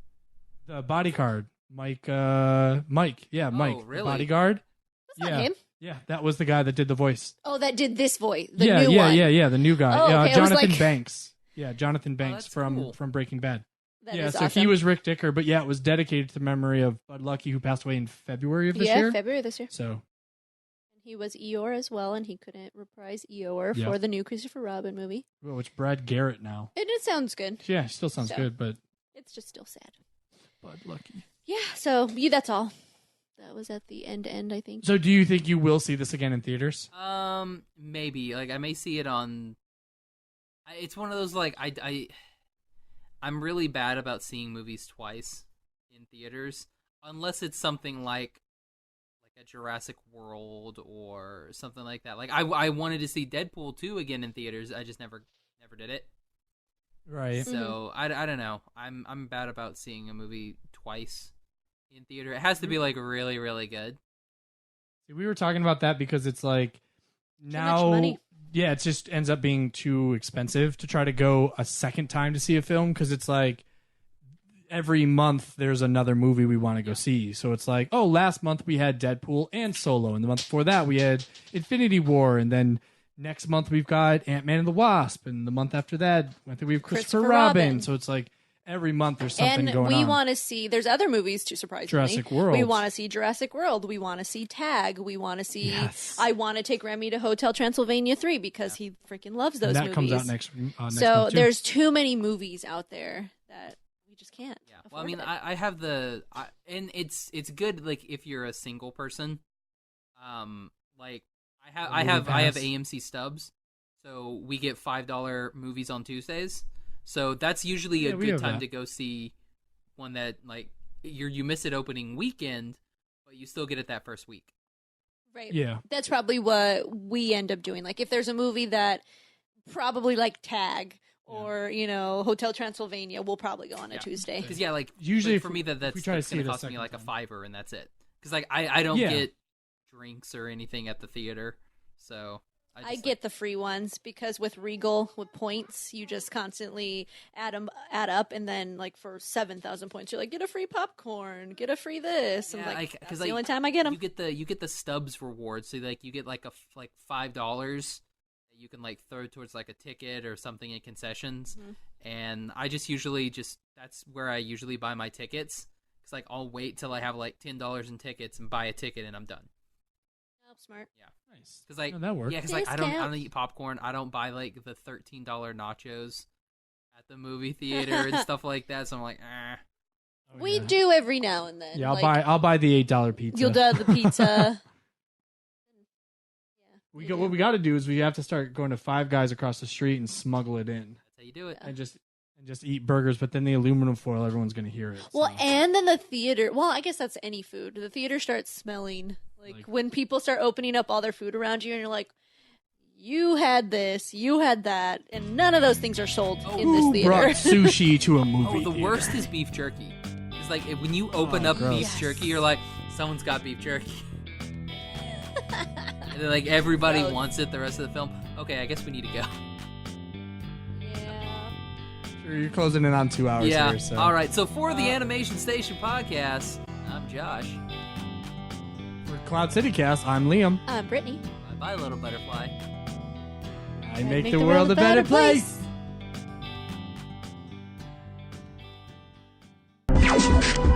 the bodyguard. Mike, Mike, really? bodyguard. That's not him. Yeah, that was the guy that did the voice. Oh, that did this voice, the new one. Yeah, the new guy. Oh, okay. Jonathan Banks. Yeah, Jonathan Banks cool. from Breaking Bad. That so awesome. he was Rick Dicker, but it was dedicated to the memory of Bud Lucky, who passed away in February of this year. Yeah, February of this year. So he was Eeyore as well, and he couldn't reprise Eeyore for the new Christopher Robin movie. Well, it's Brad Garrett now. And it sounds good. Yeah, it still sounds good, but it's just still sad. Bud Lucky. Yeah, so that's all. That was at the end, I think. So do you think you will see this again in theaters? Maybe. Like, I may see it on... It's one of those, like, I'm really bad about seeing movies twice in theaters, unless it's something like a Jurassic World or something like that. Like, I wanted to see Deadpool 2 again in theaters. I just never did it. Right. So, I don't know. I'm bad about seeing a movie twice in theater. It has to be like really, really good. See, we were talking about that because it's like now, too much money. Yeah, it just ends up being too expensive to try to go a second time to see a film because it's like every month there's another movie we want to go see. So it's like, oh, last month we had Deadpool and Solo, and the month before that we had Infinity War, and then next month we've got Ant-Man and the Wasp, and the month after that I think we have Christopher Robin. So it's like every month there's something going on. And we want to see, there's other movies too, surprisingly. Jurassic World. We want to see Jurassic World. We want to see Tag. We want to see, I want to take Remy to Hotel Transylvania 3 because he freaking loves those movies. That comes out next month So too. there's too many movies out there that we just can't. Yeah. Well, I mean, I have and it's good, like, if you're a single person. Like, I have AMC stubs, so we get $5 movies on Tuesdays. So that's usually a good time to go see one that, like, you miss it opening weekend, but you still get it that first week. Right. Yeah. That's probably what we end up doing. Like, if there's a movie that probably like Tag or, Hotel Transylvania, we'll probably go on a Tuesday. Because, like, usually for me, that's going to cost me like a $5 and that's it. Because, like, I don't get drinks or anything at the theater, so... I get the free ones because with Regal, with points, you just constantly add up, and then like for 7,000 points, you're like, get a free popcorn, get a free this. And that's the only time I get them. You get the Stubbs rewards, so like you get like $5 that that you can like throw towards like a ticket or something in concessions. Mhm. And I just usually that's where I usually buy my tickets. Cause like I'll wait till I have like $10 in tickets and buy a ticket and I'm done. Oh, smart. Yeah. Nice. Cause like, Oh, that works. yeah, cause like I don't Discount. eat popcorn. I don't buy like the $13 nachos at the movie theater and stuff like that. So I'm like, Oh, We yeah. do every now and then. Yeah, like, I'll buy the $8 pizza. You'll do the pizza. What we got to do is we have to start going to Five Guys across the street and smuggle it in. That's how you do it. And just eat burgers, but then the aluminum foil, everyone's going to hear it. Well, and then the theater. Well, I guess that's any food. The theater starts smelling like when people start opening up all their food around you, and you're like, "You had this, you had that," and none of those things are sold in this Who theater. brought sushi to a movie? The theater? worst is beef jerky. It's like when you open up gross. beef jerky, you're like, someone's got beef jerky. And then like everybody Gross. wants it the rest of the film. Okay, I guess we need to go. Sure, you're closing in on 2 hours Yeah. here. So. All right. So for the Animation Station podcast, I'm Josh. For Cloud City Cast, I'm Liam. I'm Brittany. Bye, little butterfly. I make the world a better place. place.